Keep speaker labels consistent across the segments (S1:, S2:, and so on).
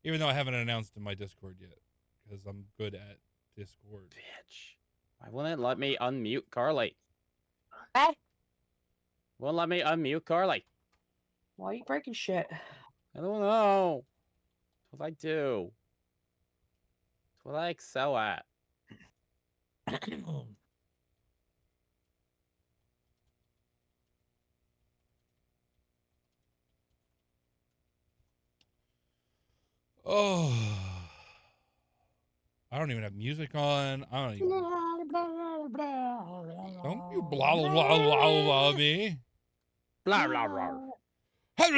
S1: Even though I haven't announced in my Discord yet, because I'm good at Discord.
S2: Bitch. Why won't it let me unmute Carly?
S3: Eh?
S2: Won't let me unmute Carly.
S3: Why are you breaking shit?
S2: I don't know. That's what I do. That's what I excel at.
S1: Oh, I don't even have music on. I don't even. Don't you blah blah blah blah blah me.
S2: Blah blah blah.
S1: I'm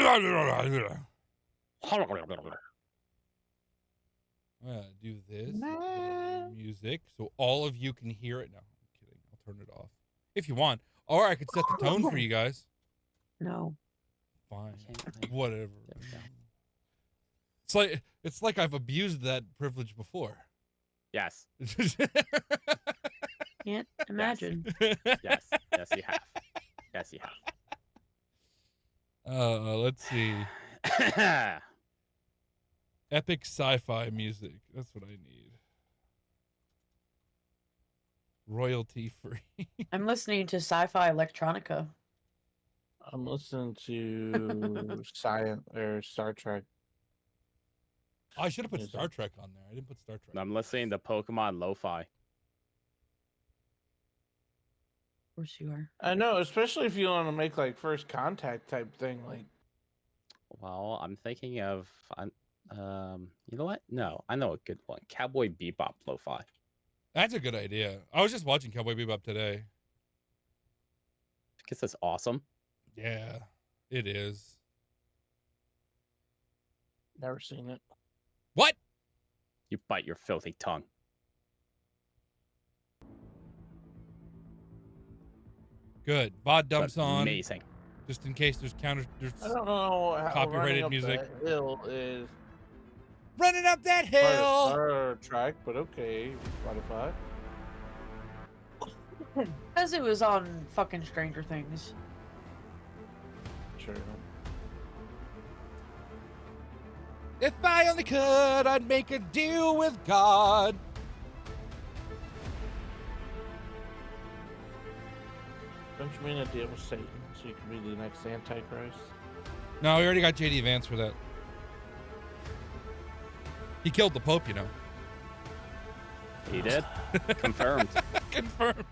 S1: gonna do this music so all of you can hear it. No, I'm kidding. I'll turn it off if you want, or I could set the tone for you guys.
S3: No.
S1: Fine,
S2: Okay.
S1: whatever.
S2: There we go.
S1: It's like I've abused that privilege before.
S2: Yes.
S3: Can't imagine.
S2: Yes. Yes, you have. Yes, you
S1: Let's see.
S2: have.
S1: Epic sci-fi music. That's what I need. Royalty free.
S3: I'm listening to Sci-Fi Electronica.
S4: I'm listening to Science or Star Trek.
S1: I should have put
S4: Music.
S1: Star Trek on there. I didn't put Star Trek.
S2: I'm listening to Pokemon Lo-Fi.
S3: Of course you are.
S4: I know, especially if you want to make like first contact type thing. Like,
S2: Well, I'm thinking of you know what? No, I know a good one. Cowboy Bebop Lo-Fi.
S1: That's a good idea. I was just watching Cowboy Bebop today.
S2: Because it's awesome.
S1: Yeah, it is.
S4: never seen it.
S1: What?
S2: You bite your filthy tongue.
S1: Good. VOD
S2: It's
S1: dumps on.
S2: amazing.
S1: Just in case there's
S4: I don't
S1: there's
S4: know how
S1: Copyrighted
S4: running up
S1: music.
S4: that hill is
S1: running up that
S4: part of
S1: hill.
S4: Star Trek, but okay, Spotify.
S3: Because it was on fucking Stranger Things.
S4: Sure.
S1: If I only could, I'd make a deal with God.
S4: Don't you mean a deal with Satan so you can be the next Antichrist?
S1: No, we already got JD Vance for that. He killed the Pope, you know.
S2: He did. Confirmed.
S1: Confirmed.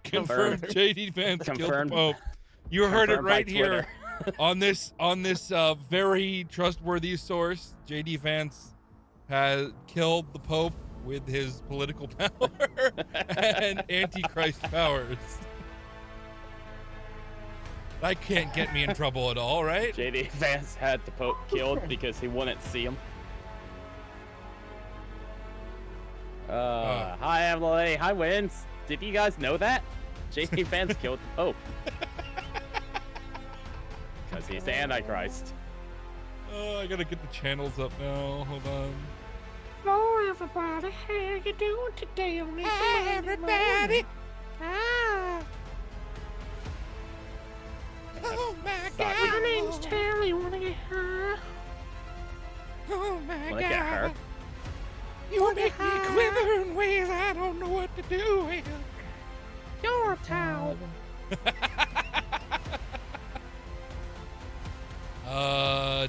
S2: Confirmed.
S1: JD Vance killed
S2: Confirmed.
S1: the Pope. You heard it
S2: Confirmed by
S1: right here
S2: Twitter.
S1: on this very trustworthy source. JD Vance has killed the Pope with his political power and Antichrist powers. That can't get me in trouble at all, right?
S2: JD Vance had the Pope killed because he wouldn't see him. Hi Emily, hi Wins. Did you guys know that? JD Vance killed the Pope. Because he's the Antichrist.
S1: Oh, I gotta get the channels up now. Hold on.
S5: Hello, everybody. How you doing today on this Monday morning? Ah,
S1: Oh my
S2: Sorry.
S5: my name's Tally. Wanna get her?
S1: Oh my
S2: Wanna get her?
S1: You make me quiver in ways I don't know what to do with.
S5: Your towel.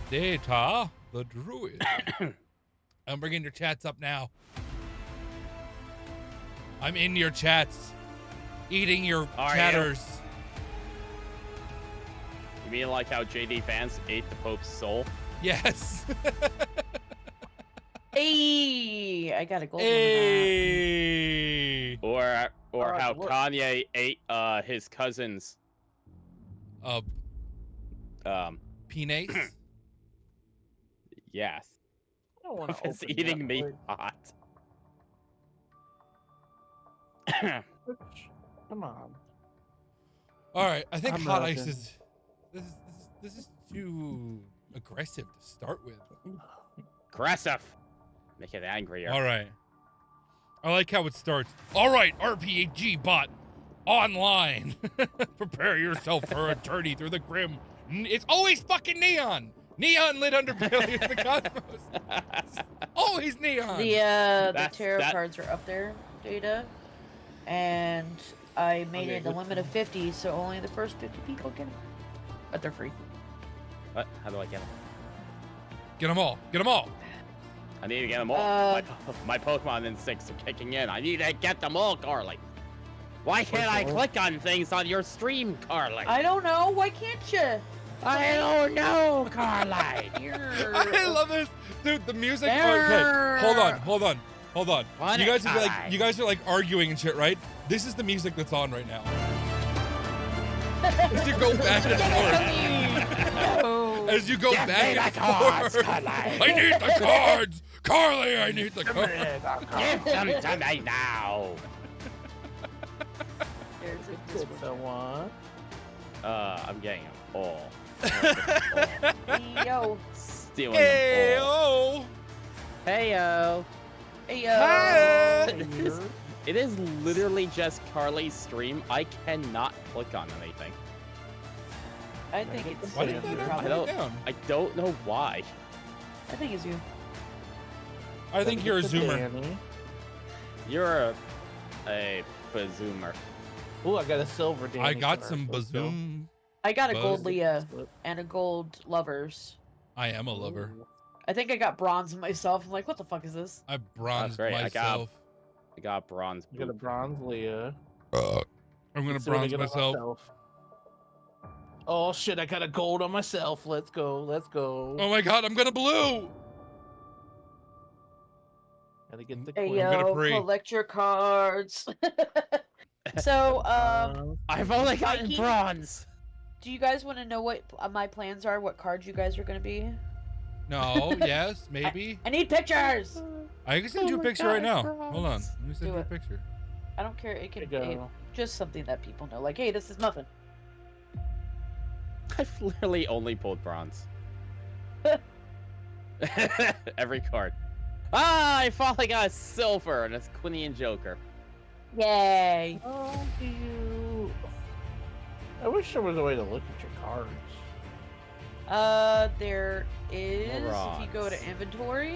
S1: Data, the druid. I'm bringing your chats up now. I'm in your chats. Eating your
S2: Are you?
S1: chatters.
S2: You mean like how JD Vance ate the Pope's soul?
S1: Yes.
S3: Hey, I got a gold one.
S1: Hey.
S2: Or how
S4: what?
S2: Kanye ate his cousin's
S1: Penis.
S2: yes.
S4: I don't want to
S2: It's eating me hot.
S4: Come on.
S1: All right, I think
S4: I'm
S1: hot
S4: rocking.
S1: ice is this is too aggressive to start with.
S2: Aggressive. Make it angrier.
S1: All right. I like how it starts. All right, RPG bot online. Prepare yourself for a journey through the grim. It's always fucking neon. Neon lit underbelly of the cosmos. Always neon.
S3: The tarot cards are up there, Data, and I made it a limit of 50, so only the first 50 people get them. But they're free.
S2: What? How do I get them?
S1: Get them all. Get them all.
S2: I need to get them all. My Pokemon instincts are kicking in. I need to get them all, Carly. Why can't I click on things on your stream, Carly?
S3: I don't know. Why can't you?
S2: I don't know, Carly.
S1: I love this, dude. The music. Okay, hold on. You guys are like arguing and shit, right? This is the music that's on right now. As you go back and forth. As you go back and forth. I need the cards, Carly. I need the cards.
S2: Give them to me now.
S3: There's
S4: So what?
S2: I'm getting them all.
S3: Yo.
S2: Stealing them all. Heyo.
S3: Heyo.
S2: It is literally just Carly's stream. I cannot click on anything.
S3: I think it's
S1: Why did that happen?
S2: I don't know why.
S3: I think it's you.
S1: I think you're a zoomer.
S2: You're a bazoomer.
S4: Ooh, I got a silver Danny.
S1: I got
S4: card.
S1: some
S4: Let's go.
S1: bazoom.
S3: I got a gold
S1: Buzz.
S3: Leah and a gold Lovers.
S1: I am a lover.
S3: I think I got bronze myself. I'm like, what the fuck is this?
S1: I bronzed
S2: great.
S1: myself.
S2: I got bronze.
S4: I got a bronze Leah.
S1: I'm gonna
S4: Let's see what I
S1: bronze
S4: get on
S1: myself.
S4: Oh shit, I got a gold on myself. Let's go. Let's go.
S1: Oh my god, I'm gonna blue.
S4: Gotta get the
S3: Hey
S4: queen.
S1: gonna
S3: yo,
S1: pre.
S3: collect your cards. So,
S2: I've only gotten
S3: Mikey?
S2: bronze.
S3: do you guys want to know what my plans are? What cards you guys are gonna be?
S1: No, yes, maybe.
S3: I need pictures.
S1: I can send you a
S2: my
S1: picture right now.
S2: God,
S1: Hold on. Let me send
S3: Do
S1: you a
S3: it.
S1: picture.
S3: I don't care. It can
S4: There you
S3: be
S4: go.
S3: just something that people know. Like, hey, this is nothing.
S2: I've literally only pulled bronze. Every card. Ah, I finally got a silver, and it's Quinny and Joker.
S3: Yay.
S4: Oh, you. I wish there was a way to look at your cards.
S3: There is. If you go to
S2: Bronze.
S3: inventory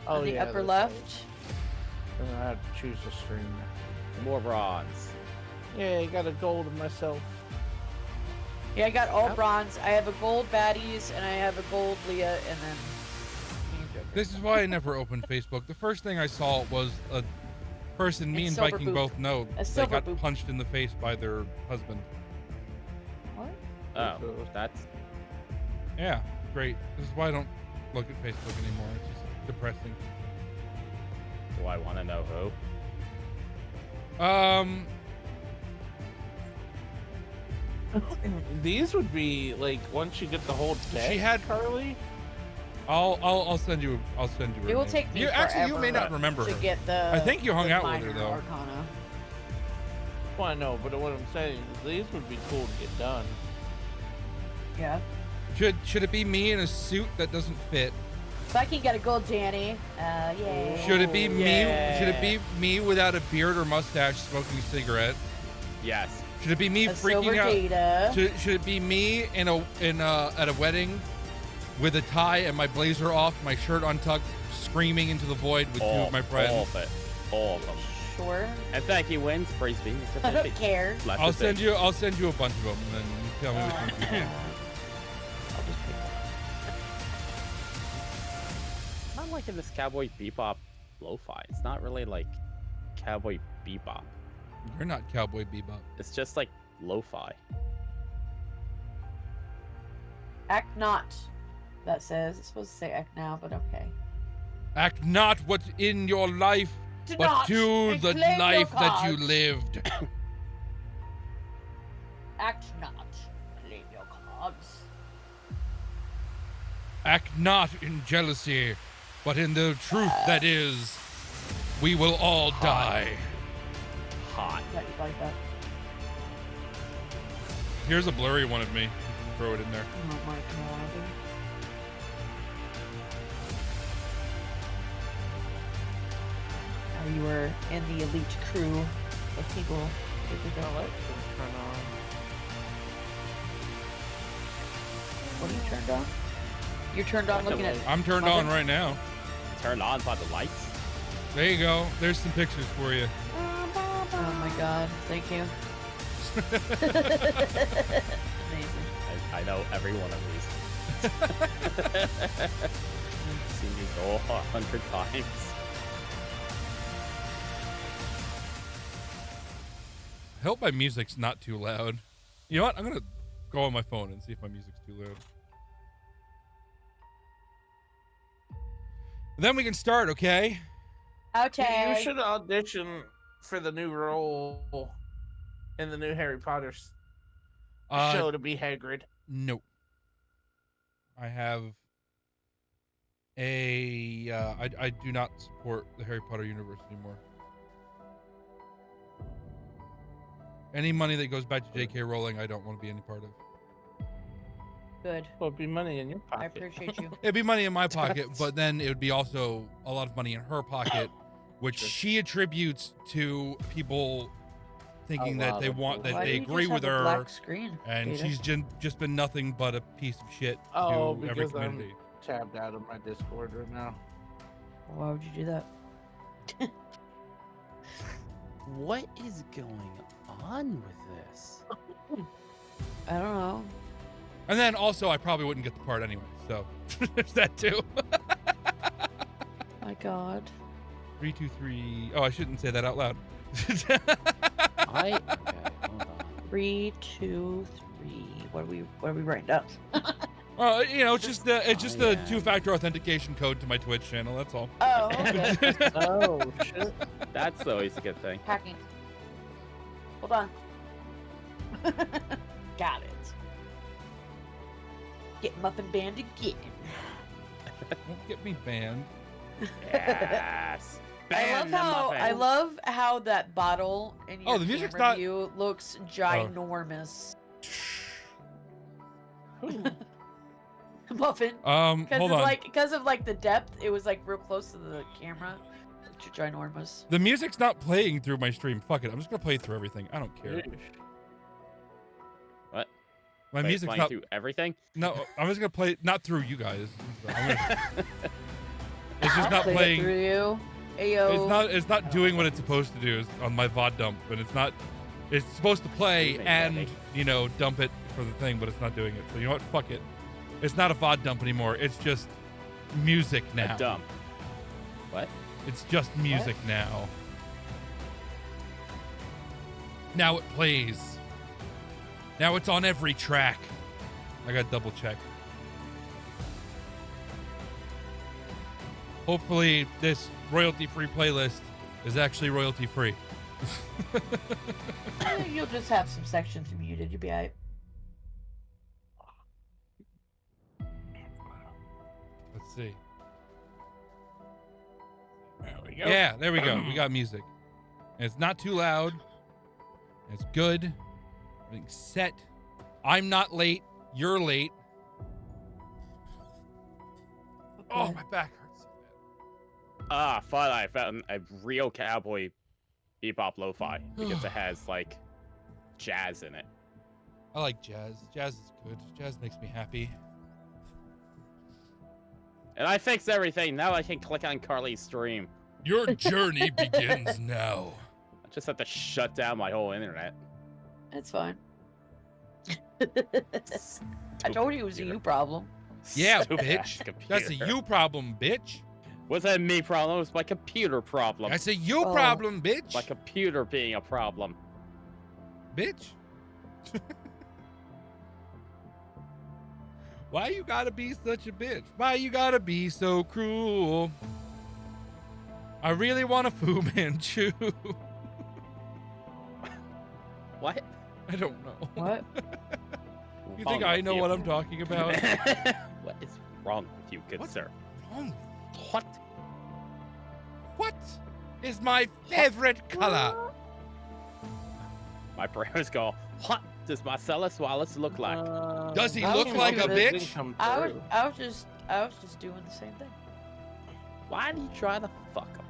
S4: Oh,
S3: on the
S4: yeah,
S3: upper
S4: that's
S3: left.
S4: right. Then I have to choose a streamer.
S2: More bronze.
S4: Yeah, I got a gold of myself.
S3: Yeah, I got all
S4: Yep.
S3: bronze. I have a gold baddies and I have a gold Leah, and then me and Joker.
S1: This is why I never opened Facebook. The first thing I saw was a person me
S3: It's
S1: and
S3: silver
S1: Viking
S3: boop.
S1: both know.
S3: A
S1: They
S3: silver
S1: got
S3: boop.
S1: punched in the face by their husband.
S3: What?
S2: Oh, that's
S1: Yeah, great. This is why I don't look at Facebook anymore. It's just depressing.
S2: do I want to know who?
S4: These would be like once you get the whole deck.
S1: She had-
S4: Carly.
S1: I'll send you. I'll send you. her
S3: It will
S1: name.
S3: take me
S1: You actually, you may
S3: forever
S1: not remember
S3: to
S1: her.
S3: get the.
S1: I think you hung
S3: the
S1: out with her,
S3: minor
S1: though.
S3: Arcana.
S4: Well, I know, but what I'm saying is these would be cool to get done.
S3: Yeah.
S1: Should it be me in a suit that doesn't fit?
S3: If I can get a gold Danny, yay.
S1: Should it be me?
S2: yeah.
S1: Should it be me without a beard or mustache smoking a cigarette?
S2: Yes.
S1: Should it be me
S3: A silver
S1: freaking out?
S3: Data.
S1: Should it be me at a wedding with a tie and my blazer off, my shirt untucked, screaming into the void with two of my
S2: All
S1: friends?
S2: of it. All of them.
S3: Sure.
S2: In fact, he wins. Praise be. Mr.
S3: I don't
S2: Fifi.
S3: care.
S2: Left
S1: I'll
S2: to
S1: send
S2: think.
S1: you a bunch of them, and then you tell me which ones you get.
S3: I'll just pick one.
S2: I'm liking this Cowboy Bebop lo-fi. It's not really like Cowboy Bebop.
S1: You're not Cowboy Bebop.
S2: It's just like lo-fi.
S3: Act not. That says it's supposed to say act now, but okay.
S1: Act not what's in your life,
S3: Do
S1: but
S3: not
S1: do the
S3: reclaim your
S1: life that you
S3: cards.
S1: lived.
S3: Act not. Claim your cards.
S1: Act not in jealousy, but in the truth that is, we will all die.
S2: Hot.
S3: Yeah, you like that.
S1: Here's a blurry one of me. Throw it in there.
S3: Oh my god. Now you were in the elite crew of people. who did
S4: Oh,
S3: that.
S4: that should turn on.
S3: What are you turned on? You're turned on looking at.
S1: I'm turned on right now.
S2: Turned on by the lights.
S1: There you go. There's some pictures for you.
S3: Oh my god, thank you. Amazing.
S2: I know every one of these. Seen these all 100 times.
S1: I hope my music's not too loud. You know what? I'm gonna go on my phone and see if my music's too loud. Then we can start, okay?
S3: Okay.
S4: You should audition for the new role in the new Harry Potter show to be Hagrid.
S1: Nope. I have a. I do not support the Harry Potter universe anymore. Any money that goes back to J.K. Rowling, I don't want to be any part of.
S3: Good.
S4: Well, it'd be money in your pocket.
S3: I appreciate you.
S1: It'd be money in my pocket, but then it would be also a lot of money in her pocket, which she attributes to people thinking that they want, that
S3: Why
S1: they
S3: do you
S1: agree
S3: just
S1: with
S3: have a
S1: her,
S3: black screen,
S1: and
S3: Peter?
S1: she's just been nothing but a piece of shit
S4: Oh,
S1: to every
S4: because
S1: community.
S4: I'm tabbed out of my Discord right now.
S3: Why would you do that?
S2: What is going on with this?
S3: I don't know.
S1: And then also, I probably wouldn't get the part anyway, so there's that too.
S3: My God.
S1: 3, 2, 3. Oh, I shouldn't say that out loud.
S2: Okay, hold on.
S3: 3, 2, 3. What are we writing down?
S1: Well, you know, it's just the
S2: yeah.
S1: two-factor authentication code to my Twitch channel. That's all.
S3: Oh, okay.
S4: Oh, shit.
S2: That's always a good thing.
S3: Hacking. Hold on. Got it. Get muffin banned again.
S1: Don't get me banned.
S2: Yes. Ban the muffin.
S3: I love how that bottle in your
S1: Oh, the music's
S3: camera
S1: not-
S3: view looks ginormous. Muffin.
S1: Hold on.
S3: Because of like the depth, it was like real close to the camera. It's ginormous.
S1: The music's not playing through my stream. Fuck it. I'm just gonna play through everything. I don't care.
S2: What?
S1: My
S2: Wait,
S1: music's
S2: playing
S1: not.
S2: through everything.
S1: No, I'm just gonna play not through you guys. It's just not
S3: Play it
S1: playing.
S3: through you. Ayo.
S1: It's not doing what it's supposed to do on my VOD dump, and it's not. It's supposed to play
S2: Amazing.
S1: and dump it for the thing, but it's not doing it. So you know what? Fuck it. It's not a VOD dump anymore. It's just music now.
S2: A dump. What?
S1: It's just music now. Now it plays. Now it's on every track. I got double check. Hopefully this royalty-free playlist is actually royalty-free.
S3: You'll just have some sections muted. You'll be alright.
S1: Let's see.
S4: There we go.
S1: Yeah, there we go. We got music. And it's not too loud. It's good. Everything's set. I'm not late. You're late. Oh, my back hurts so bad.
S2: Fun. I found a real cowboy bebop lo-fi because it has like jazz in it.
S1: I like jazz. Jazz is good. Jazz makes me happy.
S2: And I fixed everything. Now I can click on Carly's stream.
S1: Your journey begins now.
S2: I just have to shut down my whole internet.
S3: It's fine. I told you it was a you problem.
S1: Yeah,
S2: Stupid
S1: bitch.
S2: ass computer.
S1: That's a you problem, bitch.
S2: What's that me problem? It's my computer problem.
S1: That's a you
S3: Oh.
S1: problem, bitch.
S2: My computer being a problem.
S1: Bitch. Why you gotta be such a bitch? Why you gotta be so cruel? I really want a Fu Manchu.
S2: What?
S1: I don't know.
S3: What?
S1: You think I know what I'm talking about?
S2: What is wrong with you, good
S1: What's
S2: sir?
S1: wrong?
S2: What?
S1: What is my favorite color?
S2: My parents go, what does Marcellus Wallace look like?
S1: Does he
S3: I
S1: look
S3: was
S1: like a
S3: gonna-
S1: bitch?
S3: I was just doing the same thing.
S2: Why do you try to fuck him?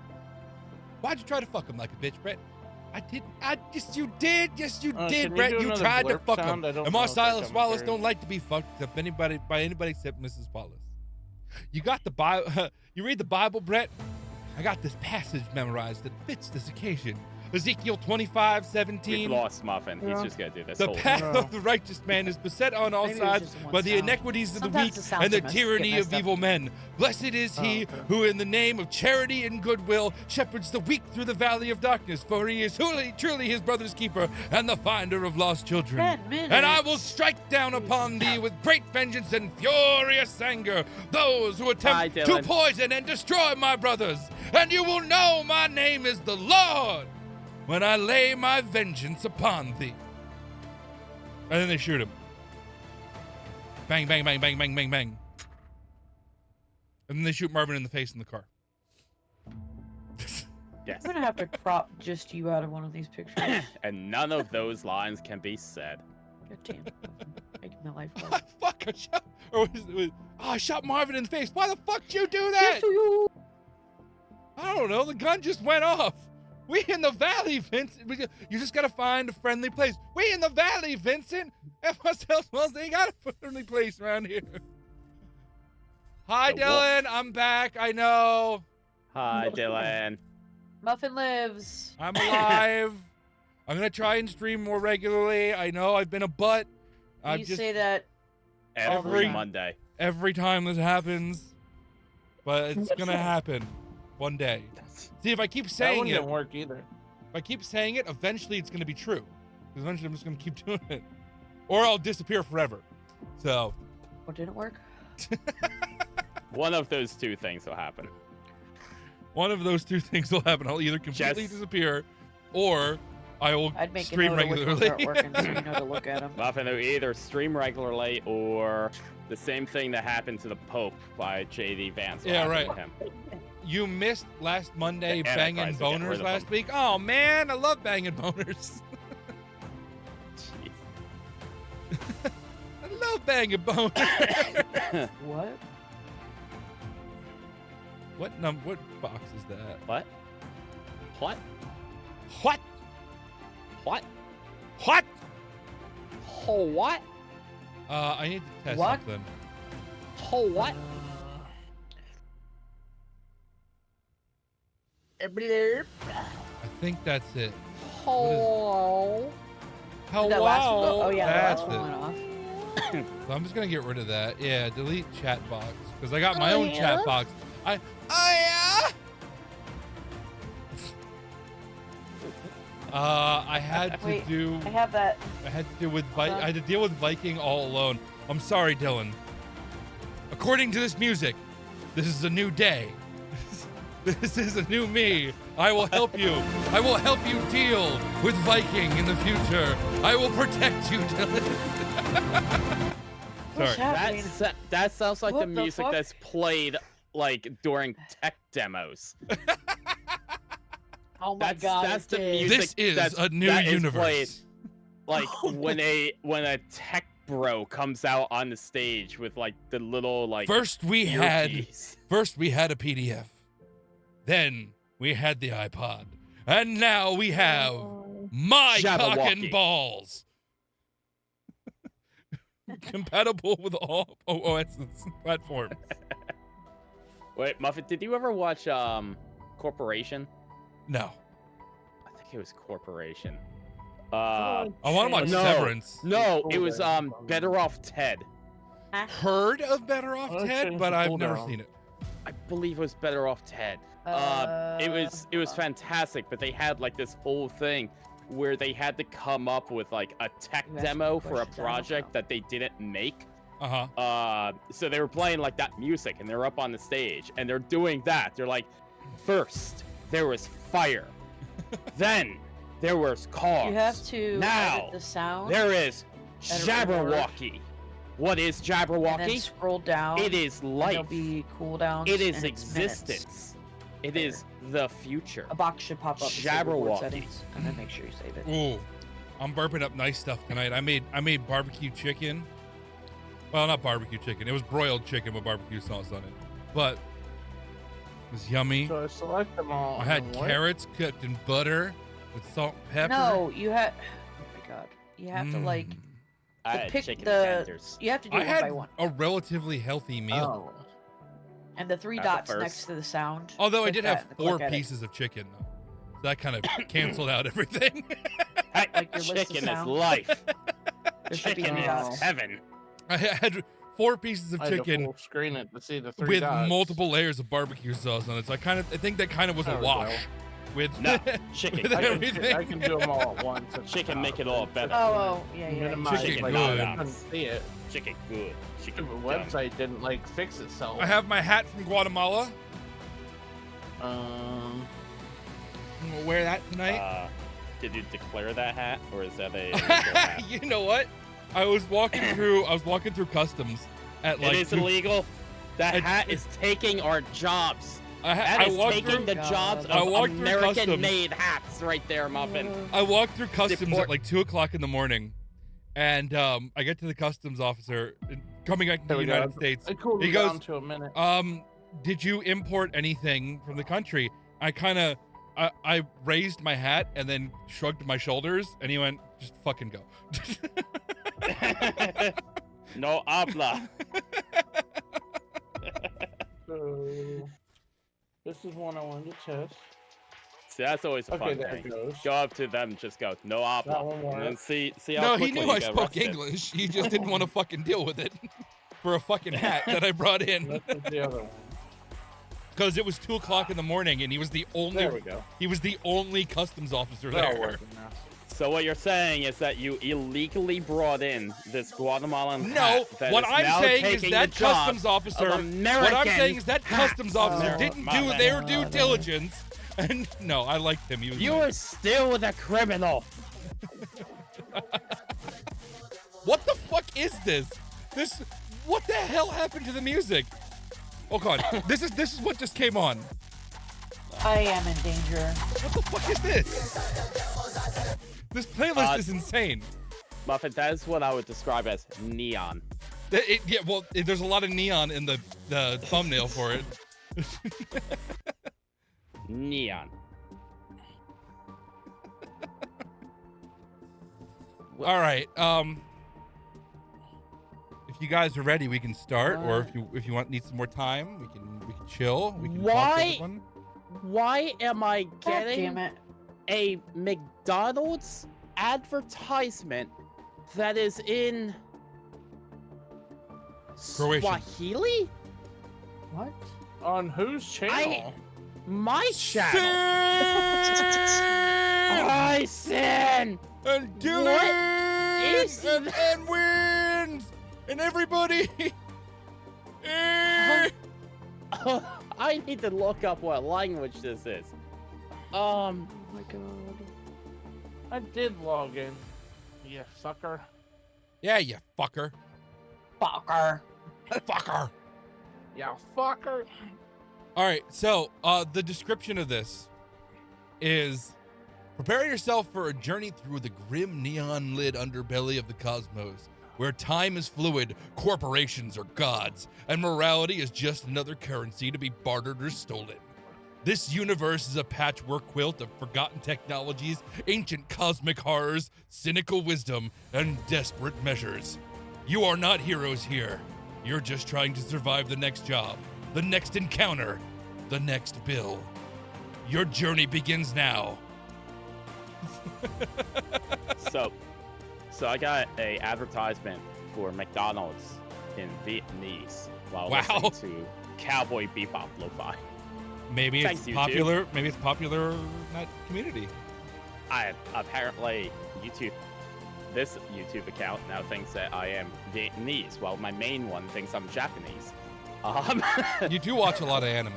S1: Why'd you try to fuck him like a bitch, Brett? Yes, you did. Yes, you
S4: Can
S1: did,
S4: you
S1: Brett.
S4: do
S1: You
S4: another
S1: tried to
S4: blurp
S1: fuck him.
S4: sound? I don't
S1: And
S4: know
S1: Moss
S4: if that
S1: Silas
S4: comes
S1: Wallace
S4: through.
S1: don't like to be fucked up by anybody except Mrs. Wallace. You got the Bible. You read the Bible, Brett? I got this passage memorized that fits this occasion. Ezekiel 25:17.
S2: We've lost Muffin. He's just gonna do this
S1: The
S2: whole
S1: path
S2: thing.
S1: of the righteous man is beset on all
S3: Maybe it was
S1: sides
S3: just one
S1: by the
S3: sound.
S1: iniquities of the
S3: Sometimes
S1: weak
S3: the sounds
S1: and the
S3: get
S1: tyranny
S3: messed
S1: of
S3: up.
S1: evil men. Blessed is he
S4: okay.
S1: who in the name of charity and goodwill shepherds the weak through the valley of darkness, for he is truly his brother's keeper and the finder of lost children.
S3: 10 minutes.
S1: And I will strike down upon thee with great vengeance and furious anger those who
S2: Hi,
S1: attempt to
S2: Dylan.
S1: poison and destroy my brothers. And you will know my name is the Lord when I lay my vengeance upon thee. And then they shoot him. Bang, bang, bang, bang, bang, bang, bang. And then they shoot Marvin in the face in the car.
S2: Yes.
S3: I'm gonna have to crop just you out of one of these pictures.
S2: And none of those lines can be said.
S3: God damn it. Making my life
S1: Oh,
S3: hard.
S1: fuck, I shot, I shot Marvin in the face. Why the fuck did you do that? I don't know. The gun just went off. We in the valley, Vincent. You just gotta find a friendly place. We in the valley, Vincent. Everyone else ain't got a friendly place around here. Hi,
S2: The
S1: Dylan. I'm back. I know.
S2: Hi, Dylan.
S3: Muffin lives.
S1: I'm alive. I'm gonna try and stream more regularly. I know I've been a butt.
S3: You say that
S2: Every
S3: time.
S2: Monday.
S1: every time this happens, but it's gonna happen one day. See, if I keep
S4: That
S1: saying
S4: one
S1: it,
S4: didn't work either.
S1: if I keep saying it, eventually it's gonna be true. Because eventually I'm just gonna keep doing it, or I'll disappear forever. So,
S3: what didn't work?
S2: One of those two things will happen.
S1: one of those two things will happen. I'll either completely
S2: Just-
S1: disappear, or I will
S3: I'd make
S1: stream
S3: a note of which ones
S1: regularly.
S3: aren't working so you know to look at them.
S2: Muffin will either stream regularly or the same thing that happened to the Pope by J.D. Vance. will
S1: Yeah,
S2: happen
S1: right.
S2: to him.
S1: You missed last Monday
S2: The
S1: banging
S2: Antichrist will get rid
S1: boners
S2: of
S1: last
S2: them.
S1: week. Oh man, I love banging boners.
S2: Jeez.
S1: I love banging boners.
S3: What?
S1: What box is that?
S2: What? What?
S1: What?
S2: What?
S1: What?
S2: Oh, what?
S1: I need to test
S3: What?
S1: something.
S2: Oh, what?
S4: Blurp.
S1: I think that's it.
S2: Oh.
S1: Hello.
S3: Did that last one go? Oh yeah,
S1: that's
S3: the last one
S1: it.
S3: went off.
S1: So I'm just gonna get rid of that. Yeah, delete chat box because I got my
S3: Oh,
S1: own
S3: yeah?
S1: chat box. Yeah. I had to
S3: Wait,
S1: do.
S3: I have that.
S1: I had to deal with
S3: Hold on.
S1: I had to deal with Viking all alone. I'm sorry, Dylan. According to this music, this is a new day. This is a new me. I will help you. I will help you deal with Viking in the future. I will protect you, Dylan.
S3: What's
S1: Sorry.
S3: happening?
S2: That sounds like
S3: What
S2: the
S3: the
S2: music
S3: fuck?
S2: that's played like during tech demos.
S3: Oh my
S2: That's
S3: god!
S2: that's
S3: it
S2: the
S3: did.
S2: music.
S1: This is
S2: that's-
S1: a new
S2: that is
S1: universe.
S2: played, like when a tech bro comes out on the stage with like the little like
S1: First we had
S2: earpiece.
S1: a PDF. Then we had the iPod. And now we have my cock and
S2: Jabberwocky.
S1: balls. Compatible with all OS platforms.
S2: Wait, Muffet, did you ever watch Corporation?
S1: No.
S2: I think it was Corporation.
S1: I want to watch
S2: No.
S1: Severance.
S2: No, it was Better Off Ted.
S1: Heard of Better Off
S4: Oh,
S1: Ted,
S4: change
S1: but
S4: the
S1: I've
S4: cooldown.
S1: never seen it.
S2: I believe it was Better Off Ted. It was fantastic, but they had like this whole thing where they had to come up with like a tech
S3: You asked
S2: demo
S3: me a
S2: for a
S3: question, I don't
S2: project
S3: know.
S2: that they didn't make.
S1: Uh-huh.
S2: So they were playing like that music and they're up on the stage and they're doing that. They're like, first there was fire, then there was cars.
S3: You have to
S2: Now,
S3: edit the sound
S2: There is
S3: Edit the
S2: Jabberwocky. What is
S3: and then
S2: Jabberwocky?
S3: scroll down.
S2: It is
S3: and
S2: life.
S3: There'll be cooldowns.
S2: It is
S3: and it's minutes.
S2: existence. It is the future.
S3: A box should pop up. with the reward
S2: Jabberwocky.
S3: settings, and then make sure you save it.
S1: Ooh. I'm burping up nice stuff tonight. I made barbecue chicken. Well, not barbecue chicken. It was broiled chicken with barbecue sauce on it. But it was yummy.
S4: So I select them all.
S1: I had
S4: and what?
S1: carrots cooked in butter with salt and pepper.
S3: No, you have. Oh my god, you have to like.
S2: I
S3: to
S2: had
S3: pick
S2: chicken
S3: the.
S2: tenders.
S3: You have to do
S1: I
S3: one
S1: had
S3: by one.
S1: a relatively healthy meal.
S4: Oh.
S3: And the 3
S2: That's the
S3: dots
S2: first.
S3: next to the sound.
S1: Although I
S3: click
S1: did
S3: that
S1: have
S3: and
S1: 4
S3: click at it.
S1: pieces of chicken, though. So that kind of canceled out everything.
S2: Hey,
S3: Like your list of
S2: chicken is
S3: sounds.
S2: life.
S3: There should be
S2: Chicken
S3: 3
S2: is
S3: dots.
S2: heaven.
S1: I had 4 pieces of
S4: I had to
S1: chicken
S4: full screen it to see the 3
S1: with
S4: dots.
S1: multiple layers of barbecue sauce on it. So I think that kind of was
S4: There
S1: a
S4: we
S1: wash
S4: go.
S1: with,
S2: No, chicken.
S1: with
S4: I can,
S1: everything.
S4: I can do them all at once. It's
S2: Chicken make it all better.
S3: Oh, yeah.
S4: Minimize,
S1: Chicken
S4: like,
S1: good.
S4: I couldn't see it.
S2: Chicken good.
S4: The
S2: Chicken done.
S4: website didn't like fix itself.
S1: I have my hat from Guatemala.
S4: Um,
S1: I'm gonna wear that tonight.
S2: Did you declare that hat, or is that a legal hat?
S1: You know what? I was walking through customs at like
S2: It is
S1: 2
S2: illegal. That
S1: I-
S2: hat is taking our jobs. That
S1: I
S2: is
S1: walked
S2: taking
S1: through
S2: the jobs
S1: I
S2: of
S1: walked through
S2: American-made hats right there, Muffin.
S1: I walked through customs
S2: Deport-
S1: at like 2 o'clock in the morning, and I get to the customs officer coming back to
S4: there
S1: the
S4: we
S1: United
S4: go.
S1: States.
S4: I cooled
S1: He
S4: it
S1: goes,
S4: down to a minute.
S1: Did you import anything from the country? I raised my hat and then shrugged my shoulders, and he went, just fucking go.
S2: No habla.
S4: So, this is one I wanted to test.
S2: See, that's always a
S4: Okay,
S2: fun
S4: there
S2: thing.
S4: it goes.
S2: Go up to them, just go, no
S4: That
S2: habla,
S4: one
S2: and
S4: worked.
S2: then see how
S1: No, he
S2: quickly
S1: knew I
S2: you get
S1: spoke
S2: arrested.
S1: English. He just didn't want to fucking deal with it for a fucking hat that I brought in.
S4: This is the other one.
S1: Because it was 2 o'clock in the morning, and he was the
S4: There we
S1: only
S4: go.
S1: customs officer
S4: They're all
S1: there.
S4: working now.
S2: So what you're saying is that you illegally brought in this Guatemalan
S1: No,
S2: hat that
S1: what
S2: is
S1: I'm
S2: now
S1: saying is
S2: taking
S1: that
S2: the jobs
S1: customs officer.
S2: of
S1: What I'm saying is that
S2: American
S1: customs officer
S2: hats.
S1: didn't
S2: My
S1: do
S2: bad.
S1: their due diligence. And no, I liked him. He was.
S2: You
S1: nice.
S2: are still the criminal.
S1: What the fuck is this? What the hell happened to the music? Oh god, this is what just came on.
S3: I am in danger.
S1: What the fuck is this? This playlist is insane.
S2: Muffin, that is what I would describe as neon.
S1: There's a lot of neon in the thumbnail for it.
S2: Neon.
S1: All right. If you guys are ready, we can start. Or if you need some more time, we can chill. We can talk to
S2: Why?
S1: everyone.
S2: Why am I
S3: God
S2: getting
S3: damn it.
S2: a McDonald's advertisement that is in
S1: Croatian.
S2: Swahili?
S3: What?
S4: On whose channel?
S2: My channel. I sin.
S1: And Dylan
S2: is
S1: and wins and everybody.
S2: I need to look up what language this is.
S3: Oh my god.
S4: I did log in. You sucker.
S1: Yeah, you fucker.
S3: Fucker.
S1: Fucker.
S4: Yeah, fucker.
S1: All right, so the description of this is: prepare yourself for a journey through the grim neon-lit underbelly of the cosmos, where time is fluid, corporations are gods, and morality is just another currency to be bartered or stolen. This universe is a patchwork quilt of forgotten technologies, ancient cosmic horrors, cynical wisdom, and desperate measures. You are not heroes here. You're just trying to survive the next job, the next encounter, the next bill. Your journey begins now.
S2: So I got a advertisement for McDonald's in Vietnamese while
S1: Wow.
S2: listening to Cowboy Bebop Lo-Fi.
S1: Maybe
S2: Thanks,
S1: it's
S2: YouTube.
S1: popular. Maybe it's popular in that community.
S2: Apparently this YouTube account now thinks that I am Vietnamese, while my main one thinks I'm Japanese.
S1: You do watch a lot of anime.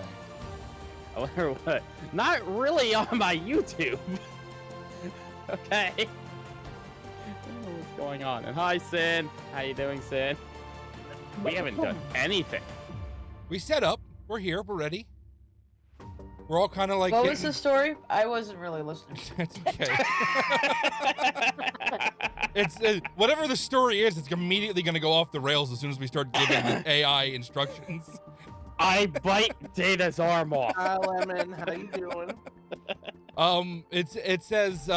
S2: I wonder what. Not really on my YouTube. Okay. I don't know what's going on. And hi, Sin. How you doing, Sin? We haven't done anything.
S1: We set up. We're here. We're ready. We're all kind of like.
S3: What was the story? I wasn't really listening.
S1: It's okay. It's whatever the story is. It's immediately going to go off the rails as soon as we start giving the AI instructions.
S2: I bite Data's arm off.
S4: Hi, Lemon. How you doing?
S1: It says,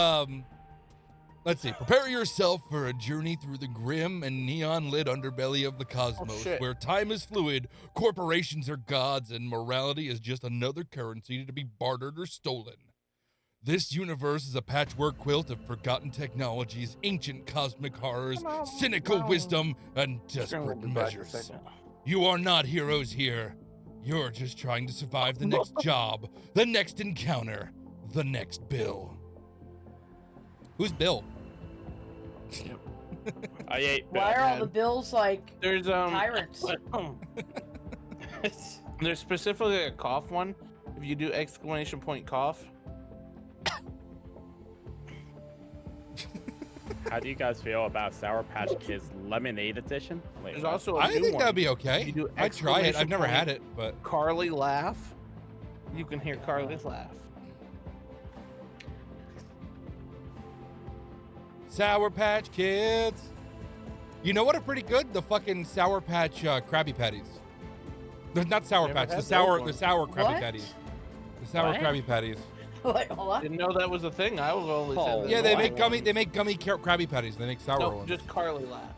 S1: let's see. Prepare yourself for a journey through the grim and neon-lit underbelly of the cosmos, where time is fluid, corporations are gods, and morality is just another currency to be bartered or stolen. This universe is a patchwork quilt of forgotten technologies, ancient cosmic horrors, cynical wisdom, and desperate measures. You are not heroes here. You're just trying to survive the next job, the next encounter, the next bill. Who's Bill?
S2: I ate Bill.
S3: Why are all the bills like
S4: There's
S3: tyrants?
S4: There's specifically a cough one. If you do exclamation point cough.
S2: How do you guys feel about Sour Patch Kids Lemonade Edition? Wait,
S4: There's
S2: what?
S4: also a
S1: I
S4: new
S1: think
S4: one.
S1: that'd be okay.
S4: You do
S1: I'd try it. I've never had
S4: exclamation
S1: it, but
S4: Carly laugh. You can hear Carly's laugh.
S1: Sour Patch Kids. You know what are pretty good? The fucking Sour Patch Krabby Patties. There's not Sour
S4: Never
S1: Patch.
S4: had
S1: The
S4: those
S1: sour
S4: ones.
S1: Krabby
S3: What?
S1: Patties. The sour
S2: What?
S1: Krabby Patties.
S3: What? Hold on.
S4: Didn't know that was a thing. I was only
S2: Oh,
S4: said
S1: Yeah,
S4: that
S1: they
S4: the
S1: make
S4: white
S1: gummy.
S4: ones.
S1: They make gummy Krabby Patties. They make sour
S4: No,
S1: ones.
S4: just Carly laugh.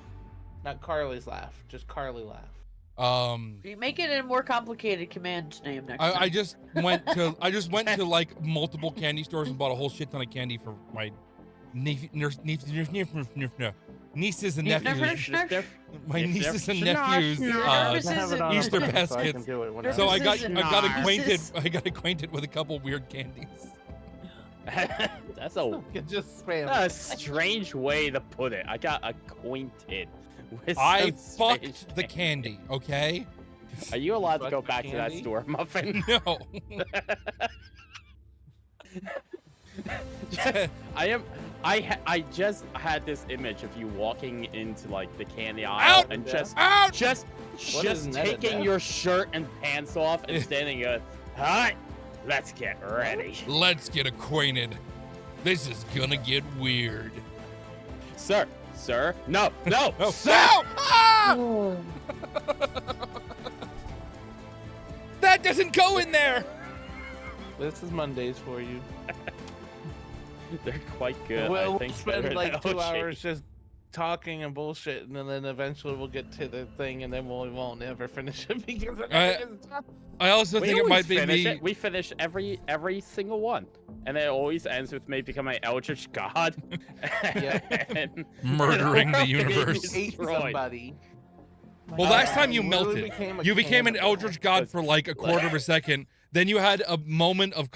S4: Not Carly's laugh. Just Carly laugh.
S3: You make it a more complicated command name next
S1: I
S3: time.
S1: just went to like multiple candy stores and bought a whole shit ton of candy for my nieces and nephews. My nieces and nephews. Easter baskets. So I got acquainted with a couple weird candies.
S2: That's a
S4: Just spam.
S2: strange way to put it. I got acquainted with
S1: I
S2: some strange
S1: fucked the candy, okay?
S2: Are you allowed to
S4: Fuck
S2: go
S4: the
S2: back to that
S4: candy?
S2: store, Muffin?
S1: No.
S2: I just had this image of you walking into like the candy aisle
S1: Out!
S2: and
S1: Out!
S2: just
S4: isn't that a
S2: taking
S4: death?
S2: your shirt and pants off and standing there. Hi, let's get ready,
S1: Let's get acquainted. This is gonna get weird.
S2: sir. No,
S1: No!
S2: sir.
S1: No! Ah!
S3: Oh.
S1: That doesn't go in there!
S4: This is Mondays for you.
S2: They're quite good. I
S4: We'll
S2: think
S4: spend
S2: better
S4: like
S2: than
S4: 2
S2: OG.
S4: hours just talking and bullshit, and then eventually we'll get to the thing, and then we won't ever finish it because it never gets done.
S1: I also
S2: We
S1: think it
S2: always
S1: might be
S2: finish
S1: me.
S2: it. We finish every single one, and it always ends with me becoming an eldritch god.
S4: Yeah.
S2: and
S1: Murdering the
S2: being
S1: universe.
S4: Hate
S2: destroyed.
S4: somebody.
S1: Well, last time you
S4: Literally
S1: melted. You became an
S4: cannibal.
S1: eldritch god for like a quarter of a second. Then you had a moment of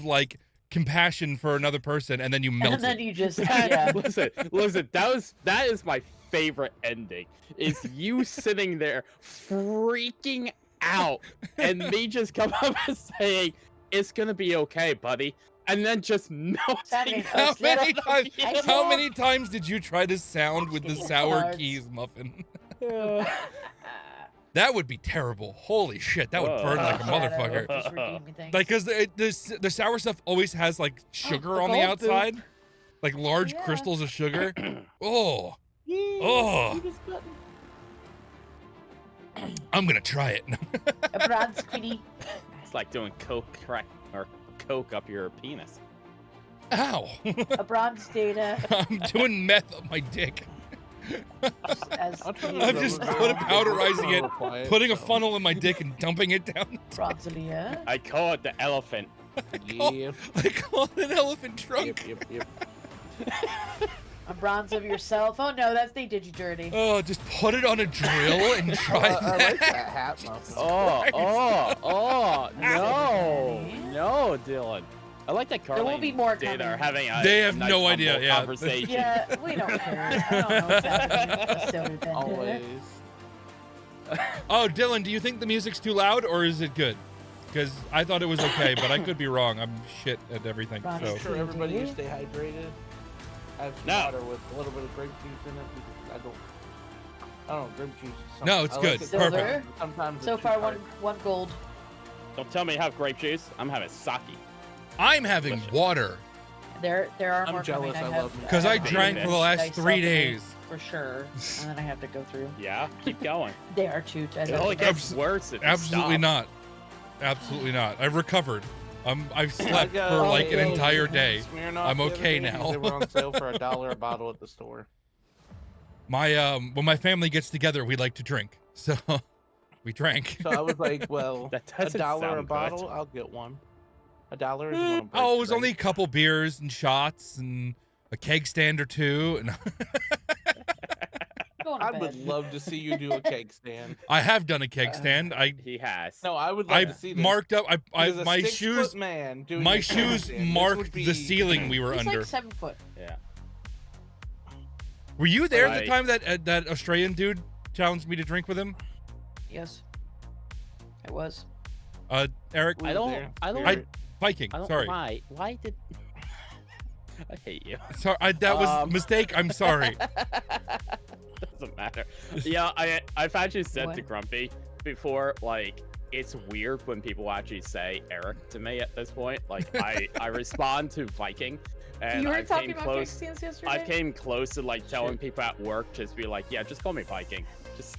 S1: like compassion for another person, and then you
S3: And
S1: melted.
S3: then you just, yeah.
S2: listen. That is my favorite ending. Is you sitting there freaking out, and me just come up and saying, "It's gonna be okay, buddy," and then just melting.
S3: How
S1: How many times did you try to sound with the
S3: Fucking
S1: sour
S3: cards.
S1: keys, Muffin? That would be terrible. Holy shit, that would burn like a motherfucker.
S3: Just redeem me things.
S1: Like, cause the sour stuff always has like sugar on the
S3: gold booth.
S1: outside, like large
S3: Yeah.
S1: crystals of sugar. Oh, oh, I'm gonna try it.
S3: A bronze kitty.
S2: It's like doing coke up your penis.
S1: Ow!
S3: A bronze data.
S1: I'm doing meth up my dick.
S3: As
S4: I'll try
S3: you-
S4: to
S1: I'm just powderizing it, putting a funnel in my dick and dumping it down.
S3: Bronzalia.
S2: I call it the elephant.
S4: Yeah.
S1: I call it an elephant trunk.
S4: Yep.
S3: A bronze of yourself. Oh no, that's they did you dirty.
S1: Oh, just put it on a drill and try
S4: I
S1: that.
S4: like that hat, Muffin.
S2: No, Dylan. I like that Carly
S3: will be more
S2: and Dana
S3: coming.
S2: are having a
S1: They have
S2: nice
S1: no
S2: humble
S1: idea, yeah.
S2: conversation.
S3: Yeah, we don't care. I don't know what's happening. A soda vendor.
S4: Always.
S1: Oh, Dylan, do you think the music's too loud or is it good? Because I thought it was okay, but I could be wrong. I'm shit at everything.
S3: Ron,
S1: So
S4: Make sure everybody you stay hydrated. Have some
S2: No.
S4: water with a little bit of grape juice in it because I don't know, grape juice is something.
S1: No, it's
S4: I
S1: good.
S4: it
S3: Silver.
S1: Perfect.
S4: Sometimes
S3: So
S4: it's
S3: far,
S4: too hard.
S3: one gold.
S2: Don't tell me you have grape juice. I'm having sake.
S1: I'm having
S2: Delicious.
S1: water
S3: There are
S4: I'm
S3: more
S4: jealous,
S3: coming.
S4: I
S3: I
S4: love
S3: have
S4: me.
S1: because I
S2: Baby
S1: drank for the
S2: fish.
S1: last
S3: Nice
S1: 3
S3: supplement
S1: days.
S3: for sure, and then I have to go through.
S2: Yeah, keep going.
S3: They are too.
S2: It only gets worse if you
S1: Absolutely
S2: stop.
S1: not. Absolutely not. I've recovered. I've slept for like an entire day. I'm okay now.
S4: They were on sale for $1 a bottle at the store.
S1: When my family gets together, we like to drink, so we drank.
S4: So I was like, well,
S2: That
S4: $1
S2: doesn't
S4: a
S2: sound
S4: bottle,
S2: good.
S4: I'll get one. $1 is one.
S1: Oh, it was only a couple beers and shots and a keg stand or two. And
S3: Going to
S4: I
S3: bed.
S4: would love to see you do a keg stand.
S1: I have done a keg stand.
S2: He has.
S4: No, I would love to see this.
S1: Marked up.
S4: Because a
S1: My
S4: 6-foot
S1: shoes.
S4: man doing
S1: My
S4: a keg
S1: shoes
S4: stand, this
S1: marked
S4: would
S1: the
S4: be-
S1: ceiling we were
S3: He's
S1: under.
S3: like 7 foot.
S2: Yeah.
S1: Were you there at the
S2: Right.
S1: time that that Australian dude challenged me to drink with him?
S3: Yes. It was.
S1: Eric,
S4: We
S2: I
S4: were
S2: don't.
S4: there.
S2: I don't.
S4: We were-
S1: Viking.
S2: I don't.
S1: Sorry.
S2: Why did? I hate you.
S1: Sorry, that was a mistake. I'm sorry.
S2: Doesn't matter. Yeah, I've actually said to
S3: What?
S2: Grumpy before, like, it's weird when people actually say Eric to me at this point. Like, I respond to Viking, and
S3: You were
S2: I've
S3: talking
S2: came
S3: about
S2: close.
S3: keg stands yesterday?
S2: I've came close to like telling people at work, just be like, yeah, just call me Viking. Just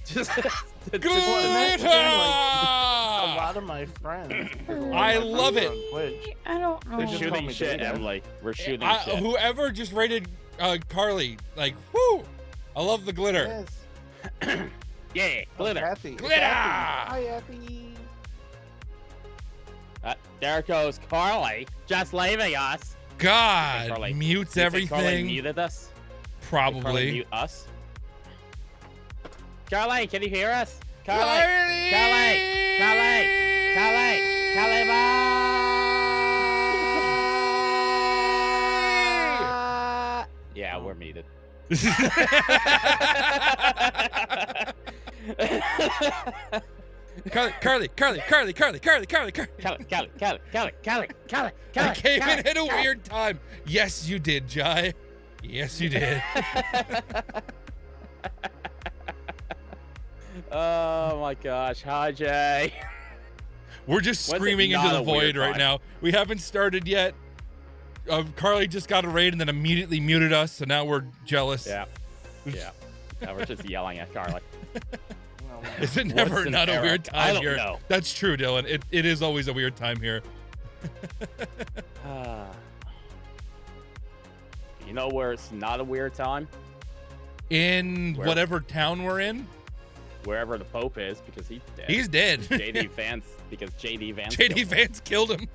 S1: Glitter!
S4: A lot of my friends.
S1: I love it.
S4: On Twitch.
S3: I don't know.
S2: We're
S4: just call
S2: shooting
S4: me
S2: shit,
S4: Data.
S2: Emily. We're shooting shit.
S1: Whoever just rated Carly, like, whoo! I love the glitter.
S4: Yes.
S2: Yeah, glitter.
S4: Kathy.
S1: Glitter!
S4: Hi, Kathy.
S2: There goes Carly, just leaving us.
S1: God,
S2: Carly,
S1: mutes
S2: You think Carly
S1: everything.
S2: muted us? Did Carly
S1: Probably.
S2: mute us? Carly, can you hear us? Carly!
S1: Carly!
S2: Carly Yeah, we're muted.
S1: Carly. I came in at a weird time. Yes, you did, Jai. Yes, you did.
S2: Oh my gosh, hi Jay.
S1: We're just
S2: Was it
S1: screaming into
S2: not
S1: the
S2: a
S1: void
S2: weird
S1: right
S2: time?
S1: now. We haven't started yet. Carly just got a raid and then immediately muted us, so now we're jealous.
S2: Yeah. Now we're just yelling at Carly.
S1: Is it never
S2: What's an
S1: not a
S2: error?
S1: weird
S2: I
S1: time
S2: don't
S1: here?
S2: know.
S1: That's true, Dylan. It is always a weird time here.
S2: You know where it's not a weird time?
S1: In
S2: Where?
S1: whatever town we're in,
S2: Wherever the Pope is, because he's dead.
S1: he's dead.
S2: JD Vance, because JD Vance.
S1: JD Vance killed him.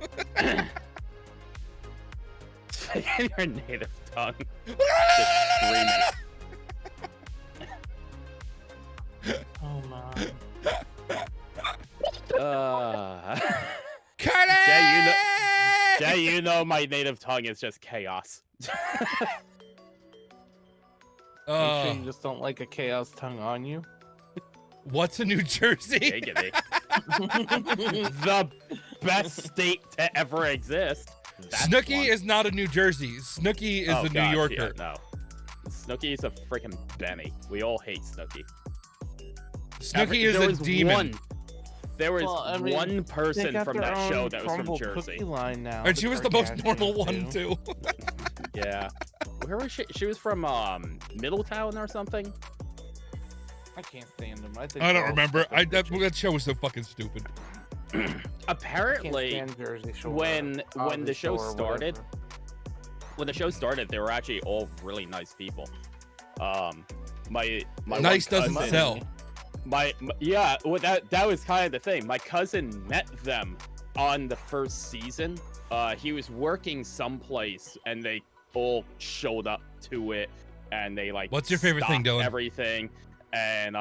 S2: In your native tongue. Just screaming.
S4: Oh my.
S1: Carly!
S2: Jay, you know my native tongue is just chaos.
S4: You sure you just don't like a chaos tongue on you?
S1: What's a New Jersey?
S2: Giggity. The best state to ever exist. That's
S1: Snooki
S2: one.
S1: is not a New Jersey. Snooki is
S2: Oh,
S1: a
S2: gosh,
S1: New Yorker.
S2: Yeah, no. Snooki is a freaking Benny. We all hate Snooki.
S1: Snooki is
S2: there
S1: a
S2: was
S1: demon.
S2: There was
S4: Well, I mean,
S2: one
S4: They
S2: person
S4: got
S2: from
S4: their
S2: that show
S4: own
S2: that was from
S4: crumble
S2: Jersey.
S4: cookie line now.
S1: And she was the most normal
S4: Kardashians
S1: one,
S4: do.
S1: too.
S2: Yeah. Where was she? She was from Middletown or something.
S4: I can't stand them. I think
S1: I
S4: they're
S1: don't
S4: all
S1: remember.
S4: stupid
S1: That
S4: bitches.
S1: show was so fucking stupid.
S4: Can't
S2: Apparently,
S4: stand Jersey Shore,
S2: when
S4: Jersey
S2: the show
S4: Shore,
S2: started,
S4: whatever.
S2: they were actually all really nice people. My
S1: Nice
S2: one
S1: doesn't
S2: cousin-
S1: sell.
S2: Yeah, well, that was kind of the thing. My cousin met them on the first season. He was working someplace, and they all showed up to it, and they like.
S1: What's your favorite thing,
S2: stopped
S1: Dylan?
S2: Everything, and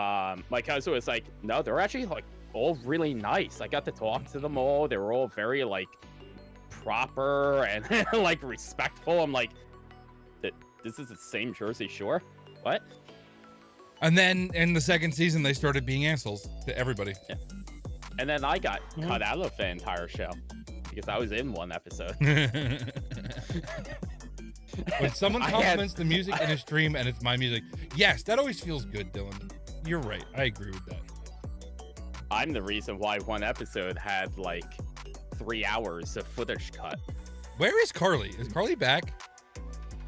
S2: my cousin was like, "No, they're actually like all really nice. I got to talk to them all. They were all very like proper and like respectful." I'm like, "This is the same Jersey Shore? What?"
S1: And then in the second season, they started being assholes to everybody.
S2: And then I got cut out of the entire show because I was in one episode.
S1: When someone
S2: I had-
S1: compliments the music in a stream and it's my music, yes, that always feels good, Dylan. You're right. I agree with that.
S2: I'm the reason why one episode had like 3 hours of footage cut.
S1: Where is Carly? Is Carly back?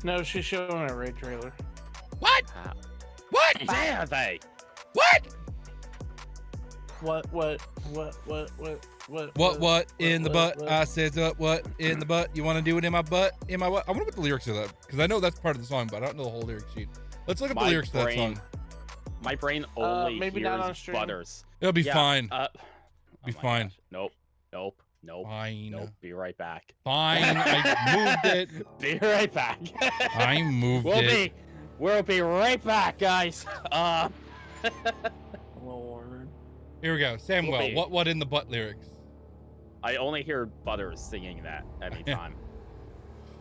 S4: No, she's showing a raid trailer.
S1: What?
S2: How?
S1: What?
S2: Where are they?
S1: What?
S4: What
S1: in the butt? I said what in the butt? You want to do it in my butt? In my what? I wonder what the lyrics are that, because I know that's part of the song, but I don't know the whole lyric sheet. Let's look at the lyrics to that song.
S2: My brain only
S4: maybe not on
S2: hears
S4: stream.
S2: butters.
S1: It'll be fine. Be
S2: my
S1: fine.
S2: gosh. Nope.
S1: Fine.
S2: Nope. Be right back.
S1: Fine. I moved it.
S2: Be right back.
S1: I moved it.
S2: We'll be right back, guys.
S4: Lord.
S1: Here we go. Samuel, what in the butt lyrics?
S2: I only hear Butters singing that anytime.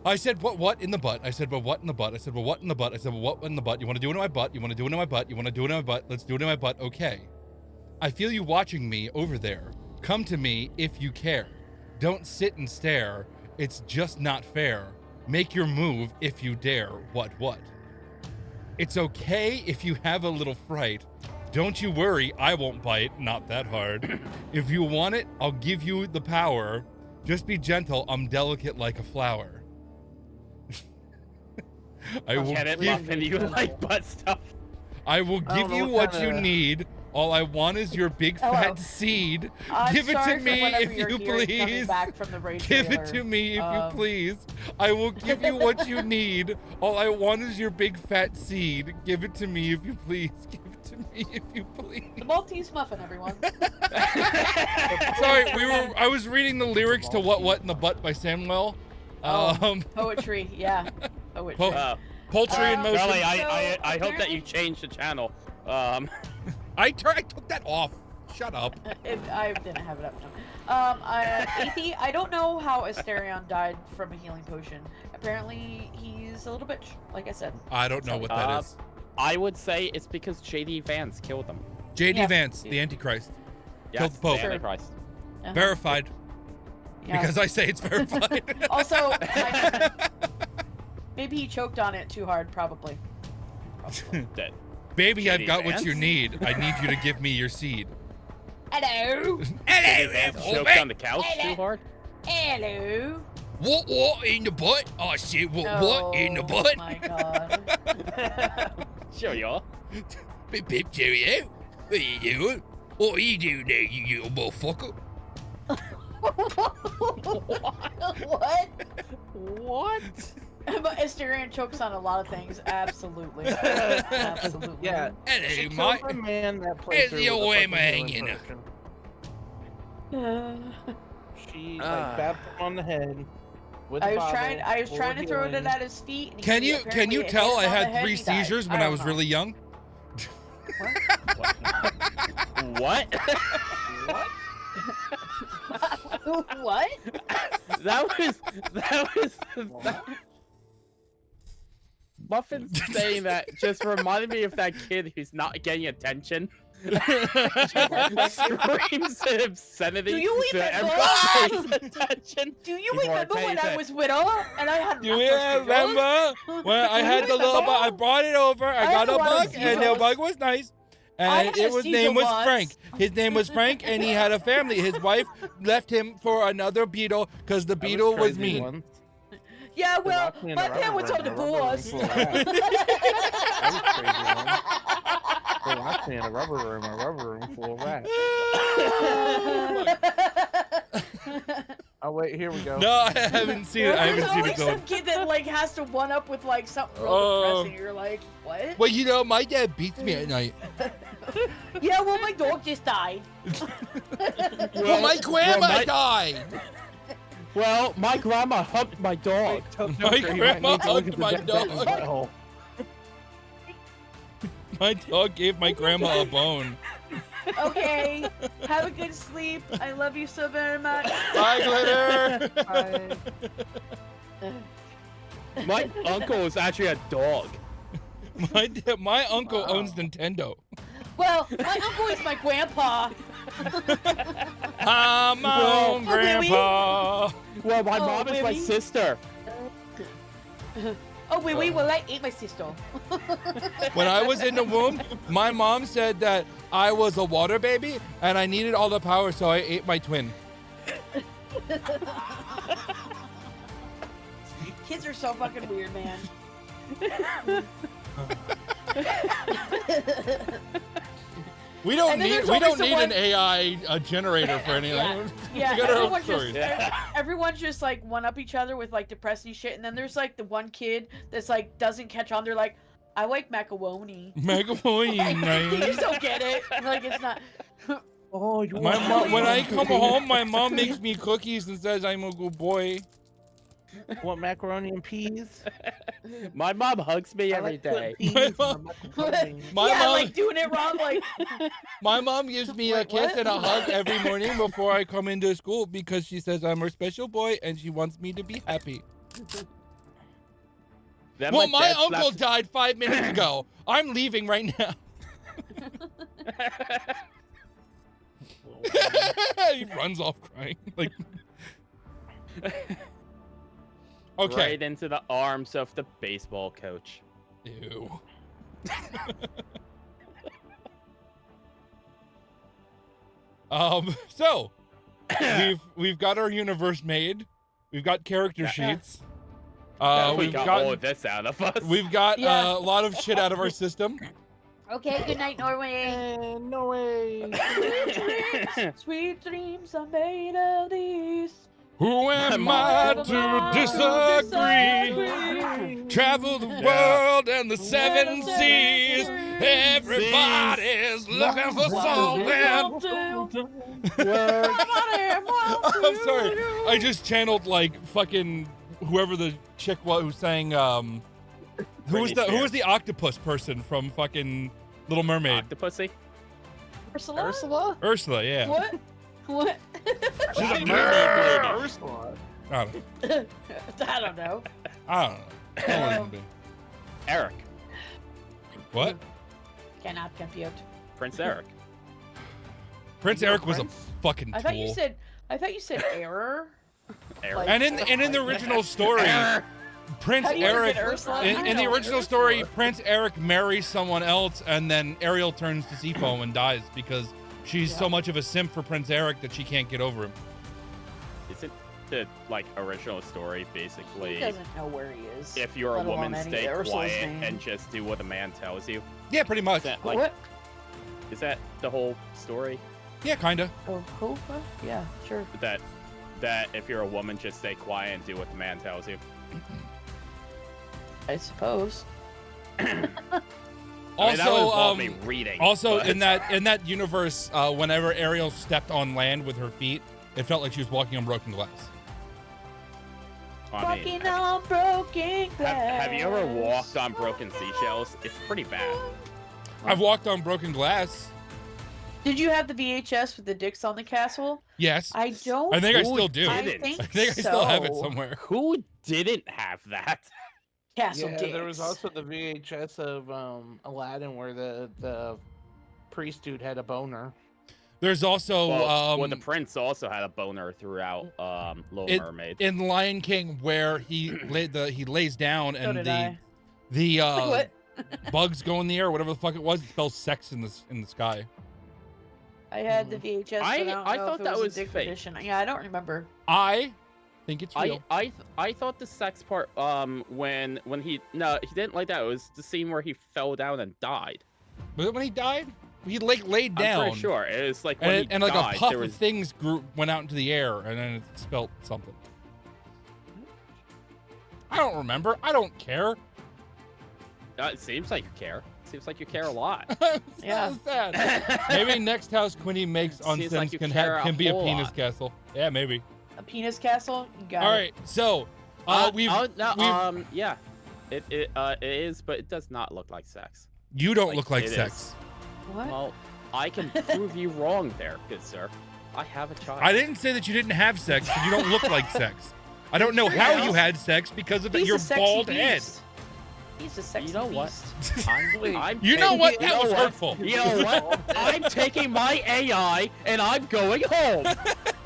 S1: I said, what in the butt? I said, what in the butt? I said, what in the butt? I said, what in the butt? You want to do it in my butt? You want to do it in my butt? You want to do it in my butt? Let's do it in my butt. Okay. I feel you watching me over there. Come to me if you care. Don't sit and stare. It's just not fair. Make your move if you dare. What? It's okay if you have a little fright. Don't you worry, I won't bite. Not that hard. If you want it, I'll give you the power. Just be gentle. I'm delicate like a flower. I will
S2: give you like butt stuff.
S1: I will give you what you need. All I want is your big fat seed. Give it to me if you please. Give it to me if you please. I will give you what you need. All I want is your big fat seed. Give it to me if you please. Give it to me if you please.
S3: The Maltese muffin, everyone.
S1: Sorry, I was reading the lyrics to What in the Butt by Samuel.
S3: Poetry, yeah. Poetry.
S1: Poultry in motion.
S2: Charlie, I hope that you change the channel.
S1: I took that off. Shut up.
S3: I didn't have it up. Athie, I don't know how Asterion died from a healing potion. Apparently, he's a little bitch, like I said.
S1: I don't know what that is.
S2: I would say it's because J.D. Vance killed him.
S1: J.D. Vance, the Antichrist.
S2: Yes,
S1: killed the Pope.
S2: The Antichrist.
S1: Verified.
S3: Yeah.
S1: Because I say it's verified.
S3: Also, maybe he choked on it too hard, probably.
S2: Dead.
S1: Baby,
S2: J.D.
S1: I've got
S2: Vance?
S1: what you need. I need you to give me your seed.
S3: Hello.
S2: J.D. Vance choked on the couch too hard?
S3: Hello.
S1: What in the butt? I said what in the butt?
S3: Oh my god.
S2: Sure you are.
S1: Pip cheerio. What are you doing? What are you doing there, you little motherfucker?
S3: What?
S2: What?
S3: But Asterion chokes on a lot of things. Absolutely. Absolutely.
S4: Yeah.
S1: Hello,
S4: She
S1: mate.
S4: killed a man that
S1: Where's
S4: played
S1: the old man hanging?
S4: She bapped him on the head.
S3: I was trying to throw it at his feet. And
S1: Can you tell I had 3 seizures when I was really young?
S2: What?
S3: What?
S2: That was Muffin's saying that just reminded me of that kid who's not getting attention. Screams in obscenity.
S3: Do you
S2: so
S3: remember?
S2: everyone pays attention.
S3: Do you remember when I was with her and I had?
S1: Do you remember when I had the little bug? I brought it over. I got a bug, and the bug was nice. And his name was Frank. His name was Frank, and he had a family. His wife left him for another beetle because the beetle was mean.
S3: Yeah, well, my parents are divorced.
S4: They locked me in a rubber room full of rats. Oh wait, here we go.
S1: No, I haven't seen it. I haven't seen it
S3: There's always some kid that like has to one up with like something real depressing. You're like, what?
S1: Well, you know, my dad beats me at night.
S3: Yeah, well, my dog just died.
S1: Well, my grandma died.
S2: Well, my grandma humped my dog.
S1: My grandma hugged my dog. My dog gave my grandma a bone.
S3: Okay, have a good sleep. I love you so very much.
S1: Bye, Glitter.
S4: Bye.
S2: My uncle is actually a dog.
S1: My uncle owns Nintendo.
S3: Well, my uncle is my grandpa.
S1: I'm my own grandpa.
S2: Well, my mom is my sister.
S3: Oh, wait, well, I ate my sister.
S1: When I was in the womb, my mom said that I was a water baby and I needed all the power, so I ate my twin.
S3: Kids are so fucking weird, man.
S1: We don't
S3: And then
S1: need
S3: there's
S1: we
S3: always
S1: don't need
S3: the
S1: an AI generator for anything.
S3: Yeah,
S1: We got our own
S3: everyone's just
S1: stories.
S3: everyone's just like one up each other with like depressing shit, and then there's like the one kid that's like doesn't catch on. They're like, I like macaroni.
S1: Macaroni,
S3: Like,
S1: man.
S3: you just don't get it. Like it's not.
S4: Oh, you
S1: My
S4: want
S1: mom, when I
S4: macaroni?
S1: come home, my mom makes me cookies and says I'm a good boy.
S4: Want macaroni and peas?
S2: My mom hugs me
S4: I
S2: every
S4: like putting
S2: day.
S4: peas
S1: My
S4: in my
S1: mom-
S4: macaroni.
S1: My
S3: yeah,
S1: mom,
S3: like doing it wrong. Like
S1: my mom gives me a
S3: Wait,
S1: kiss
S3: what?
S1: and a hug every morning before I come into school because she says I'm her special boy and she wants me to be happy.
S2: Then
S1: Well, my
S2: dad
S1: uncle
S2: slaps-
S1: died 5 minutes ago. I'm leaving right now. He runs off crying. Like, okay.
S2: Right into the arms of the baseball coach.
S1: Ew. So we've got our universe made. We've got character
S2: Yeah.
S1: sheets.
S2: we
S1: We've
S2: got all
S1: got
S2: of this out of us.
S1: we've got
S3: Yeah.
S1: a lot of shit out of our system.
S3: okay, good night, Norway.
S4: No way.
S3: Sweet dreams are made of these.
S1: Who am I to disagree? Travel the world and the seven seas. Everybody's looking for something. I'm sorry. I just channeled like fucking whoever the chick was who sang who was the octopus person from fucking Little Mermaid?
S2: Octopussy?
S3: Ursula?
S4: Ursula?
S1: Ursula, yeah.
S3: What? What?
S2: She's a
S4: Nerd.
S2: mermaid lady.
S4: Ursula.
S1: I don't know.
S3: I don't know.
S1: I don't know. That wouldn't be-
S2: Eric.
S1: What?
S3: Cannot compute.
S2: Prince Eric.
S1: Prince
S4: You know
S1: Eric was a
S4: Prince?
S1: fucking tool.
S3: I thought you said error.
S2: Eric.
S3: Like-
S1: And in the original story, Prince
S3: How do you
S1: Eric
S3: get Ursula?
S1: in
S3: I
S1: the
S3: know,
S1: original
S3: Ursula.
S1: story, Prince Eric marries someone else, and then Ariel turns to Seafoam and dies because she's so much of a simp for Prince Eric that she can't get over him.
S2: Isn't the like original story basically
S3: He doesn't know where he is.
S2: if you're a
S3: let alone
S2: woman,
S3: any
S2: stay
S3: of Ursula's
S2: quiet
S3: name.
S2: and just do what a man tells you?
S1: Yeah, pretty much.
S2: Is that, like,
S3: What?
S2: is that the whole story?
S1: Yeah, kinda.
S3: Oh, who? What? Yeah, sure.
S2: That if you're a woman, just stay quiet and do what the man tells you.
S3: I suppose.
S2: I mean, that
S1: Also,
S2: would involve me reading.
S1: also
S2: but-
S1: in that universe, whenever Ariel stepped on land with her feet, it felt like she was walking on broken glass.
S2: I mean,
S3: Walking on broken glass.
S2: have you ever walked on broken seashells? It's pretty bad.
S1: I've walked on broken glass.
S3: Did you have the VHS with the dicks on the castle?
S1: Yes.
S3: I don't.
S1: I think I
S2: Who
S1: still do.
S3: I
S2: didn't?
S3: think,
S1: I think I still have it
S3: so.
S1: somewhere.
S2: Who didn't have that?
S3: Castle
S4: Yeah,
S3: dicks.
S4: there was also the VHS of Aladdin where the priest dude had a boner.
S1: There's also
S2: Well, the prince also had a boner throughout Little
S1: It-
S2: Mermaid.
S1: in Lion King where he lays down
S3: So
S1: and
S3: did I.
S1: the
S3: What?
S1: bugs go in the air, whatever the fuck it was. It spells sex in the sky.
S3: I had the VHS.
S2: I-
S3: but I, don't
S2: I
S3: know
S2: thought
S3: if it
S2: that
S3: was,
S2: was
S3: a dick
S2: fake.
S3: edition. Yeah, I don't remember.
S1: I think it's real.
S2: I thought the sex part when he didn't like that. It was the scene where he fell down and died.
S1: Was it when he died? He like laid
S2: I'm
S1: down.
S2: pretty sure it was like when
S1: And,
S2: he
S1: and like
S2: died,
S1: a puff
S2: there
S1: of
S2: was
S1: things went out into the air, and then it spelt something. I don't remember. I don't care.
S2: it seems like you care. Seems like you care a lot.
S1: It's
S3: Yeah.
S1: not sad. Maybe next house Quinny makes on
S2: Seems
S1: Sims
S2: like you
S1: can
S2: care a
S1: can be a
S2: whole
S1: penis
S2: lot.
S1: castle. Yeah, maybe.
S3: A penis castle? You got
S1: All
S3: it.
S1: right, so we've
S2: yeah, it is, but it does not look like sex.
S1: you don't
S2: like,
S1: look like
S2: it
S1: sex.
S3: What?
S2: Well, I can prove you wrong there, good sir. I have a child.
S1: I didn't say that you didn't have sex, but you don't look like sex. I don't know how you had sex because of
S3: He's
S1: your
S3: a sexy
S1: bald
S3: beast.
S1: head.
S3: He's a sexy
S2: You know what?
S3: beast.
S2: I'm
S1: You know
S2: taking-
S1: what?
S2: you
S1: That
S2: know
S1: was
S2: what?
S1: hurtful.
S2: You know what? I'm taking my AI and I'm going home.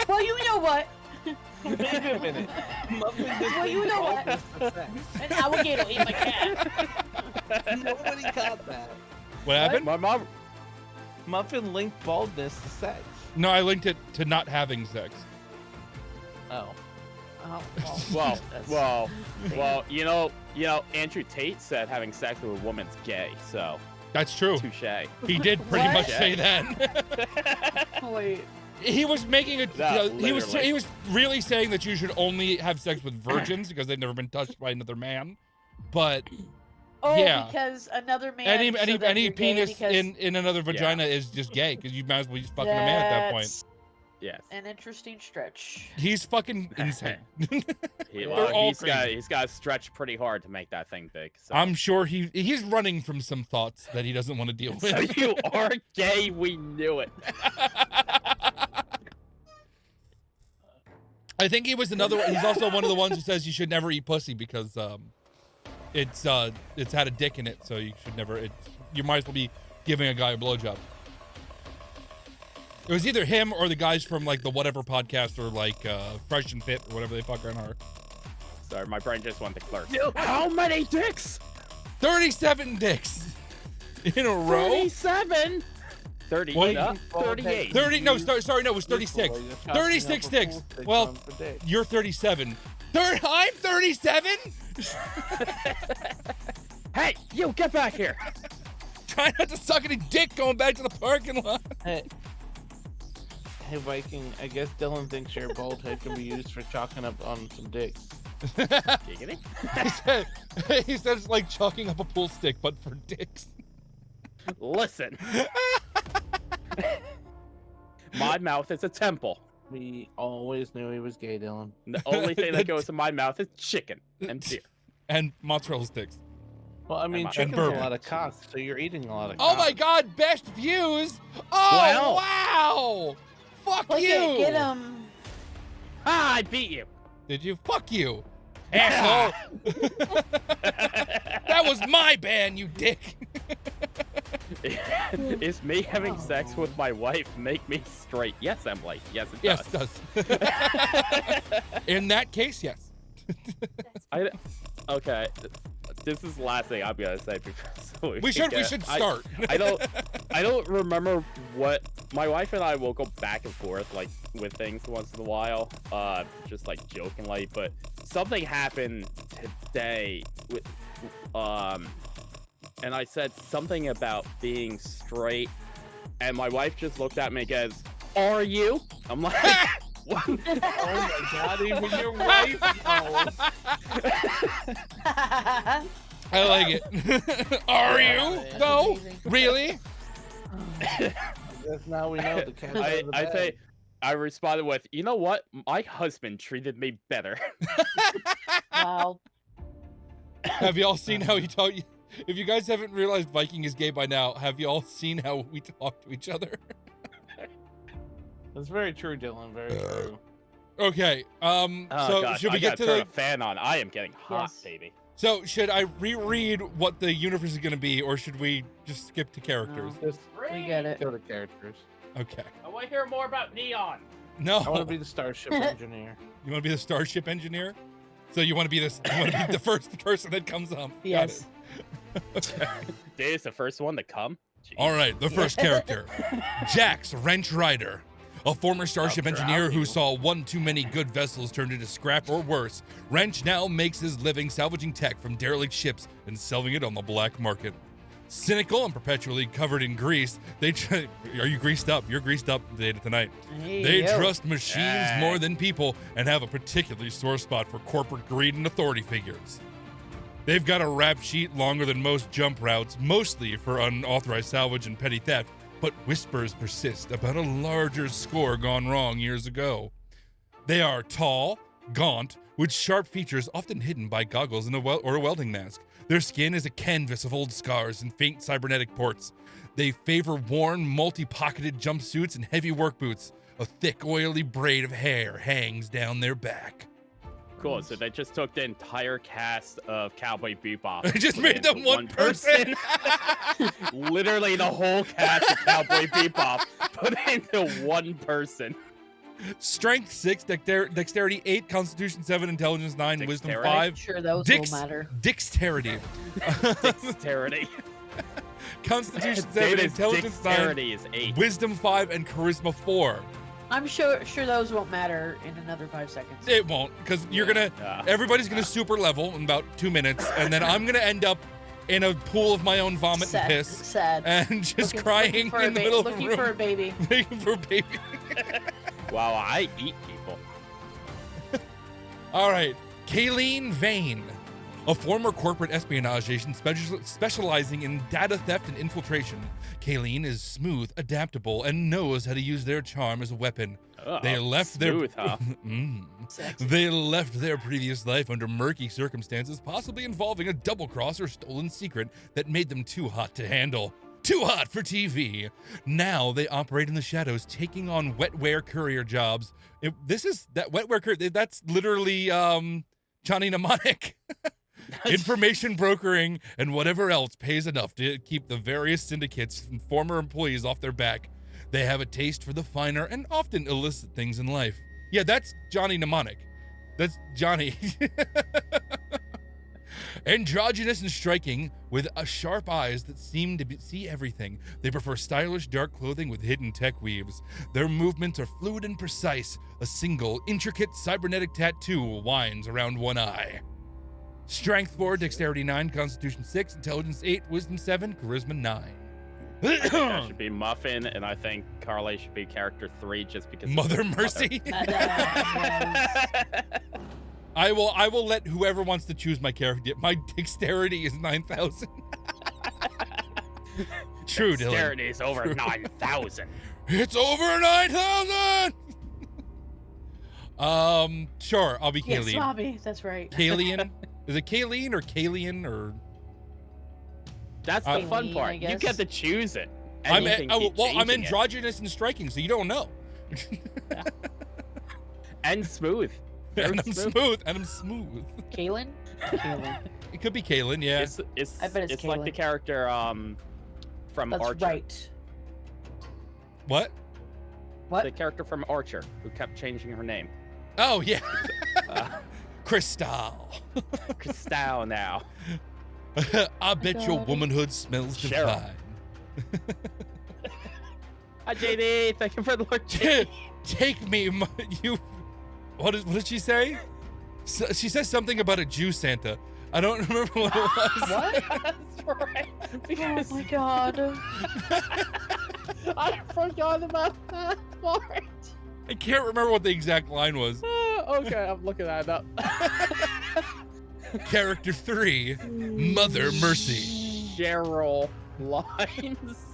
S3: Well, you know what?
S4: Wait a minute. Muffin didn't
S3: Well, you know
S4: call
S3: what?
S4: this the sex.
S3: An alligator ate my cat.
S4: Nobody got that.
S1: What happened?
S2: My mom.
S4: Muffin linked baldness to sex.
S1: No, I linked it to not having sex.
S4: Oh.
S3: Oh,
S2: Well, you know, Andrew Tate said having sex with a woman's gay. So
S1: That's true.
S2: Touche.
S1: He did pretty
S3: What?
S1: much say that.
S3: Wait.
S1: He was making it. He was
S2: literally.
S1: really saying that you should only have sex with virgins because they've never been touched by another man. But
S3: Oh,
S1: yeah,
S3: because another man.
S1: any
S3: so that
S1: any
S3: you're gay
S1: penis
S3: because
S1: in another vagina is just gay because you might as well be fucking a man at that point.
S3: that's
S2: Yes.
S3: an interesting stretch.
S1: He's fucking insane.
S2: Well,
S1: all
S2: he's got to stretch pretty hard to make that thing big. So.
S1: I'm sure he's running from some thoughts that he doesn't want to deal with.
S2: So you are gay. We knew it.
S1: I think he was another. He's also one of the ones who says you should never eat pussy because it's had a dick in it, so you should never. You might as well be giving a guy a blowjob. It was either him or the guys from like the whatever podcast or like Fresh and Fit or whatever they fucking are.
S2: Sorry, my brain just went to clerk. How many dicks?
S1: 37 dicks in a row.
S2: 37. 30.
S1: Wait.
S2: 38.
S1: 30. No, sorry. No, it was 36. 36 dicks. Well, you're 37. I'm 37.
S2: Hey, you get back here.
S1: Try not to suck any dick going back to the parking lot.
S4: Hey, Viking, I guess Dylan thinks your bald head can be used for chalking up on some dicks.
S2: Giggity.
S1: he said it's like chalking up a pool stick, but for dicks.
S2: Listen. My mouth is a temple.
S4: We always knew he was gay, Dylan.
S2: The only thing that goes in my mouth is chicken and beer.
S1: And mozzarella sticks.
S4: Well, I mean,
S2: And
S4: chicken's a
S1: bourbon.
S4: lot of cock, so you're eating a lot of
S1: Oh
S4: cock.
S1: my god, best views! Oh,
S2: Well.
S1: wow! Fuck
S3: Look
S1: you!
S3: at, get him.
S2: Ah, I beat you.
S1: Did you? Fuck you! Asshole! That was my ban, you dick!
S2: Is me having sex with my wife make me straight? Yes, Emily. Yes, it
S1: Yes,
S2: does.
S1: it does. In that case, yes.
S2: Okay. This is the last thing I'm gonna say before
S1: We should start.
S2: I don't remember what my wife and I will go back and forth like with things once in a while, just like jokingly. But something happened today with and I said something about being straight, and my wife just looked at me and goes, "Are you?" I'm like, what?
S4: Oh my god, even your wife knows.
S1: I like it. Are you?
S3: That's
S1: No?
S3: amazing.
S1: Really?
S4: That's now we know the cat.
S2: I responded with, "You know what? My husband treated me better."
S3: Wow.
S1: Have y'all seen how he talk? If you guys haven't realized Viking is gay by now, have y'all seen how we talk to each other?
S4: That's very true, Dylan. Very true.
S1: Okay.
S2: Oh,
S1: So
S2: gosh,
S1: should we
S2: I
S1: get
S2: gotta
S1: to
S2: turn
S1: the?
S2: a fan on? I am getting hot,
S3: Yes.
S2: baby.
S1: So should I reread what the universe is going to be, or should we just skip to characters?
S4: Just
S3: We get it.
S4: kill the characters.
S1: Okay.
S2: I want to hear more about Neon.
S1: No.
S4: I want to be the starship engineer.
S1: You want to be the starship engineer? So you want to be this? You want to be the first person that comes up? Got
S3: Yes.
S1: it. Okay.
S2: Dave is the first one to come. Jeez.
S1: All right, the first character, Jax Wrench Rider, a former starship
S2: I'll
S1: engineer
S2: drown
S1: who
S2: you.
S1: saw one too many good vessels turned into scrap or worse. Wrench now makes his living salvaging tech from derelict ships and selling it on the black market. Cynical and perpetually covered in grease, are you greased up? You're greased up tonight. They
S3: Yo.
S1: trust machines more than people and have a particularly sore spot for corporate greed and authority figures. They've got a rap sheet longer than most jump routes, mostly for unauthorized salvage and petty theft, but whispers persist about a larger score gone wrong years ago. They are tall, gaunt, with sharp features often hidden by goggles and or a welding mask. Their skin is a canvas of old scars and faint cybernetic ports. They favor worn, multi-pocketed jumpsuits and heavy work boots. A thick, oily braid of hair hangs down their back.
S2: Cool. So they just took the entire cast of Cowboy Bebop.
S1: They just
S2: put
S1: made
S2: it
S1: them
S2: into
S1: one person.
S2: Literally the whole cast of Cowboy Bebop put into one person.
S1: Strength 6, dexterity 8, constitution 7, intelligence 9, wisdom
S2: Dexterity?
S1: 5.
S3: Sure, those
S1: Dix-
S3: will matter.
S1: Dexterity.
S2: Dexterity.
S1: Constitution 7,
S2: David's
S1: intelligence 9,
S2: dexterity is 8.
S1: wisdom 5, and charisma 4.
S3: I'm sure those won't matter in another 5 seconds.
S1: It won't, because you're gonna. Everybody's gonna super level in about 2 minutes, and then I'm gonna end up in a pool of my own vomit
S3: Sad.
S1: and piss.
S3: Sad.
S1: And just
S3: Looking
S1: crying
S3: for a
S1: in the middle of the
S3: looking
S1: room.
S3: for a baby.
S1: Looking for a baby.
S2: Wow, I eat people.
S1: All right, Kayleen Vane, a former corporate espionage agent specializing in data theft and infiltration. Kayleen is smooth, adaptable, and knows how to use their charm as a weapon. They left
S2: smooth, huh?
S1: They left their previous life under murky circumstances, possibly involving a double cross or stolen secret that made them too hot to handle. Too hot for TV. Now they operate in the shadows, taking on wetware courier jobs. That wetware courier. That's literally Johnny Mnemonic. Information brokering and whatever else pays enough to keep the various syndicates and former employees off their back. They have a taste for the finer and often illicit things in life. Yeah, that's Johnny Mnemonic. That's Johnny. Androgynous and striking, with sharp eyes that seem to see everything. They prefer stylish, dark clothing with hidden tech weaves. Their movements are fluid and precise. A single, intricate cybernetic tattoo winds around one eye. Strength 4, Dexterity 9, Constitution 6, Intelligence 8, Wisdom 7, Charisma 9.
S2: That should be Muffin, and I think Carly should be character 3 just because.
S1: Mother Mercy. I will let whoever wants to choose my character. My dexterity is 9,000. True, Dylan.
S2: Dexterity is over 9,000.
S1: It's over 9,000. Sure, I'll be
S3: Yes,
S1: Kayleen.
S3: Bobby, that's right.
S1: Kayleen. Is it Kayleen or Kalian or?
S2: That's the fun
S3: Kayleen, I
S2: part. You
S3: guess.
S2: get to choose it.
S1: I'm
S2: And you can keep
S1: I'm
S2: changing it.
S1: androgynous and striking, so you don't know.
S2: And smooth. Very
S1: And I'm smooth. And I'm smooth.
S3: Kaylin? Kaylin.
S1: It could be Kaylin, yeah.
S2: It's
S3: I bet it's
S2: like the
S3: Kaylin.
S2: character from
S3: That's
S2: Archer.
S3: right.
S1: What?
S3: What?
S2: The character from Archer who kept changing her name.
S1: Oh yeah.
S2: Uh,
S1: Crystal.
S2: Crystal now.
S1: I bet your
S3: God.
S1: womanhood smells
S2: Cheryl.
S1: divine.
S2: Hi JD, thank you for the Lord JD.
S1: Take me, you. What did she say? She says something about a Jew Santa. I don't remember what it was.
S3: What?
S2: That's right.
S3: Oh
S2: Because
S3: my god.
S2: I forgot about that part.
S1: I can't remember what the exact line was.
S2: Okay, I'm looking that up.
S1: Character 3, Mother Mercy.
S2: Cheryl lines.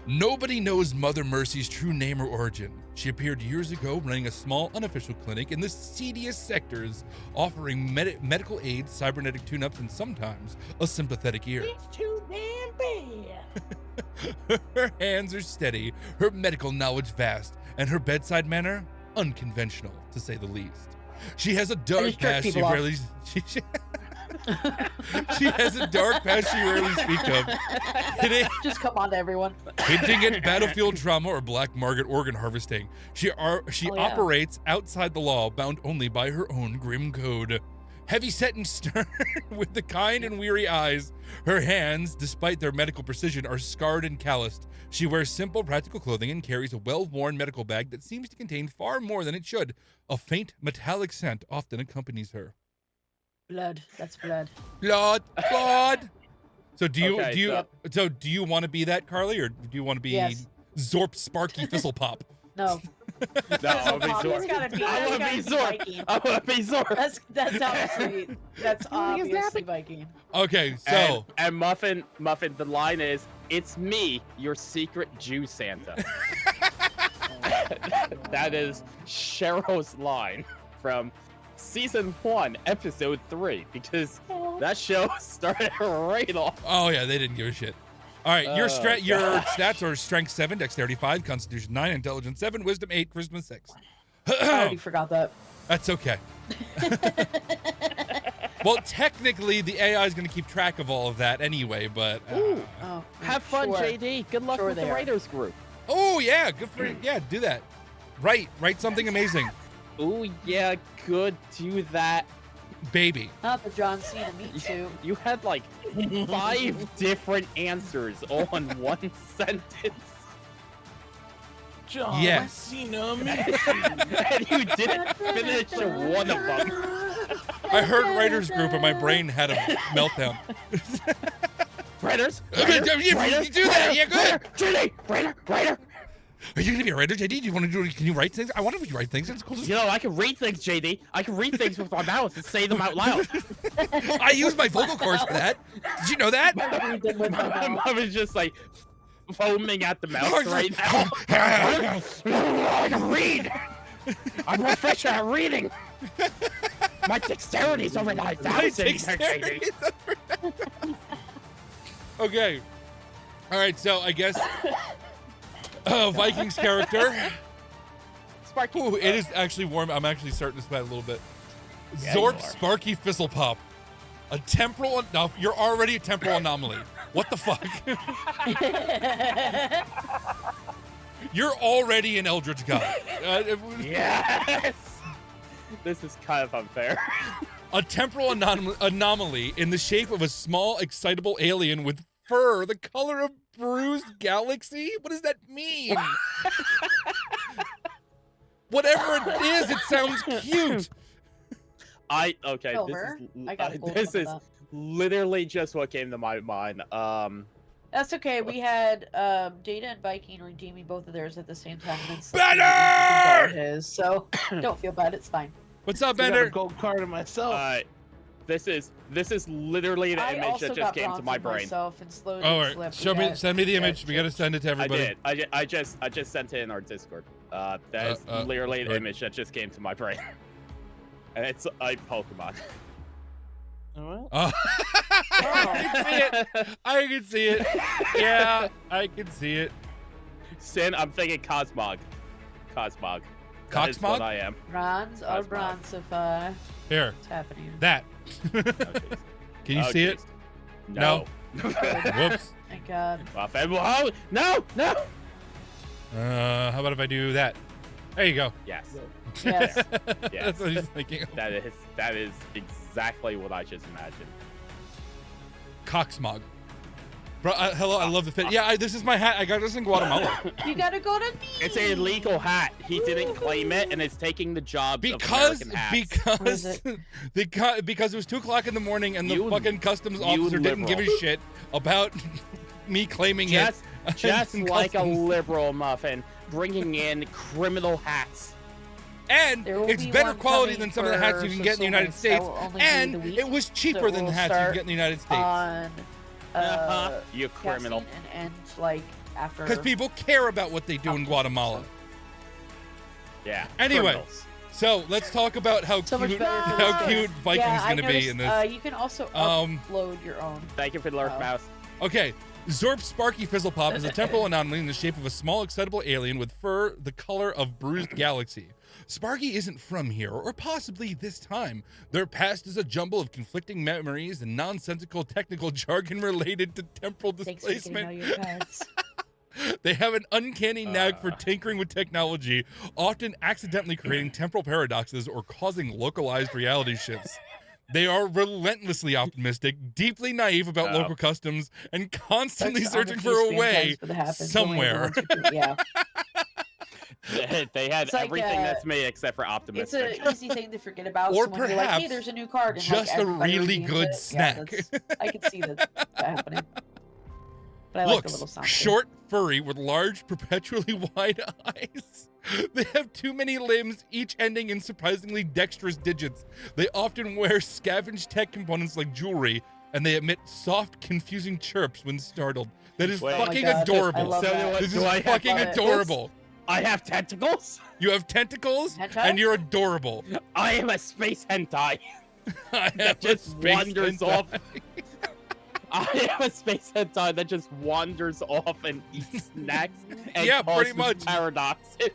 S1: Nobody knows Mother Mercy's true name or origin. She appeared years ago running a small unofficial clinic in the seediest sectors, offering medical aid, cybernetic tune-ups, and sometimes a sympathetic ear.
S5: It's too damn bad.
S1: Her hands are steady, her medical knowledge vast, and her bedside manner unconventional, to say the least. She has a dark
S3: just jerk
S1: past she
S3: people off.
S1: rarely she has a dark past she rarely speak of.
S3: Just come on to everyone.
S1: Hinting at battlefield trauma or black market organ harvesting. She
S3: Oh, yeah.
S1: operates outside the law, bound only by her own grim code. Heavy set and stern, with the kind and weary eyes. Her hands, despite their medical precision, are scarred and calloused. She wears simple, practical clothing and carries a well-worn medical bag that seems to contain far more than it should. A faint, metallic scent often accompanies her.
S3: Blood. That's blood.
S1: Blood. So do you
S2: Okay,
S1: do you want to be that, Carly, or do you want to be
S3: Yes.
S1: Zorp Sparky Thistlepop?
S3: No.
S2: No, I'll be
S3: Pop, it's
S2: Zork.
S3: gotta be-
S2: I
S3: it's
S2: want to
S3: gotta
S2: be
S3: be
S2: Zork.
S3: Viking.
S2: I want to be Zork.
S3: That's obviously Viking.
S1: Okay, so
S2: And Muffin, the line is, "It's me, your secret Jew Santa." That is Cheryl's line from season 1, episode 3, because that show started right off.
S1: oh yeah, they didn't give a shit. All right, your
S2: Oh,
S1: your
S2: God.
S1: stats are Strength 7, Dexterity 5, Constitution 9, Intelligence 7, Wisdom 8, Charisma 6.
S3: I already forgot that.
S1: That's okay. Well, technically, the AI is going to keep track of all of that anyway, but...
S2: Ooh.
S3: Oh,
S2: Have fun,
S3: sure.
S2: JD. Good luck
S3: Sure
S2: with the
S3: they are.
S2: writers group.
S1: oh, yeah, good for you. Yeah, do that. Write something amazing.
S2: Oh yeah, good. Do that.
S1: Baby.
S3: Not the John Cena meat suit.
S2: You had like 5 different answers all in one sentence.
S4: John
S1: Yeah.
S4: Cena.
S2: And you didn't finish one of them.
S1: I heard writer's group and my brain had a meltdown.
S2: Writers.
S1: You do that. Yeah, go ahead.
S2: JD, writer.
S1: Are you gonna be a writer, JD? Do you want to do? Can you write things? I want to write things. It's cool.
S2: You know, I can read things, JD. I can read things with my mouth and say them out loud.
S1: I use my vocal cords for that. Did you know that?
S2: My mom is just like foaming at the mouth right now. I can read. I'm proficient at reading. My dexterity's over 9,000.
S1: Okay. All right. So I guess Vikings character.
S2: Sparky.
S1: Ooh, it is actually warm. I'm actually starting to sweat a little bit.
S2: Yeah,
S1: Zorp
S2: you are.
S1: Sparky Fizzlepop. A temporal. No, you're already a temporal anomaly. What the fuck? You're already an Eldritch God.
S2: Yes. This is kind of unfair.
S1: A temporal anomaly in the shape of a small, excitable alien with fur the color of bruised galaxy? What does that mean? Whatever it is, it sounds cute.
S2: Okay.
S3: Silver. I got a gold
S2: This
S3: one
S2: is
S3: of
S2: literally just what came to my mind.
S3: That's okay. We had Data and Viking redeeming both of theirs at the same time. And
S1: Bender!
S3: His, so don't feel bad. It's fine.
S1: What's up,
S4: I got a
S1: Bender?
S4: gold card of myself.
S2: This is literally the
S3: I
S2: image
S3: also
S2: that
S3: got
S2: just came to
S3: bronze
S2: my
S3: of
S2: brain.
S3: myself and slowly
S1: All right,
S3: slipped.
S1: show me.
S3: Yeah.
S1: Send me the
S3: Yeah,
S1: image. We gotta send it to
S2: I
S1: everybody.
S2: did. I just sent it in our Discord. That's literally the
S1: Discord.
S2: image that just came to my brain. And it's a Pokemon.
S4: What?
S1: Oh. I can see it. I can see it. Yeah, I can see it.
S2: Sin, I'm thinking Cosmog. That is what
S1: Coxmog?
S2: I am.
S3: Bronze or
S2: Cosmog.
S3: bronze if
S1: Here,
S3: it's happening.
S1: that.
S2: Oh, jeez.
S1: Can you
S2: Oh,
S1: see it?
S2: jeez. No.
S1: Whoops.
S3: Thank God.
S2: Well, oh, no.
S1: How about if I do that? There you go.
S2: Yes.
S3: Yes.
S1: That's what he's thinking.
S2: That is exactly what I just imagined.
S1: Coxmog. Bro, hello, I love the fit. Yeah, this is my hat. I got this in Guatemala.
S3: You gotta go to me.
S2: It's an illegal hat. He didn't claim it, and it's taking the jobs
S1: Because
S2: of American hats.
S1: because it was 2 o'clock in the morning and the
S2: You-
S1: fucking customs officer didn't give a
S2: liberal.
S1: shit about me claiming
S2: Just
S1: in
S2: like a
S1: customs.
S2: liberal muffin, bringing in criminal hats.
S1: And
S3: There will
S1: it's
S3: be
S1: better
S3: one
S1: quality
S3: coming
S1: than some of the hats you
S3: for
S1: can get in the United
S3: Soulmates that
S1: States.
S3: will only be
S1: And
S3: the week,
S1: it was cheaper
S3: so
S1: than the
S3: we'll
S1: hats you can
S3: start
S1: get in the United States.
S3: on
S2: You criminal.
S3: casting and end like after.
S1: Because people care about what they do in Guatemala.
S2: Yeah.
S1: Anyway,
S2: criminals.
S1: So let's talk about how
S3: So much
S1: cute
S3: better for
S1: how
S3: this.
S1: cute Viking's
S3: Yeah, I
S1: gonna be
S3: noticed,
S1: in this.
S3: you can also
S1: Um,
S3: upload your own.
S2: Thank you for the lurk,
S3: Oh.
S2: mouse.
S1: Okay, Zorp Sparky Fizzlepop is a temporal anomaly in the shape of a small, excitable alien with fur the color of bruised galaxy. Sparky isn't from here, or possibly this time. Their past is a jumble of conflicting memories and nonsensical technical jargon related to temporal
S3: Thanks for getting all
S1: displacement.
S3: your pets.
S1: They have an uncanny knack for tinkering with technology, often accidentally creating temporal paradoxes or causing localized reality shifts. They are relentlessly optimistic, deeply naive about local customs, and constantly
S3: That's on the
S1: searching for a
S3: T-Span
S1: way
S3: times for the happens, only the
S1: somewhere.
S3: ones who do- Yeah,
S2: They had
S3: It's like,
S2: everything that's me except for
S3: it's
S2: optimistic.
S3: an easy thing to forget about.
S1: Or
S3: so when you're like, hey,
S1: perhaps
S3: there's a new card. And
S1: just
S3: like,
S1: a
S3: everybody
S1: really
S3: redeems
S1: good
S3: it.
S1: snack.
S3: Yeah, I can see that happening. But I like the
S1: Looks
S3: little sound.
S1: short, furry, with large, perpetually wide eyes. They have too many limbs, each ending in surprisingly dexterous digits. They often wear scavenged tech components like jewelry, and they emit soft, confusing chirps when startled. That is
S2: Wait. Oh my
S1: fucking
S3: God, I
S1: adorable.
S3: love that.
S1: This is
S2: Do I have
S1: fucking
S3: love it.
S1: adorable.
S2: I have tentacles.
S1: You have tentacles,
S3: Hentai?
S1: and you're adorable.
S2: I am a space hentai.
S1: I have a
S2: just
S1: space
S2: wanders
S1: hentai.
S2: off. I am a space hentai that just wanders off and eats snacks and
S1: Yeah, pretty
S2: causes
S1: much.
S2: paradoxes.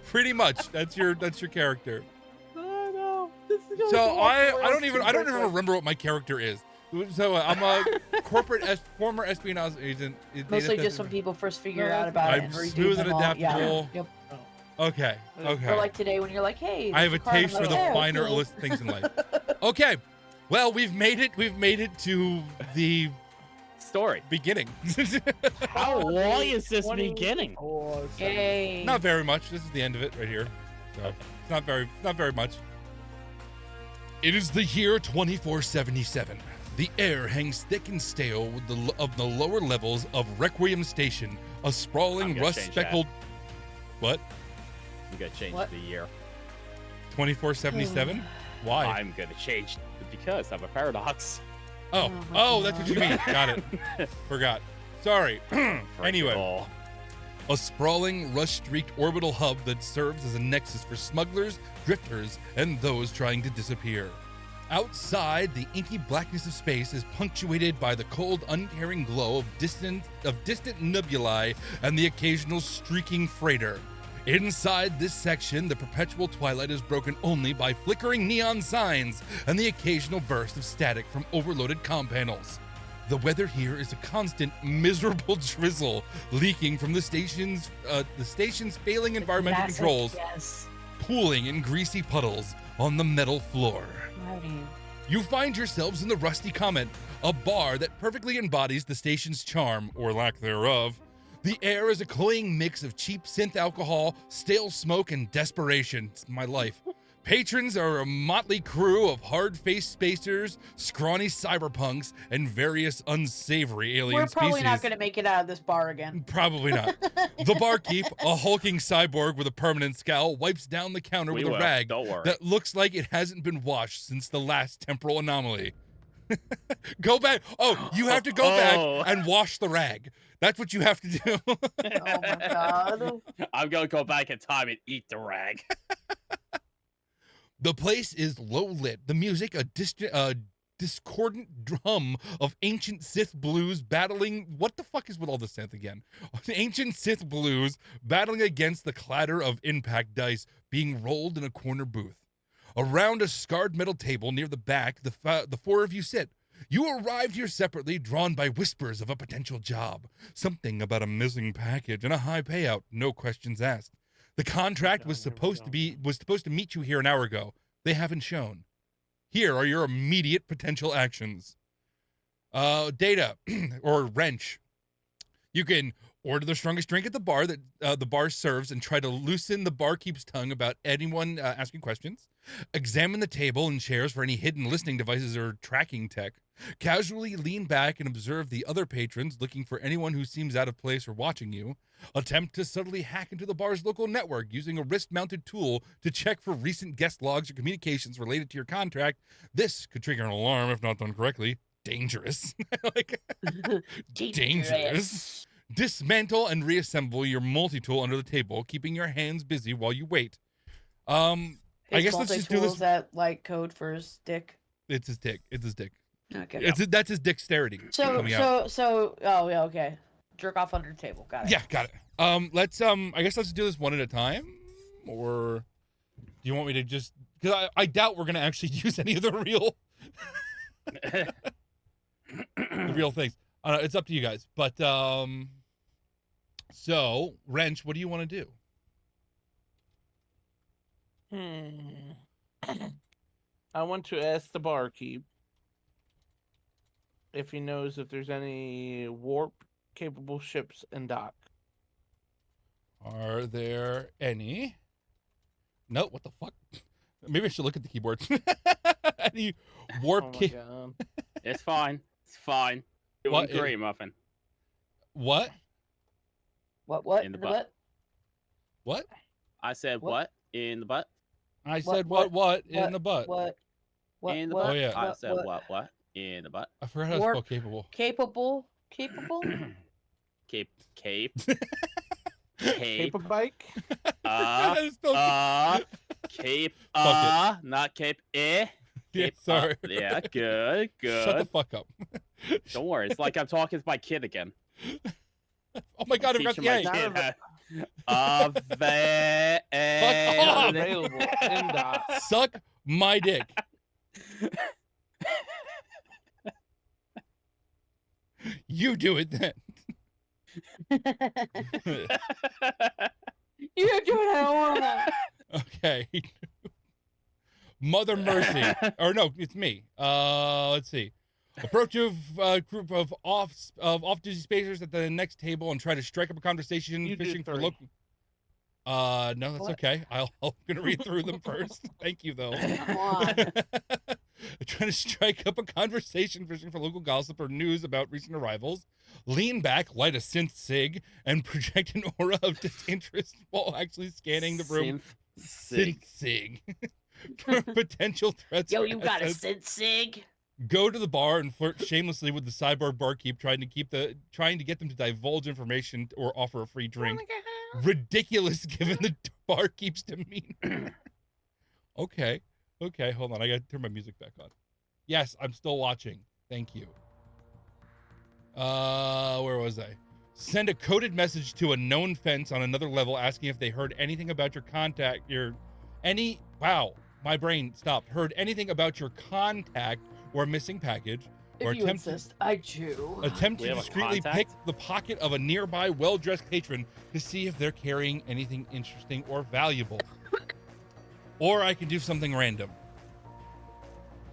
S1: Pretty much. That's your character.
S2: Oh no! This is gonna
S1: So
S2: go off the
S1: I don't
S2: rails
S1: even
S2: quickly.
S1: remember what my character is. So I'm a former espionage agent.
S3: Mostly just when people first figure out about it
S1: I'm
S3: and redo
S1: smooth and
S3: them all. Yeah.
S1: adaptable.
S3: Yep.
S1: Okay.
S3: Or like today when you're like, hey,
S1: I have a
S3: there's card. I'm
S1: taste for
S3: like,
S1: the
S3: "Oh,
S1: finer
S3: cool."
S1: list things in life. Okay. Well, we've made it to the
S2: Story.
S1: beginning.
S2: How long is this beginning?
S3: Yay.
S1: Not very much. This is the end of it right here. So it's not very much. It is the year 2477. The air hangs thick and stale with the lower levels of Requiem Station, a sprawling rust-speckled... What?
S2: I'm gonna change
S3: What?
S2: the year.
S1: 2477? Why?
S2: I'm gonna change because I'm a paradox.
S1: Oh, that's what you mean. Got it. Forgot. Sorry. Anyway. A sprawling, rust-streaked orbital hub that serves as a nexus for smugglers, drifters, and those trying to disappear. Outside, the inky blackness of space is punctuated by the cold, uncaring glow of distant nebulae and the occasional streaking freighter. Inside this section, the perpetual twilight is broken only by flickering neon signs and the occasional burst of static from overloaded comm panels. The weather here is a constant, miserable drizzle leaking from the station's failing environmental controls, pooling in greasy puddles on the metal floor. You find yourselves in the Rusty Comet, a bar that perfectly embodies the station's charm, or lack thereof. The air is a cloying mix of cheap synth alcohol, stale smoke, and desperation. It's my life. Patrons are a motley crew of hard-faced spacers, scrawny cyberpunks, and various unsavory alien species.
S3: We're probably not going to make it out of this bar again.
S1: Probably not. The barkeep, a hulking cyborg with a permanent scowl, wipes down the counter with a rag that looks like it hasn't been washed since the last temporal anomaly. Go back. Oh, you have to go back and wash the rag. That's what you have to do.
S3: Oh my god.
S2: I'm going to go back in time and eat the rag.
S1: The place is low lit. The music, a discordant drum of ancient Sith blues battling. What the fuck is with all the synth again? Ancient Sith blues battling against the clatter of impact dice being rolled in a corner booth. Around a scarred metal table near the back, the four of you sit. You arrived here separately, drawn by whispers of a potential job. Something about a missing package and a high payout, no questions asked. The contract was supposed to meet you here an hour ago. They haven't shown. Here are your immediate potential actions. Data or wrench. You can order the strongest drink at the bar that the bar serves and try to loosen the barkeep's tongue about anyone asking questions. Examine the table and chairs for any hidden listening devices or tracking tech. Casually lean back and observe the other patrons looking for anyone who seems out of place or watching you. Attempt to subtly hack into the bar's local network using a wrist-mounted tool to check for recent guest logs or communications related to your contract. This could trigger an alarm if not done correctly. Dangerous. Dangerous. Dismantle and reassemble your multi-tool under the table, keeping your hands busy while you wait. I guess let's just do this.
S3: Is that like code for his dick?
S1: It's his dick. It's his dick.
S3: Okay.
S1: That's his dexterity. Oh
S3: yeah, okay. Jerk off under the table. Got it.
S1: Yeah, got it. Let's I guess let's do this one at a time, or do you want me to just? Because I doubt we're gonna actually use any of the real, the real things. It's up to you guys. But so Wrench, what do you want to do?
S4: I want to ask the barkeep if he knows if there's any warp-capable ships in dock.
S1: Are there any? No, what the fuck? Maybe I should look at the keyboard. Any warp
S2: It's fine. It's fine. Doing great, Muffin.
S1: What?
S3: What?
S2: In the butt.
S1: What?
S2: I said what? In the butt.
S1: I said what in the butt.
S3: What?
S2: In the butt.
S1: Oh, yeah.
S2: I said what? In the butt.
S1: I forgot how to spell capable.
S3: Capable?
S2: Cape.
S4: Cape a bike?
S2: Cape. Not cape.
S1: Yeah, sorry.
S2: Yeah, good.
S1: Shut the fuck up.
S2: Don't worry. It's like I'm talking to my kid again.
S1: Oh my god, I forgot the
S4: Available in dock.
S1: Suck my dick. You do it then.
S3: You do it, I don't wanna.
S1: Okay. Mother Mercy. Or no, it's me. Let's see. Approach a group of off-duty spacers at the next table and try to strike up a conversation fishing for local... No, that's okay. I'm going to read through them first. Thank you, though. trying to strike up a conversation, fishing for local gossip or news about recent arrivals. Lean back, light a synth cig, and project an aura of disinterest while actually scanning the room. Synth cig. For potential threats.
S3: Yo,
S1: or
S3: you got a
S1: assets.
S3: synth sig?
S1: Go to the bar and flirt shamelessly with the cyborg barkeep, trying to get them to divulge information or offer a free drink. Ridiculous given the barkeep's demeanor. Okay, hold on. I gotta turn my music back on. Yes, I'm still watching. Thank you. Where was I? Send a coded message to a known fence on another level asking if they heard anything about your contact. Wow, my brain stopped. Heard anything about your contact or missing package. Or
S3: If you insist, I do.
S1: Attempt
S2: We
S1: to
S2: have a
S1: discreetly
S2: contact?
S1: pick the pocket of a nearby well-dressed patron to see if they're carrying anything interesting or valuable. Or I can do something random.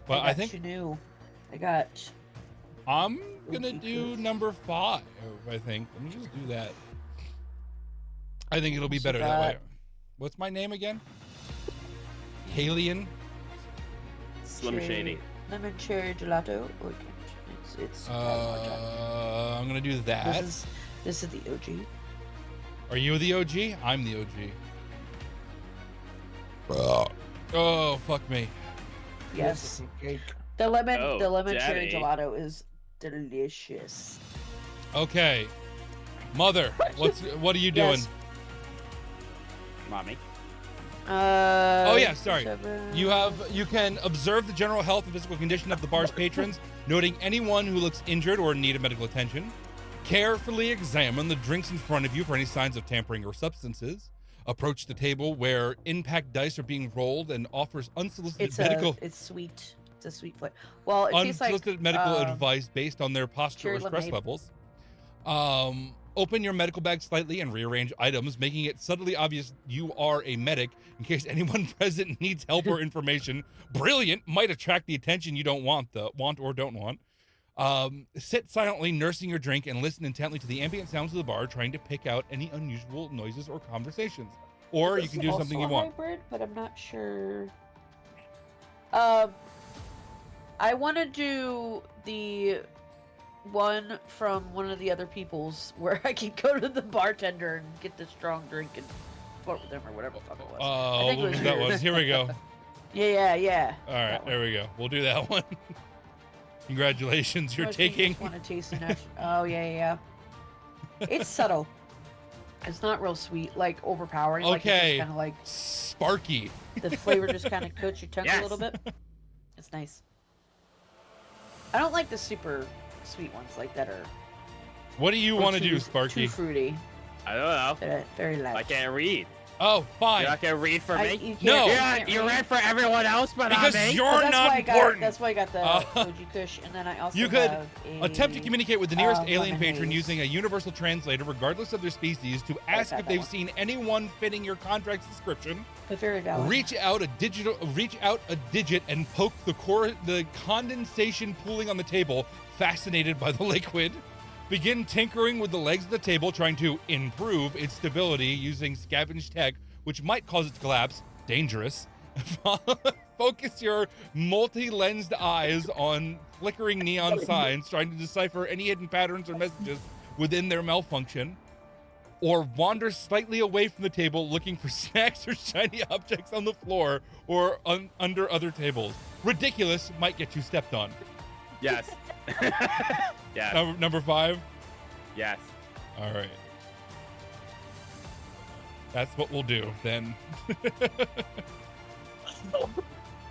S1: But I think I'm gonna do number 5, I think. Let me just do that. I think it'll be better that way. What's my name again? Kalian?
S2: Slim Shady.
S3: Lemon cherry gelato. Look, it's
S1: I'm gonna do that.
S3: This is the OG.
S1: Are you the OG? I'm the OG. Oh, fuck me.
S3: Yes.
S4: Cake.
S3: The lemon cherry
S2: daddy.
S3: gelato is delicious.
S1: Okay. Mother, what are you doing?
S3: Yes.
S2: Mommy.
S1: Oh yeah, sorry.
S3: 7.
S1: You can observe the general health and physical condition of the bar's patrons, noting anyone who looks injured or in need of medical attention. Carefully examine the drinks in front of you for any signs of tampering or substances. Approach the table where impact dice are being rolled and offers unsolicited
S3: It's sweet. It's a sweet flavor. Well, it tastes like
S1: unsolicited medical advice based on their posture
S3: cherry
S1: or stress
S3: lemonade.
S1: levels. Open your medical bag slightly and rearrange items, making it subtly obvious you are a medic in case anyone present needs help or information. Brilliant. Might attract the attention you don't want or don't want. Sit silently, nursing your drink, and listen intently to the ambient sounds of the bar, trying to pick out any unusual noises or conversations. Or you
S3: This
S1: can
S3: is
S1: do
S3: also
S1: something you
S3: a
S1: want.
S3: hybrid, but I'm not sure. I want to do the one from one of the other people's where I can go to the bartender and get the strong drink and flirt with them or whatever the fuck it was. I think it was
S1: That
S3: yours.
S1: was. Here we go.
S3: Yeah.
S1: All right, there we go. We'll do that one. Congratulations, you're taking.
S3: Want to taste the Oh yeah. It's subtle. It's not real sweet, like overpowering.
S1: Okay.
S3: Like, kind of like
S1: Sparky.
S3: the flavor just kind of coats your tongue a little bit. It's nice. I don't like the super sweet ones like that are.
S1: What do you want to do, Sparky?
S3: Too fruity.
S2: I don't know.
S3: Very light.
S2: I can't read.
S1: Oh, fine.
S2: You're not gonna read for me?
S3: You can't-
S1: No.
S3: you
S2: Yeah,
S3: can't
S2: you
S3: read.
S2: read for everyone else, but
S1: Because
S2: not me.
S1: you're
S3: Well, that's
S1: not
S3: why
S1: important.
S3: That's why I got the OG Kush, and then I also
S1: You could
S3: have
S1: attempt to communicate with the nearest alien
S3: lemon
S1: patron
S3: haze.
S1: using a universal translator, regardless of their species, to ask
S3: got
S1: if
S3: that
S1: they've
S3: one.
S1: seen anyone fitting your contract's description.
S3: But very valid.
S1: Reach out a digit and poke the condensation pooling on the table, fascinated by the liquid. Begin tinkering with the legs of the table, trying to improve its stability using scavenge tech, which might cause it to collapse. Dangerous. Focus your multi-lensed eyes on flickering neon signs, trying to decipher any hidden patterns or messages within their malfunction. Or wander slightly away from the table looking for snacks or shiny objects on the floor or under other tables. Ridiculous, might get you stepped on.
S2: Yes. Yes.
S1: Number 5?
S2: Yes.
S1: All right. That's what we'll do then.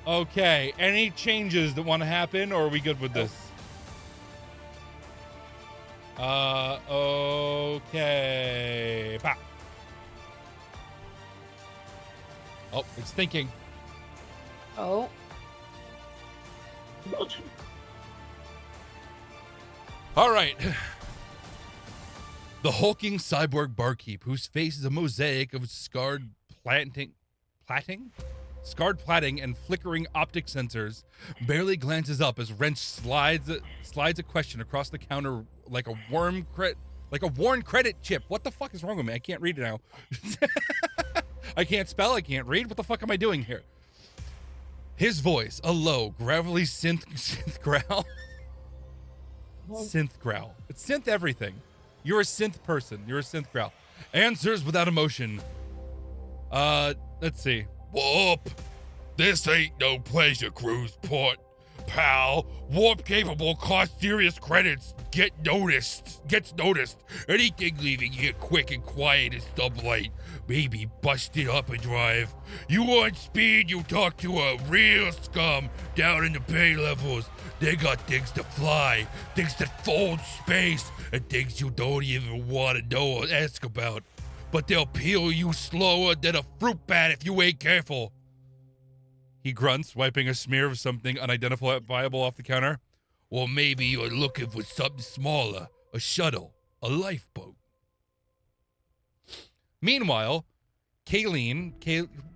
S1: Okay, any changes that want to happen, or are we good with this? Okay. Bah. Oh, it's thinking.
S3: Oh.
S1: All right. The hulking cyborg barkeep, whose face is a mosaic of scarred platting and flickering optic sensors, barely glances up as Wrench slides a question across the counter like a worn credit chip. What the fuck is wrong with me? I can't read it now. I can't spell. I can't read. What the fuck am I doing here? His voice, a low, gravelly synth growl. Synth growl. It's synth everything. You're a synth person. You're a synth growl. Answers without emotion. Let's see. Whoop. This ain't no pleasure cruise port, pal. Warp capable costs serious credits. Gets noticed. Anything leaving here quick and quiet is sublight. Maybe busted up a drive. You want speed, you talk to a real scum down in the bay levels. They got things to fly, things that fold space, and things you don't even want to know or ask about. But they'll peel you slower than a fruit bat if you ain't careful. He grunts, wiping a smear of something unidentifiable off the counter. Or maybe you're looking for something smaller, a shuttle, a lifeboat. Meanwhile, Kayleen,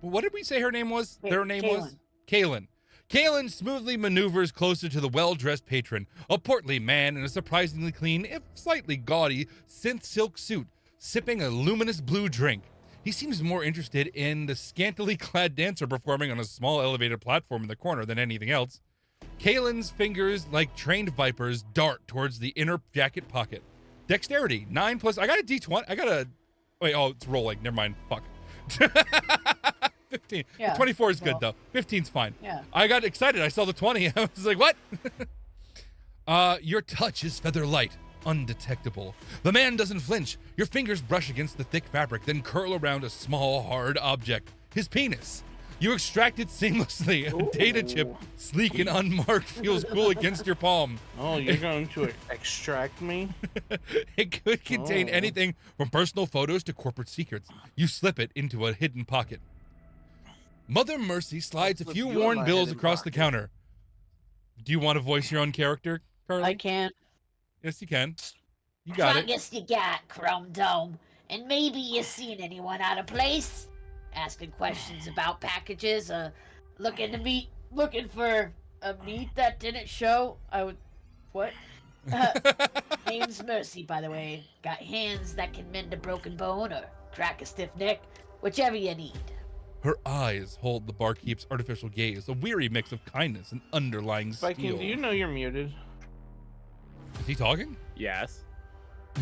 S1: what did we say her name was? Their name was? Kaylin. Kaylin smoothly maneuvers closer to the well-dressed patron, a portly man in a surprisingly clean, if slightly gaudy, synth silk suit, sipping a luminous blue drink. He seems more interested in the scantily clad dancer performing on a small elevated platform in the corner than anything else. Kaylin's fingers, like trained vipers, dart towards the inner jacket pocket. Dexterity, 9+. I got a D20. Wait, it's rolling. Never mind. Fuck. 15.
S3: Yeah,
S1: 24 is good, though. 15's fine.
S3: Yeah.
S1: I got excited. I saw the 20. I was like, what? Your touch is feather light, undetectable. The man doesn't flinch. Your fingers brush against the thick fabric, then curl around a small, hard object. His penis. You extract it seamlessly. A data chip, sleek and unmarked, feels cool against your palm.
S4: Oh, you're going to extract me?
S1: It could contain anything from personal photos to corporate secrets. You slip it into a hidden pocket. Mother Mercy slides a few worn bills across the counter. Do you want to voice your own character, Carly?
S3: I can't.
S1: Yes, you can. You got it.
S5: Strongest you got, Chrome Dome. And maybe you seen anyone out of place? Asking questions about packages, looking for a meat that didn't show. What? Name's Mercy, by the way. Got hands that can mend a broken bone or crack a stiff neck, whichever you need.
S1: Her eyes hold the barkeep's artificial gaze, a weary mix of kindness and underlying
S4: Viking,
S1: steel.
S4: do you know you're muted?
S1: Is he talking?
S2: Yes.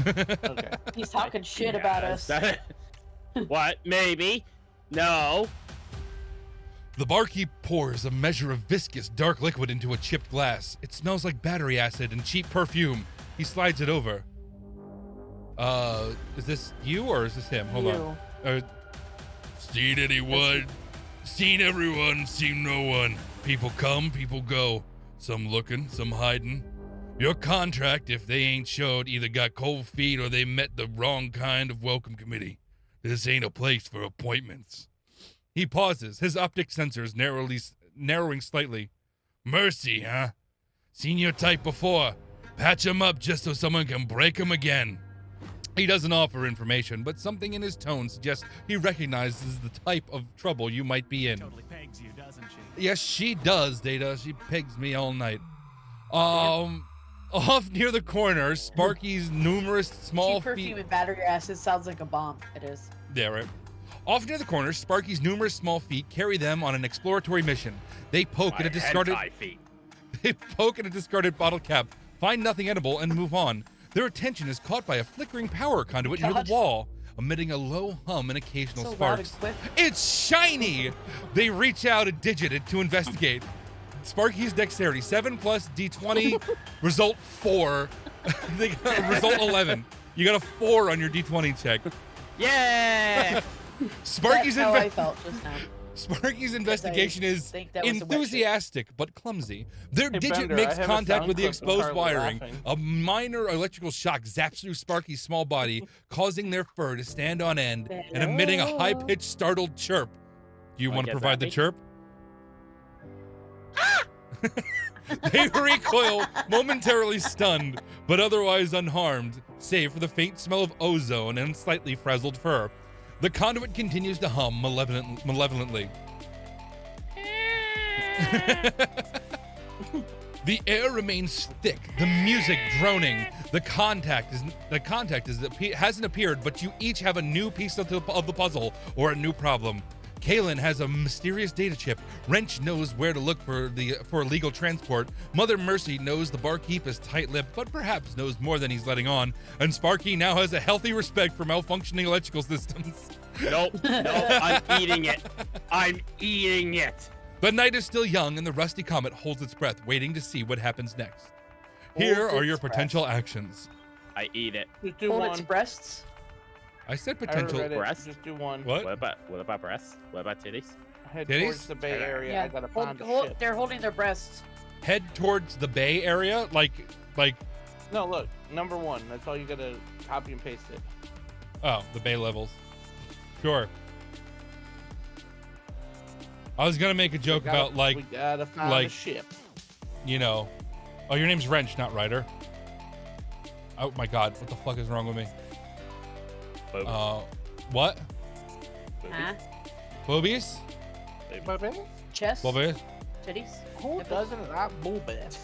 S4: Okay.
S3: He's talking shit about us.
S2: What? Maybe. No.
S1: The barkeep pours a measure of viscous, dark liquid into a chipped glass. It smells like battery acid and cheap perfume. He slides it over. Is this you or is this him? Hold on. Seen anyone? Seen everyone, seen no one. People come, people go. Some looking, some hiding. Your contract, if they ain't showed, either got cold feet or they met the wrong kind of welcome committee. This ain't a place for appointments. He pauses, his optic sensors narrowing slightly. Mercy, huh? Seen your type before. Patch him up just so someone can break him again. He doesn't offer information, but something in his tone suggests he recognizes the type of trouble you might be in.
S6: Totally pegs you, doesn't she?
S1: Yes, she does, Data. She pegs me all night. Off near the corner, Sparky's numerous small
S3: Cheap perfume and battery acid sounds like a bomb. It is.
S1: Yeah, right. Off near the corner, Sparky's numerous small feet carry them on an exploratory mission. They poke at a discarded bottle cap, find nothing edible, and move on. Their attention is caught by a flickering power conduit near the wall, emitting a low hum and occasional
S3: So
S1: sparks.
S3: loud and quick.
S1: It's shiny! They reach out and digit it to investigate. Sparky's dexterity, 7+ D20, result 4. They got result 11. You got a 4 on your D20 check.
S2: Yeah.
S1: Sparky's
S3: That's how I felt just now.
S1: Sparky's investigation is
S3: think that was a wet
S1: enthusiastic but clumsy. Their
S4: Hey,
S1: digit
S4: Bender,
S1: makes
S4: I have a
S1: contact
S4: sound
S1: with the
S4: clip of
S1: exposed
S4: Carly
S1: wiring.
S4: laughing.
S1: A minor electrical shock zaps through Sparky's small body, causing their fur to stand on end and emitting a high-pitched, startled chirp. Do you
S2: Like
S1: want to
S2: a
S1: provide the
S2: zombie?
S1: chirp? They recoil, momentarily stunned, but otherwise unharmed, save for the faint smell of ozone and slightly frazzled fur. The conduit continues to hum malevolently. The air remains thick, the music droning. The contact hasn't appeared, but you each have a new piece of the puzzle or a new problem. Kalen has a mysterious data chip. Wrench knows where to look for illegal transport. Mother Mercy knows the barkeep is tight-lipped, but perhaps knows more than he's letting on. And Sparky now has a healthy respect for malfunctioning electrical systems.
S2: Nope, I'm eating it. I'm eating it.
S1: The night is still young, and the rusty comet holds its breath, waiting to see what happens next. Here are your potential actions.
S2: I eat it.
S4: Just do
S3: Hold
S4: one.
S3: its breasts.
S1: I said
S4: I
S1: potential.
S4: read it.
S2: breasts?
S4: Just do one.
S1: What?
S2: What about breasts? What about titties?
S4: Head
S1: Titties?
S4: towards the Bay Area. I gotta find a ship.
S3: They're holding their breasts.
S1: Head towards the Bay Area, like.
S4: No, look. Number 1. That's all you gotta copy and paste it.
S1: Oh, the Bay levels. Sure. I was gonna make a joke about
S4: we gotta find a ship.
S1: you know. Oh, your name's Wrench, not Ryder. Oh my God, what the fuck is wrong with me? What?
S3: Huh?
S1: Boobies?
S4: Baby?
S3: Chest?
S1: Boobies?
S3: Titties?
S4: Who
S3: Nipples?
S4: doesn't like boobies?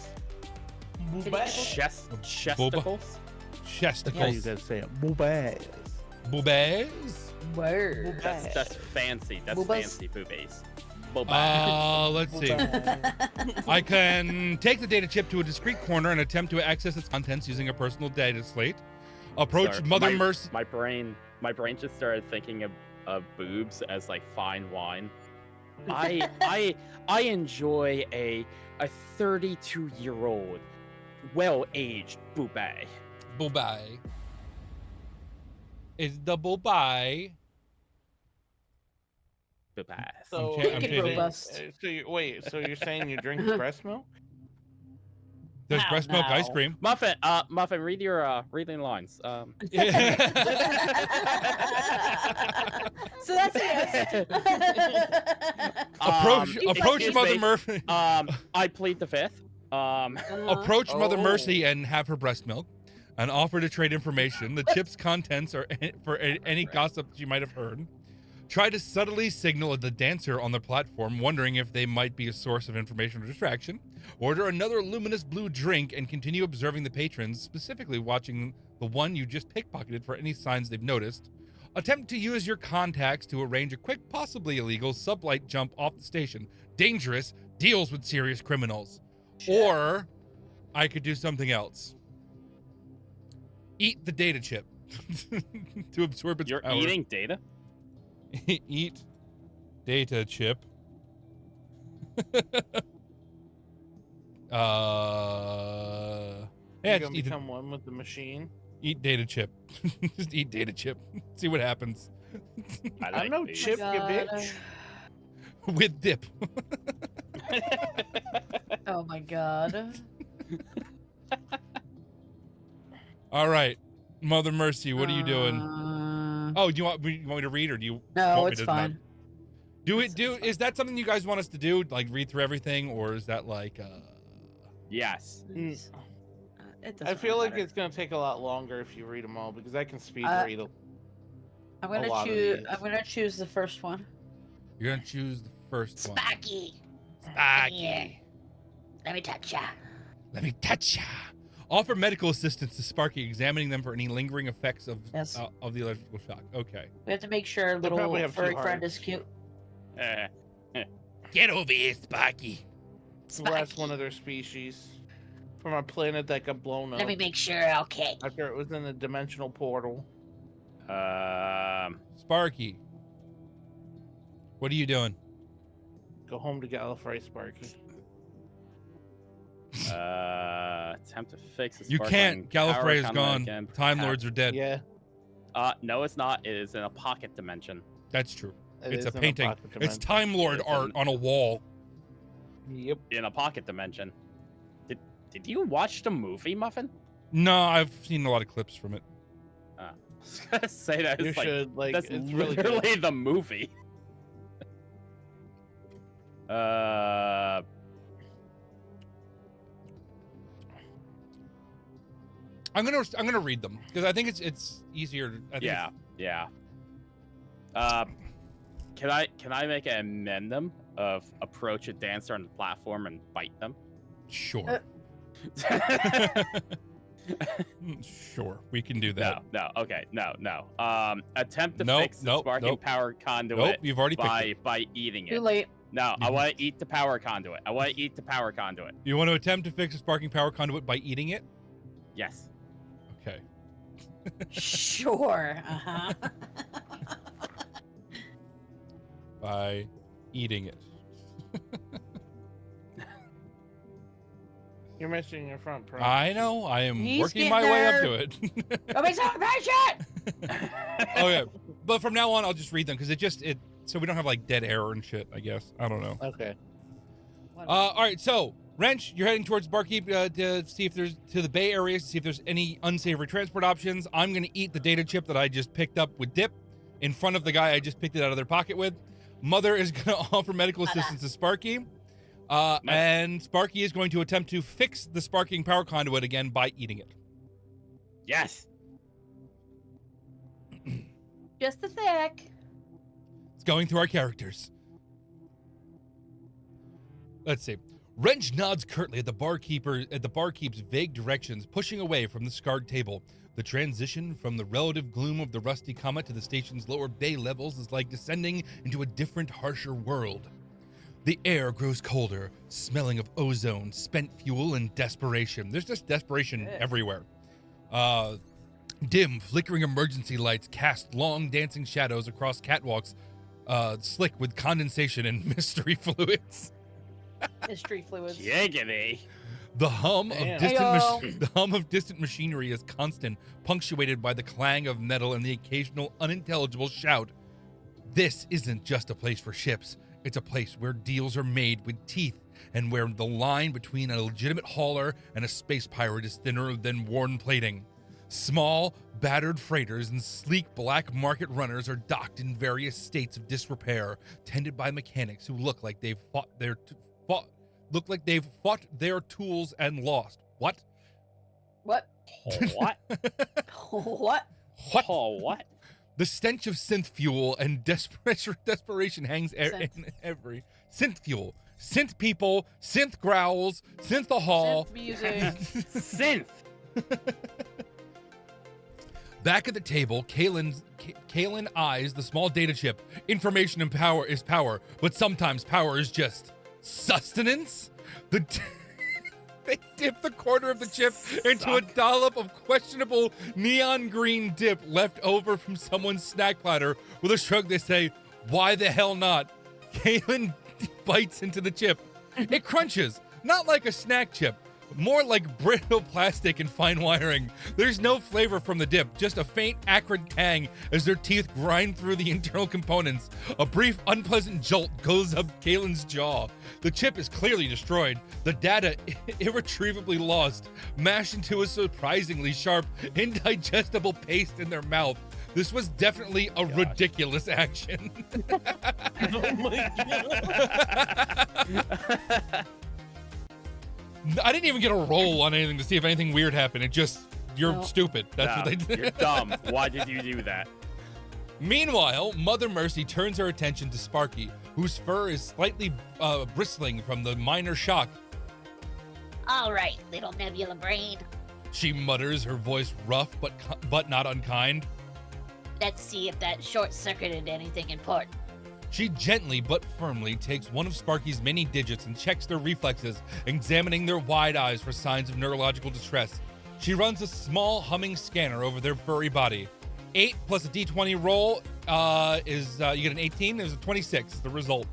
S3: Boobies?
S2: Chesticles?
S1: Chesticles.
S4: gotta say it. Boobies.
S1: Boobies?
S3: Word.
S2: That's fancy. That's
S3: Boobas?
S2: fancy boobies. Boba.
S1: Let's see. I can take the data chip to a discreet corner and attempt to access its contents using a personal data slate. Approach
S2: Sorry,
S1: Mother
S2: my-
S1: Mercy.
S2: My brain just started thinking of boobs as like fine wine. I enjoy a 32-year-old well-aged boobay.
S1: Boobay. Is the boobay?
S2: Boobay.
S4: So,
S1: I'm
S3: Wicked
S1: changing-
S3: robust.
S4: So you're saying you drink breast milk?
S1: There's
S3: Hell
S1: breast milk
S3: no.
S1: ice cream.
S2: Muffin, read your lines.
S3: So that's it.
S1: Approach
S2: excuse
S1: Mother
S2: me.
S1: Murphy.
S2: I plead the fifth.
S1: Approach Mother
S4: Oh.
S1: Mercy and have her breast milk, and offer to trade information. The chip's contents are for any gossip she might have heard. Try to subtly signal the dancer on the platform, wondering if they might be a source of information or distraction. Order another luminous blue drink and continue observing the patrons, specifically watching the one you just pickpocketed for any signs they've noticed. Attempt to use your contacts to arrange a quick, possibly illegal sublight jump off the station. Dangerous, deals with serious criminals. Or I could do something else. Eat the data chip to absorb its
S2: You're
S1: power.
S2: eating data?
S1: Eat data chip. Yeah,
S4: You're
S1: just
S4: gonna become one with the machine.
S1: eat data chip. Just eat data chip. See what happens.
S4: I know
S2: these.
S4: chip, you bitch.
S1: With dip.
S3: Oh my god.
S1: All right, Mother Mercy, what are you doing? Oh, do you want me to read, or do you?
S3: No,
S1: want me
S3: it's
S1: to
S3: fine.
S1: not? Is that something you guys want us to do? Like read through everything, or is that like?
S2: Yes.
S3: It
S4: I
S3: doesn't
S4: feel
S3: really
S4: like
S3: matter.
S4: it's gonna take a lot longer if you read them all because I can speed read.
S3: I'm
S4: a
S3: gonna
S4: lot of
S3: choose.
S4: these.
S3: I'm gonna choose the first one.
S1: You're gonna choose the first one.
S5: Sparky.
S1: Sparky.
S5: Let me touch ya.
S1: Let me touch ya. Offer medical assistance to Sparky, examining them for any lingering effects of
S3: Yes.
S1: of the electrical shock. Okay.
S3: We have to make sure
S4: They'll
S3: little
S4: probably have
S3: furry
S4: two
S3: friend
S4: hearts.
S3: is cute.
S1: Get over here, Sparky.
S4: It's the last one of their species from a planet that got blown up
S5: Let me make sure. Okay.
S4: after it was in the dimensional portal.
S1: Sparky. What are you doing?
S4: Go home to Gallifrey, Sparky.
S2: Attempt to fix the
S1: You can't.
S2: sparkling power
S1: Gallifrey is
S2: economy
S1: gone.
S2: again,
S1: Time
S2: perhaps.
S1: Lords are dead.
S4: Yeah,
S2: No, it's not. It is in a pocket dimension.
S1: That's true.
S4: it
S1: It's
S4: is
S1: a
S4: in
S1: painting.
S4: pocket
S1: It's
S4: dimension.
S1: Time Lord
S2: It's
S1: art
S2: in-
S1: on a wall.
S4: Yep.
S2: In a pocket dimension. Did you watch the movie, Muffin?
S1: No, I've seen a lot of clips from it.
S2: I was gonna say that.
S4: You
S2: It's like,
S4: should like.
S2: that's
S4: It's really
S2: literally
S4: good.
S2: the movie.
S1: I'm gonna read them because I think it's easier. I think
S2: Yeah, yeah. Can I make an amendment of approach a dancer on the platform and bite them?
S1: Sure. Sure, we can do that.
S2: No. Okay. No. Attempt to
S1: Nope,
S2: fix the
S1: nope,
S2: sparking
S1: nope.
S2: power conduit
S1: Nope, you've already picked it.
S2: by eating
S3: Too
S2: it.
S3: late.
S2: No, I want to eat the power conduit.
S1: You want to attempt to fix a sparking power conduit by eating it?
S2: Yes.
S1: Okay.
S3: Sure. Uh-huh.
S1: By eating it.
S4: You're missing your front pro.
S1: I know. I am
S3: He's
S1: working my way up to it.
S3: Don't be so impatient!
S1: Okay, but from now on, I'll just read them because so we don't have like dead air and shit. I guess I don't know.
S4: Okay.
S1: All right, so Wrench, you're heading towards Barkeep to see if there's to the Bay Area to see if there's any unsavory transport options. I'm gonna eat the data chip that I just picked up with Dip in front of the guy I just picked it out of their pocket with. Mother is gonna offer medical assistance to Sparky, and Sparky is going to attempt to fix the sparking power conduit again by eating it.
S2: Yes.
S3: Just a sec.
S1: It's going through our characters. Let's see. Wrench nods curtly at the barkeep's vague directions, pushing away from the scarred table. The transition from the relative gloom of the rusty comet to the station's lower bay levels is like descending into a different, harsher world. The air grows colder, smelling of ozone, spent fuel, and desperation. There's just desperation everywhere. Dim, flickering emergency lights cast long dancing shadows across catwalks, slick with condensation and mystery fluids.
S3: Mystery fluids.
S2: Giggity.
S1: The hum
S3: Damn.
S1: of distant machinery is constant, punctuated by the clang of metal and the occasional unintelligible shout. This isn't just a place for ships. It's a place where deals are made with teeth and where the line between a legitimate hauler and a space pirate is thinner than worn plating. Small, battered freighters and sleek black market runners are docked in various states of disrepair, tended by mechanics who look like they've fought their tools and lost. What?
S3: What?
S2: What?
S3: What?
S1: What?
S2: Oh, what?
S1: The stench of synth fuel and desperation hangs in every synth fuel, synth people, synth growls, synth the hall.
S3: Synth music.
S2: Synth.
S1: Back at the table, Kaylin eyes the small data chip. Information and power is power, but sometimes power is just sustenance. They dip the corner of the chip into a dollop of questionable neon green dip left over from someone's snack platter. With a shrug, they say, "Why the hell not?" Kaylin bites into the chip. It crunches, not like a snack chip, more like brittle plastic and fine wiring. There's no flavor from the dip, just a faint, acrid tang as their teeth grind through the internal components. A brief, unpleasant jolt goes up Kaylin's jaw. The chip is clearly destroyed, the data irretrievably lost, mashed into a surprisingly sharp, indigestible paste in their mouth. This was definitely a ridiculous action.
S4: Oh my god.
S1: I didn't even get a roll on anything to see if anything weird happened. It just, you're stupid. That's what they did.
S2: You're dumb. Why did you do that?
S1: Meanwhile, Mother Mercy turns her attention to Sparky, whose fur is slightly bristling from the minor shock.
S5: All right, little nebula brain.
S1: She mutters, her voice rough but not unkind.
S5: Let's see if that short-circuited anything important.
S1: She gently but firmly takes one of Sparky's many digits and checks their reflexes, examining their wide eyes for signs of neurological distress. She runs a small humming scanner over their furry body. 8 plus a d20 roll is you get an 18. There's a 26. The result.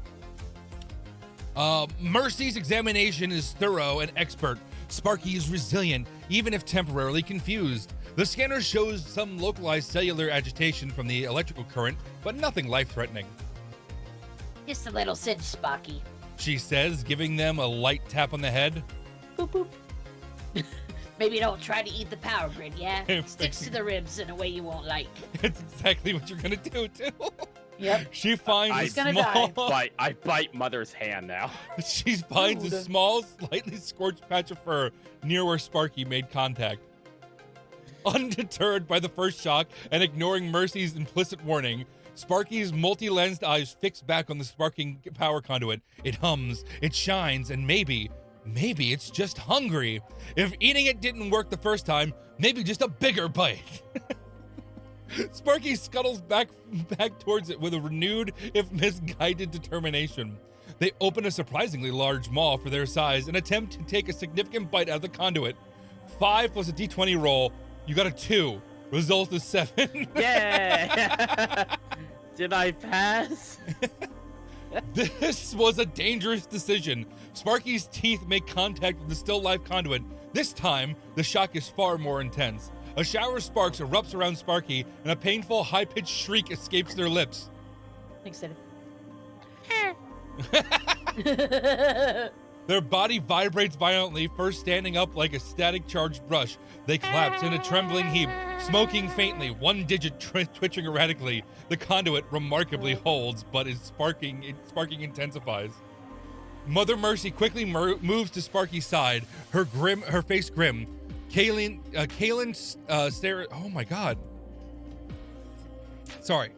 S1: Mercy's examination is thorough and expert. Sparky is resilient, even if temporarily confused. The scanner shows some localized cellular agitation from the electrical current, but nothing life-threatening.
S5: Just a little cinch, Spocky.
S1: She says, giving them a light tap on the head.
S5: Boop, boop. Maybe don't try to eat the power grid, yeah? Sticks to the ribs in a way you won't like.
S1: It's exactly what you're gonna do, too.
S3: Yep.
S1: She finds
S3: He's
S1: a
S3: gonna
S1: small...
S2: I bite Mother's hand now.
S1: She finds a small, slightly scorched patch of fur near where Sparky made contact. Undeterred by the first shock and ignoring Mercy's implicit warning, Sparky's multi-lensed eyes fix back on the sparking power conduit. It hums, it shines, and maybe, Maybe it's just hungry. If eating it didn't work the first time, maybe just a bigger bite. Sparky scuttles back towards it with a renewed, if misguided, determination. They open a surprisingly large maw for their size and attempt to take a significant bite out of the conduit. 5 plus a d20 roll. You got a 2. Result is 7.
S2: Yeah. Did I pass?
S1: This was a dangerous decision. Sparky's teeth make contact with the still life conduit. This time, the shock is far more intense. A shower of sparks erupts around Sparky, and a painful, high-pitched shriek escapes their lips.
S3: Excited.
S1: Their body vibrates violently, first standing up like a static charged brush. They collapse in a trembling heap, smoking faintly, one digit twitching erratically. The conduit remarkably holds, but its sparking intensifies. Mother Mercy quickly moves to Sparky's side, her face grim. Kaylin stares. Oh my god. Sorry.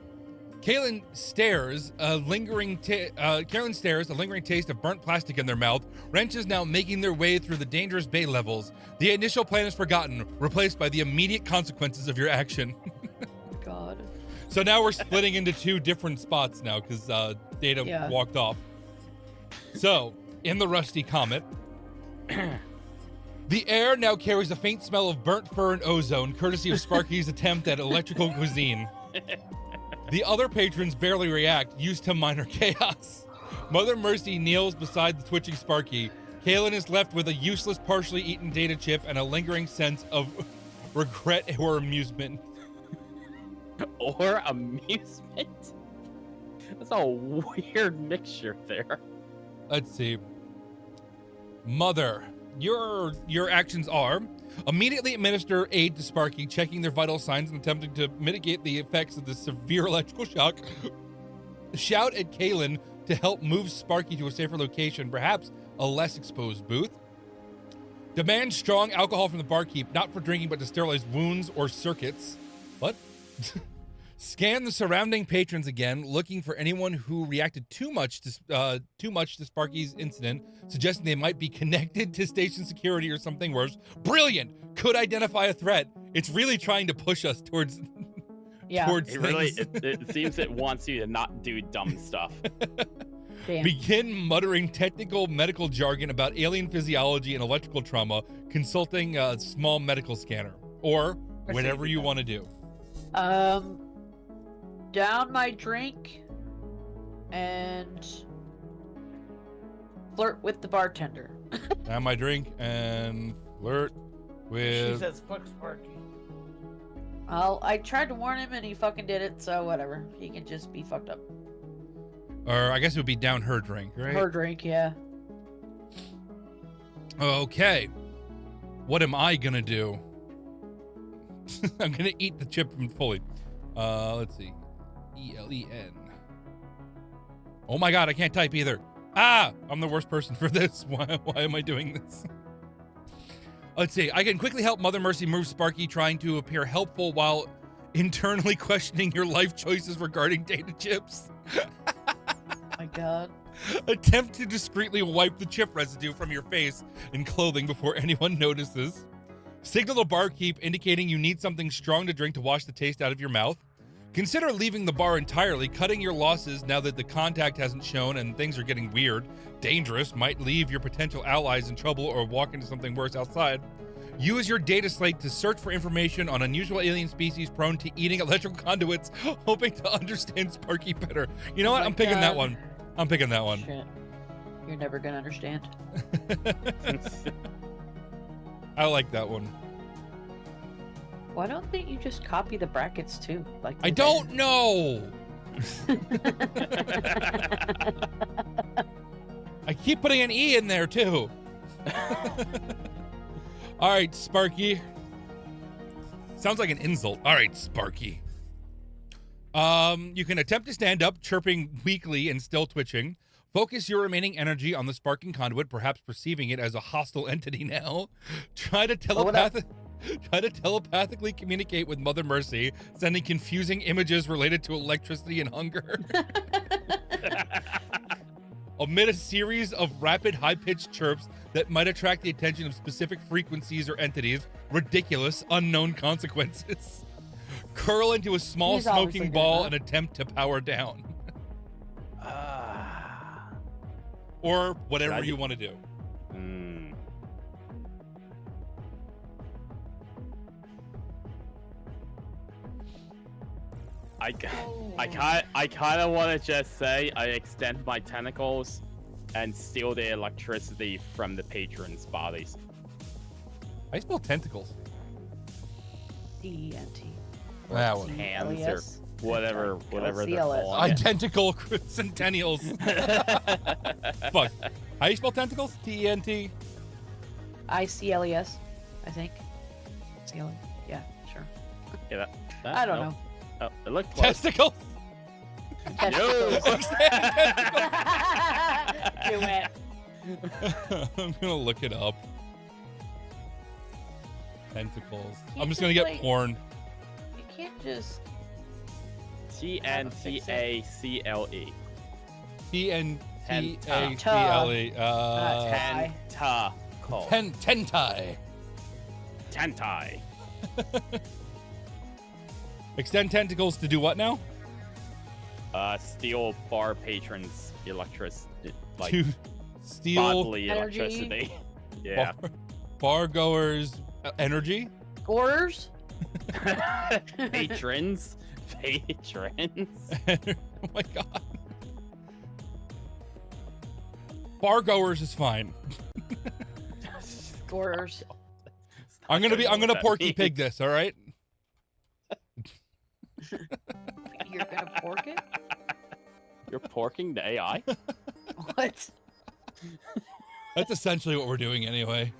S1: Kaylin stares a lingering taste of burnt plastic in their mouth. Wrenches now making their way through the dangerous bay levels. The initial plan is forgotten, replaced by the immediate consequences of your action.
S3: God.
S1: So now we're splitting into 2 different spots now because Data walked off. So, in the Rusty Comet, the air now carries a faint smell of burnt fur and ozone, courtesy of Sparky's attempt at electrical cuisine. The other patrons barely react, used to minor chaos. Mother Mercy kneels beside the twitching Sparky. Kaylin is left with a useless, partially eaten data chip and a lingering sense of regret or amusement.
S2: Or amusement? That's a weird mixture there.
S1: Let's see. Mother, your actions are immediately administer aid to Sparky, checking their vital signs and attempting to mitigate the effects of the severe electrical shock. Shout at Kaylin to help move Sparky to a safer location, perhaps a less exposed booth. Demand strong alcohol from the barkeep, not for drinking but to sterilize wounds or circuits. What? Scan the surrounding patrons again, looking for anyone who reacted too much to Sparky's incident, suggesting they might be connected to station security or something worse. Brilliant! Could identify a threat. It's really trying to push us towards towards
S2: It
S1: things.
S2: really it seems it wants you to not do dumb stuff.
S3: Damn.
S1: Begin muttering technical medical jargon about alien physiology and electrical trauma, consulting a small medical scanner, or whatever you want to do.
S3: Down my drink and flirt with the bartender.
S1: Have my drink and flirt
S4: She
S1: with.
S4: says, fuck Sparky.
S3: I tried to warn him and he fucking did it, so whatever. He can just be fucked up.
S1: Or I guess it would be down her drink, right?
S3: Her drink, yeah.
S1: Okay. What am I gonna do? I'm gonna eat the chip fully. Let's see. E-L-E-N. Oh my god, I can't type either. Ah! I'm the worst person for this. Why am I doing this? Let's see. I can quickly help Mother Mercy move Sparky, trying to appear helpful while internally questioning your life choices regarding data chips.
S3: My god.
S1: Attempt to discreetly wipe the chip residue from your face and clothing before anyone notices. Signal the barkeep, indicating you need something strong to drink to wash the taste out of your mouth. Consider leaving the bar entirely, cutting your losses now that the contact hasn't shown and things are getting weird. Dangerous, might leave your potential allies in trouble or walk into something worse outside. Use your data slate to search for information on unusual alien species prone to eating electrical conduits, hoping to understand Sparky better. You know what? I'm picking that one. I'm picking that one.
S3: Shit. You're never gonna understand.
S1: I like that one.
S3: Why don't you just copy the brackets too? Like
S1: I don't know. I keep putting an E in there too. All right, Sparky. Sounds like an insult. All right, Sparky. You can attempt to stand up, chirping weakly and still twitching. Focus your remaining energy on the sparking conduit, perhaps perceiving it as a hostile entity now. Try to telepathically communicate with Mother Mercy, sending confusing images related to electricity and hunger. Amid a series of rapid, high-pitched chirps that might attract the attention of specific frequencies or entities. Ridiculous, unknown consequences. Curl into a small
S3: He's obviously
S1: smoking
S3: doing
S1: ball
S3: that.
S1: and attempt to power down. Or whatever you want to do.
S2: I kind of want to just say I extend my tentacles and steal the electricity from the patrons' bodies.
S1: I spell tentacles.
S3: TNT.
S1: Wow.
S2: Hands or whatever they're
S3: CLS.
S2: calling it.
S1: Identical centennials. Fuck. How do you spell tentacles? T-E-N-T?
S3: ICLES, I think. CLE. Yeah, sure.
S2: Yeah, that,
S3: I don't
S2: nope.
S3: know.
S2: Oh, it looked close.
S1: Testicles?
S3: Testicles. Do it.
S1: I'm gonna look it up. Tentacles.
S3: You
S1: I'm just gonna
S3: just,
S1: get
S3: like-
S1: porn.
S3: You can't just.
S2: TNTACLE.
S1: T-N-T-A-C-L-E.
S2: Tentacle.
S1: Tentai.
S2: Tentai.
S1: Extend tentacles to do what now?
S2: Steal bar patrons' electricity, like
S1: To steal
S2: bodily
S3: Energy.
S2: electricity. Yeah.
S1: bar goers' energy?
S3: Scorers?
S2: Patrons. Patrons.
S1: Oh my god. Bar goers is fine.
S3: Scorers.
S1: I'm gonna Porky Pig this, all right?
S3: You're gonna pork it?
S2: You're porking the AI?
S3: What?
S1: That's essentially what we're doing anyway.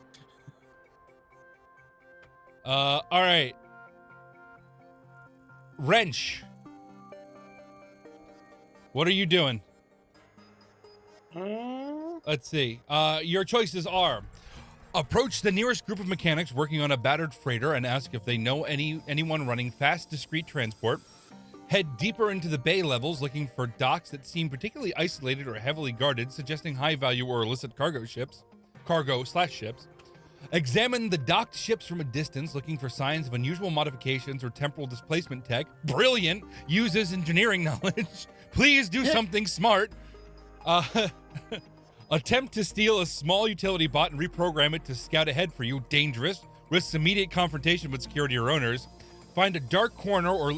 S1: All right. Wrench. What are you doing? Let's see. Your choices are: approach the nearest group of mechanics working on a battered freighter and ask if they know anyone running fast, discreet transport. Head deeper into the bay levels looking for docks that seem particularly isolated or heavily guarded, suggesting high-value or illicit cargo/ships. Examine the docked ships from a distance, looking for signs of unusual modifications or temporal displacement tech. Brilliant! Uses engineering knowledge. Please do something smart. Attempt to steal a small utility bot and reprogram it to scout ahead for you. Dangerous. Risks immediate confrontation with security or owners. Find a dark corner or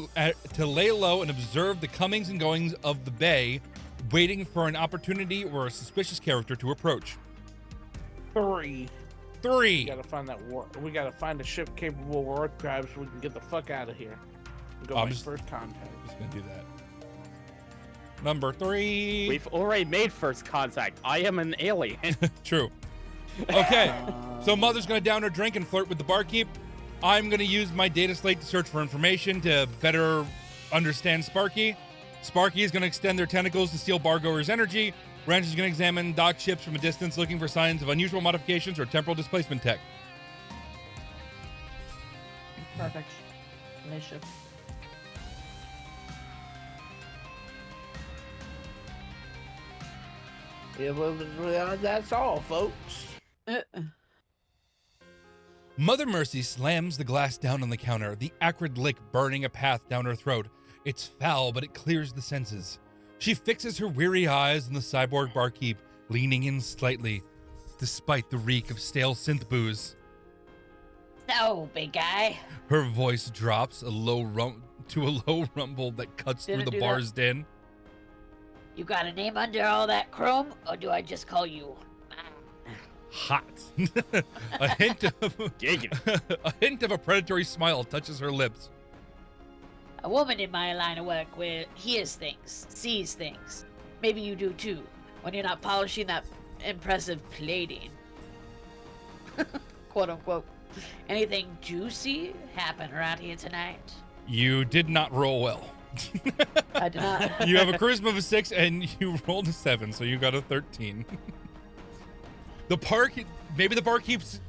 S1: to lay low and observe the comings and goings of the bay, waiting for an opportunity or a suspicious character to approach.
S4: 3.
S1: 3.
S4: We gotta find that war. We gotta find a ship capable of war crabs so we can get the fuck out of here. And go make first contact.
S1: Just gonna do that. Number 3.
S2: We've already made first contact. I am an alien.
S1: True. Okay. So Mother's gonna down her drink and flirt with the barkeep. I'm gonna use my data slate to search for information to better understand Sparky. Sparky is gonna extend their tentacles to steal bargoers' energy. Wrench is gonna examine dock ships from a distance, looking for signs of unusual modifications or temporal displacement tech.
S3: Perfect. Relationship.
S4: Yeah, well, that's all, folks.
S1: Mother Mercy slams the glass down on the counter, the acrid lick burning a path down her throat. It's foul, but it clears the senses. She fixes her weary eyes on the cyborg barkeep, leaning in slightly, despite the reek of stale synth booze.
S5: So, big guy.
S1: Her voice drops to a low rumble that cuts through
S3: Didn't
S1: the
S3: do
S1: bar's din.
S5: You got a name under all that chrome, or do I just call you
S1: Hot. a hint of
S2: Giggity.
S1: a hint of a predatory smile touches her lips.
S5: a woman in my line of work where hears things, sees things? Maybe you do too, when you're not polishing that impressive plating. Quote unquote. Anything juicy happen around here tonight?
S1: You did not roll well.
S3: I did not.
S1: You have a charisma of a 6 and you rolled a 7, so you got a 13. Maybe the barkeep's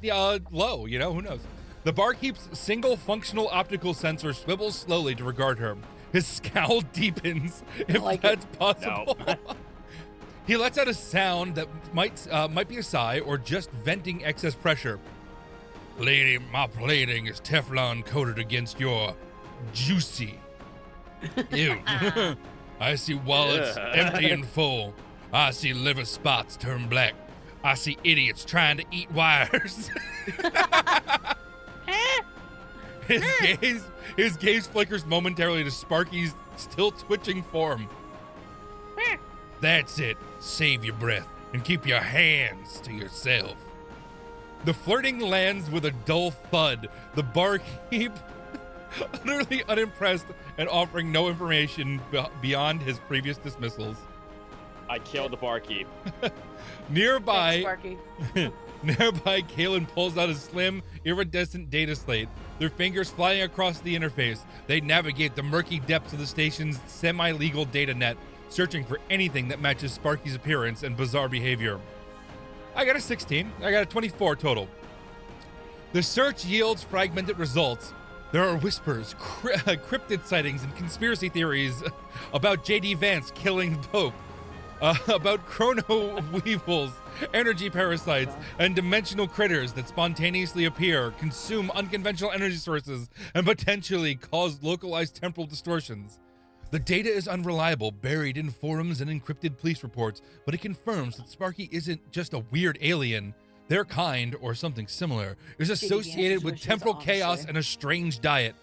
S1: low, you know, who knows? The barkeep's single functional optical sensor swivels slowly to regard her. His scowl deepens, if
S3: like
S1: that's possible. He lets out a sound that might be a sigh or just venting excess pressure. Lady, my plating is Teflon coated against your juicy. Ew. I see wallets empty and full. I see liver spots turn black. I see idiots trying to eat wires. His gaze flickers momentarily to Sparky's still twitching form. That's it. Save your breath and keep your hands to yourself. The flirting lands with a dull thud. The barkeep, utterly unimpressed and offering no information beyond his previous dismissals.
S2: I killed the barkeep.
S1: Nearby,
S3: Thanks, Sparky.
S1: Nearby, Kalen pulls out a slim, iridescent data slate, their fingers flying across the interface. They navigate the murky depths of the station's semi-legal data net, searching for anything that matches Sparky's appearance and bizarre behavior. I got a 16. I got a 24 total. The search yields fragmented results. There are whispers, cryptid sightings, and conspiracy theories about J.D. Vance killing the Pope, about chrono weevils, energy parasites, and dimensional critters that spontaneously appear, consume unconventional energy sources, and potentially cause localized temporal distortions. The data is unreliable, buried in forums and encrypted police reports, but it confirms that Sparky isn't just a weird alien. Their kind, or something similar, is associated with temporal chaos and a strange diet.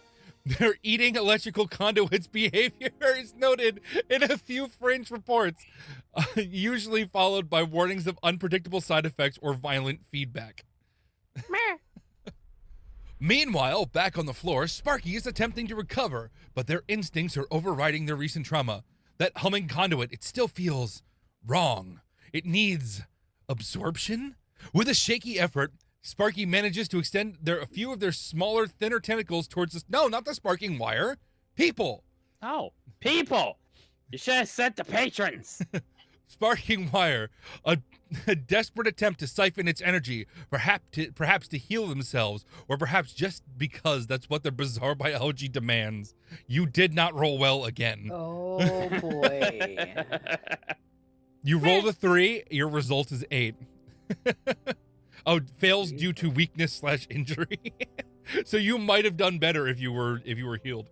S1: Their eating electrical conduits behavior is noted in a few fringe reports, usually followed by warnings of unpredictable side effects or violent feedback. Meanwhile, back on the floor, Sparky is attempting to recover, but their instincts are overriding their recent trauma. That humming conduit, it still feels wrong. It needs absorption? With a shaky effort, Sparky manages to extend a few of their smaller, thinner tentacles towards this. No, not the sparking wire. People.
S2: Oh, people! You should have said the patrons.
S1: Sparking wire, a desperate attempt to siphon its energy, perhaps to heal themselves, or perhaps just because that's what their bizarre biology demands. You did not roll well again.
S3: Oh boy.
S1: You rolled a 3, your result is 8. Oh, fails due to weakness / injury. So you might have done better if you were healed.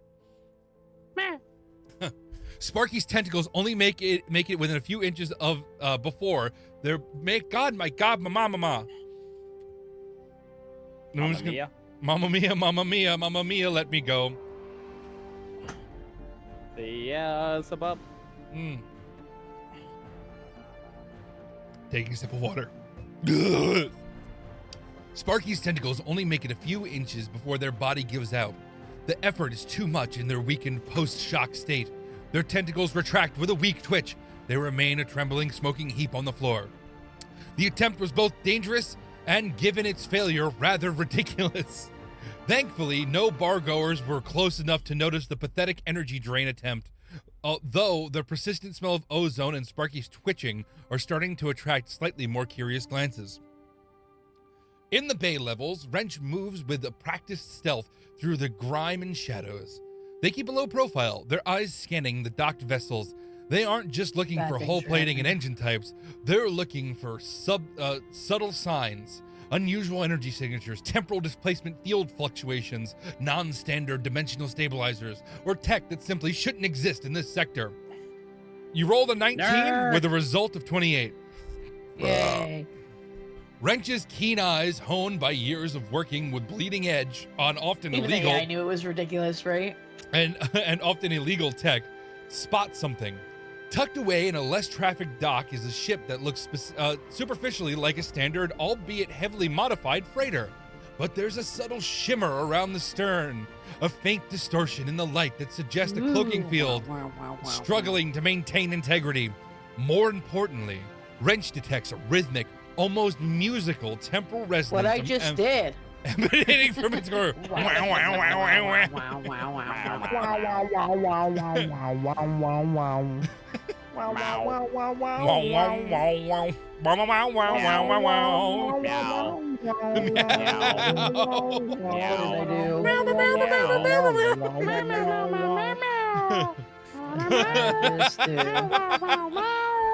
S1: Sparky's tentacles only make it within a few inches of before they're my God, mama.
S2: Mamma mia.
S1: Mamma mia, mamma mia, mamma mia, let me go.
S2: The suburb.
S1: Taking a sip of water. Sparky's tentacles only make it a few inches before their body gives out. The effort is too much in their weakened post-shock state. Their tentacles retract with a weak twitch. They remain a trembling, smoking heap on the floor. The attempt was both dangerous and, given its failure, rather ridiculous. Thankfully, no bargoers were close enough to notice the pathetic energy drain attempt, though the persistent smell of ozone and Sparky's twitching are starting to attract slightly more curious glances. In the bay levels, Wrench moves with a practiced stealth through the grime and shadows. They keep a low profile, their eyes scanning the docked vessels. They aren't just looking for hull plating and engine types, they're looking for subtle signs, unusual energy signatures, temporal displacement field fluctuations, non-standard dimensional stabilizers, or tech that simply shouldn't exist in this sector. You rolled a 19 with a result of 28.
S3: Yay.
S1: Wrench's keen eyes, honed by years of working with Bleeding Edge on often
S3: Even
S1: illegal
S3: I knew it was ridiculous, right?
S1: and often illegal tech, spot something. Tucked away in a less trafficked dock is a ship that looks superficially like a standard, albeit heavily modified freighter. But there's a subtle shimmer around the stern, a faint distortion in the light that suggests a cloaking field, struggling to maintain integrity. More importantly, Wrench detects a rhythmic, almost musical temporal resonance.
S3: What I just did.
S1: Emanating from its core.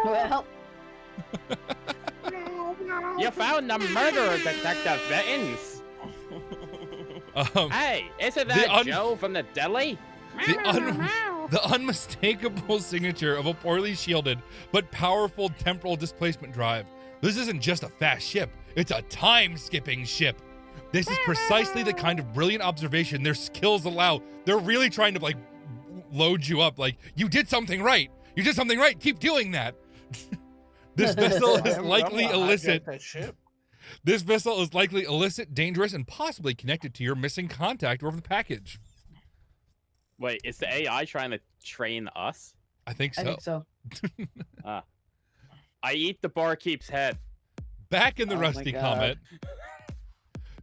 S3: Well,
S2: You found the murderer, Detective Mittens. Hey, isn't that Joe from the deli?
S1: The unmistakable signature of a poorly shielded but powerful temporal displacement drive. This isn't just a fast ship, it's a time-skipping ship. This is precisely the kind of brilliant observation their skills allow. They're really trying to like load you up like, you did something right. You did something right. Keep doing that. This vessel is likely illicit. This vessel is likely illicit, dangerous, and possibly connected to your missing contact or the package.
S2: Wait, is the AI trying to train us?
S1: I think so.
S3: I think so.
S2: I eat the barkeep's head.
S1: Back in the
S3: Oh my
S1: Rusty
S3: God.
S1: Comet,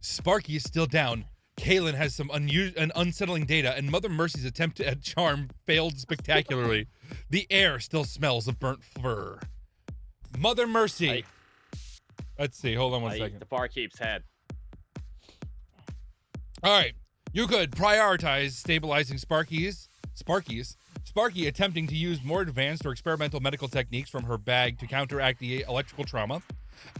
S1: Sparky is still down. Kalen has some unsettling data, and Mother Mercy's attempt at charm failed spectacularly. The air still smells of burnt fur. Mother Mercy. Let's see. Hold on one
S2: I
S1: second.
S2: eat the barkeep's head.
S1: All right. You could prioritize stabilizing Sparky attempting to use more advanced or experimental medical techniques from her bag to counteract the electrical trauma.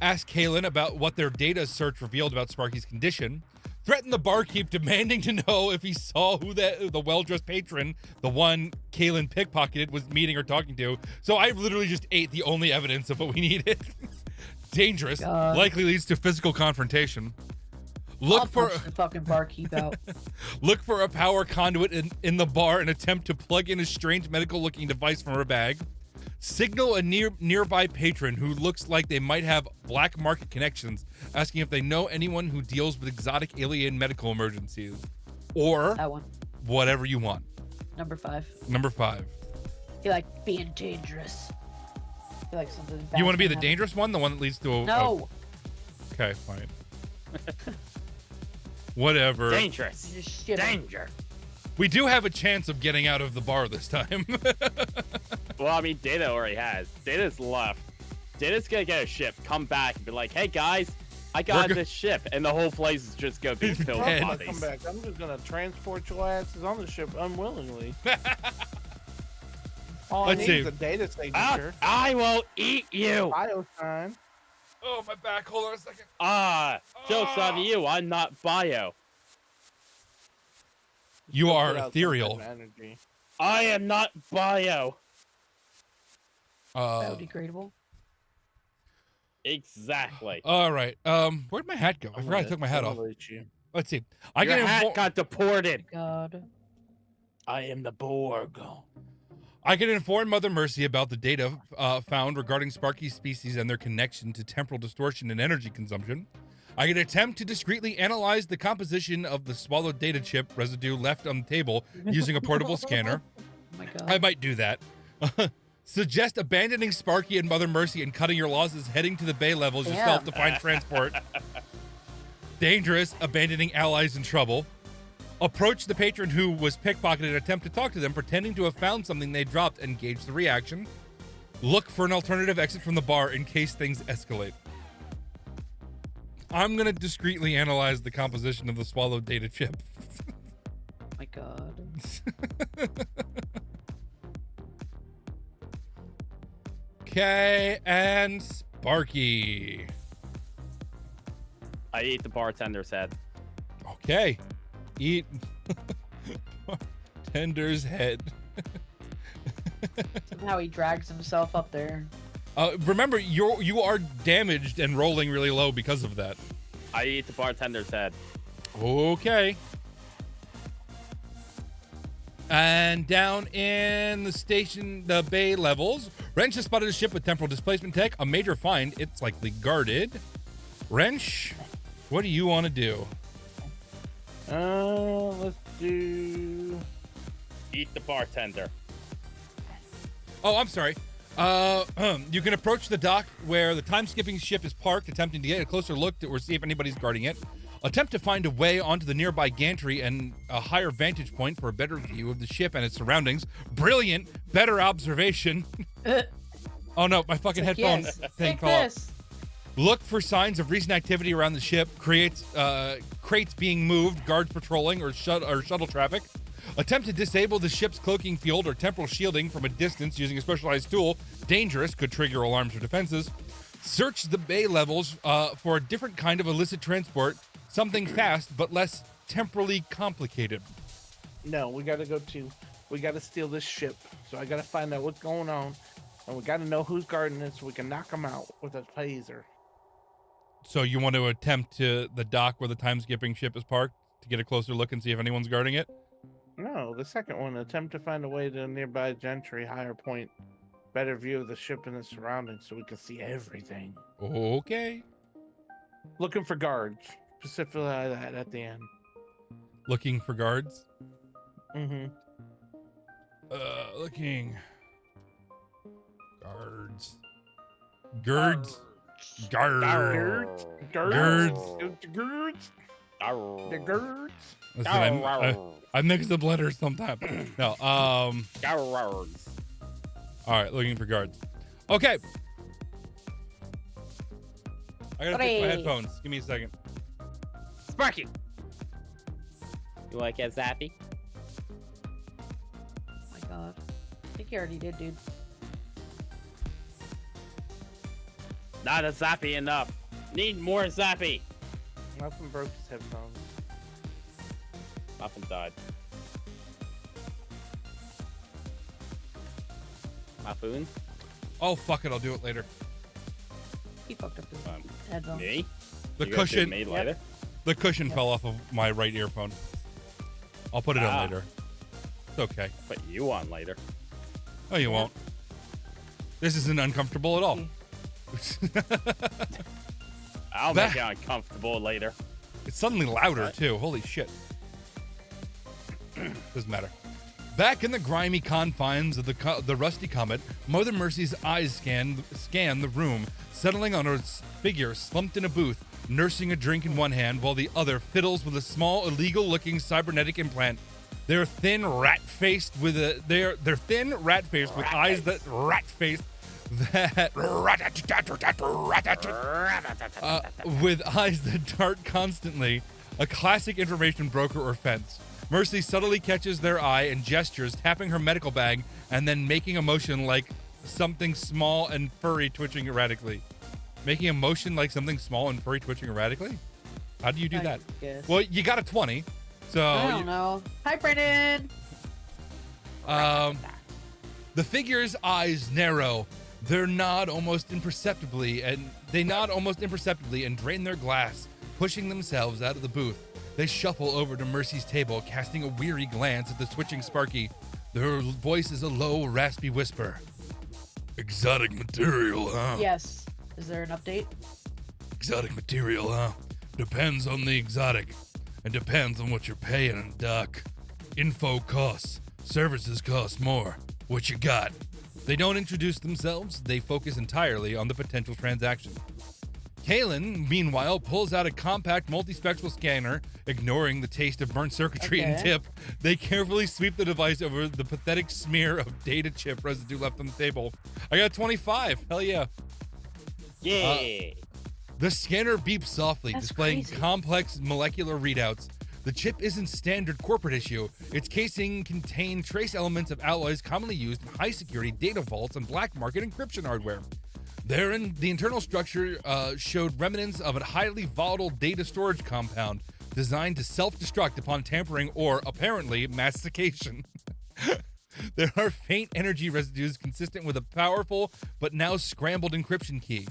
S1: Ask Kalen about what their data search revealed about Sparky's condition. Threaten the barkeep, demanding to know if he saw who the well-dressed patron, the one Kalen pickpocketed, was meeting or talking to. So I literally just ate the only evidence of what we needed. Dangerous.
S3: God.
S1: Likely leads to physical confrontation.
S3: I'll punch the fucking barkeep out.
S1: Look for a power conduit in the bar and attempt to plug in a strange medical-looking device from her bag. Signal a nearby patron who looks like they might have black market connections, asking if they know anyone who deals with exotic alien medical emergencies. Or
S3: That one.
S1: whatever you want.
S3: Number 5.
S1: Number 5.
S3: You like being dangerous. You like something bad.
S1: You want to be the
S3: happen.
S1: dangerous one? The one that leads to a...
S3: No.
S1: Okay, fine. Whatever.
S2: Dangerous.
S3: Just shit.
S2: Danger.
S1: We do have a chance of getting out of the bar this time.
S2: Well, I mean, Data already has. Data's left. Data's gonna get a ship, come back, and be like, "Hey guys, I got this ship," and the whole place is just gonna be filled with
S1: dead.
S4: Come
S2: bodies.
S4: back. I'm just gonna transport your asses on the ship unwillingly. All
S1: Let's
S4: I need
S1: see.
S4: is a data signature.
S2: I will eat you.
S4: Bio sign.
S1: Oh, my back. Hold on a second.
S2: Joke's on you. I'm not bio.
S1: You
S4: Put
S1: are
S4: out some
S1: ethereal.
S4: type of energy.
S2: I am not bio.
S3: Biodegradable.
S2: Exactly.
S1: All right. Where'd my hat go? I forgot I took my hat off.
S4: Assimilate you.
S1: Let's see.
S2: Your hat got deported.
S3: God.
S4: I am the Borg.
S1: I can inform Mother Mercy about the data found regarding Sparky's species and their connection to temporal distortion and energy consumption. I can attempt to discreetly analyze the composition of the swallowed data chip residue left on the table using a portable scanner.
S3: Oh my God.
S1: I might do that. Suggest abandoning Sparky and Mother Mercy and cutting your losses, heading to the bay levels yourself to find transport. Dangerous, abandoning allies in trouble. Approach the patron who was pickpocketed and attempt to talk to them, pretending to have found something they dropped and gauge the reaction. Look for an alternative exit from the bar in case things escalate. I'm going to discreetly analyze the composition of the swallowed data chip.
S3: Oh my God.
S1: Okay, and Sparky.
S2: I ate the bartender's head.
S1: Okay. Eat bartender's head.
S3: Somehow he drags himself up there.
S1: Remember, you are damaged and rolling really low because of that.
S2: I eat the bartender's head.
S1: Okay. And down in the station, the bay levels, Wrench has spotted a ship with temporal displacement tech. A major find. It's likely guarded. Wrench, what do you want to do?
S4: Let's do.
S2: Eat the bartender.
S1: Oh, I'm sorry. You can approach the dock where the time-skipping ship is parked, attempting to get a closer look or see if anybody's guarding it. Attempt to find a way onto the nearby gantry and a higher vantage point for a better view of the ship and its surroundings. Brilliant. Better observation. Oh no, my fucking headphone
S3: Yes,
S1: thing
S3: take
S1: fell off.
S3: this.
S1: Look for signs of recent activity around the ship. Crates being moved, guards patrolling, or shuttle traffic. Attempt to disable the ship's cloaking field or temporal shielding from a distance using a specialized tool. Dangerous, could trigger alarms or defenses. Search the bay levels for a different kind of illicit transport, something fast but less temporally complicated.
S4: No, we gotta steal this ship. So I gotta find out what's going on, and we gotta know who's guarding it so we can knock them out with a taser.
S1: So you want to attempt to the dock where the time-skipping ship is parked to get a closer look and see if anyone's guarding it?
S4: No, the second one, attempt to find a way to nearby gentry, higher point, better view of the ship and its surroundings so we can see everything.
S1: Okay.
S4: Looking for guards, specifically that at the end.
S1: Looking for guards?
S4: Mm-hmm.
S1: Looking. Guards. Guards. Guards.
S4: Guards.
S2: Arr.
S4: The guards.
S1: Listen, I mix the letters sometimes. No.
S2: Guards.
S1: All right, looking for guards. Okay. I gotta fix my
S3: Hooray.
S1: headphones. Give me a second.
S2: Sparky. You like a zappy?
S3: Oh my god. I think you already did, dude.
S2: Not a zappy enough. Need more zappy.
S4: Nothing broke his headphones.
S2: Nothing died. Mafoon?
S1: Oh, fuck it. I'll do it later.
S3: He fucked up his
S2: Um,
S3: headphones.
S2: Me?
S1: The
S2: You guys did
S1: cushion.
S2: me later?
S1: The cushion fell off of my right earphone. I'll put it on
S2: Ah.
S1: later. It's okay.
S2: Put you on later.
S1: Oh, you won't. This isn't uncomfortable at all.
S2: I'll
S1: That-
S2: make you uncomfortable later.
S1: It's suddenly louder,
S2: What?
S1: too. Holy shit. Doesn't matter. Back in the grimy confines of the rusty comet, Mother Mercy's eyes scan the room, settling on her figure slumped in a booth, nursing a drink in one hand while the other fiddles with a small, illegal-looking cybernetic implant. They're thin, rat-faced with eyes that rat-faced that with eyes that dart constantly, a classic information broker or fence. Mercy subtly catches their eye and gestures, tapping her medical bag and then making a motion like something small and furry twitching erratically. Making a motion like something small and furry twitching erratically? How do you do
S3: I
S1: that?
S3: guess.
S1: Well, you got a 20, so
S3: I don't know. Hi, Brennan.
S1: the figure's eyes narrow. They nod almost imperceptibly and drain their glass, pushing themselves out of the booth. They shuffle over to Mercy's table, casting a weary glance at the twitching Sparky. Their voice is a low, raspy whisper. Exotic material, huh?
S3: Yes. Is there an update?
S1: Exotic material, huh? Depends on the exotic. And depends on what you're paying in dock. Info costs. Services cost more. What you got? They don't introduce themselves. They focus entirely on the potential transaction. Kalen, meanwhile, pulls out a compact multispectral scanner, ignoring the taste of burnt circuitry and
S3: Okay.
S1: tip. They carefully sweep the device over the pathetic smear of data chip residue left on the table. I got 25. Hell yeah.
S2: Yeah.
S1: The scanner beeps softly,
S3: That's
S1: displaying
S3: crazy.
S1: complex molecular readouts. The chip isn't standard corporate issue. Its casing contained trace elements of alloys commonly used in high-security data vaults and black market encryption hardware. Therein, the internal structure showed remnants of a highly volatile data storage compound designed to self-destruct upon tampering or, apparently, mastication. There are faint energy residues consistent with a powerful but now scrambled encryption key.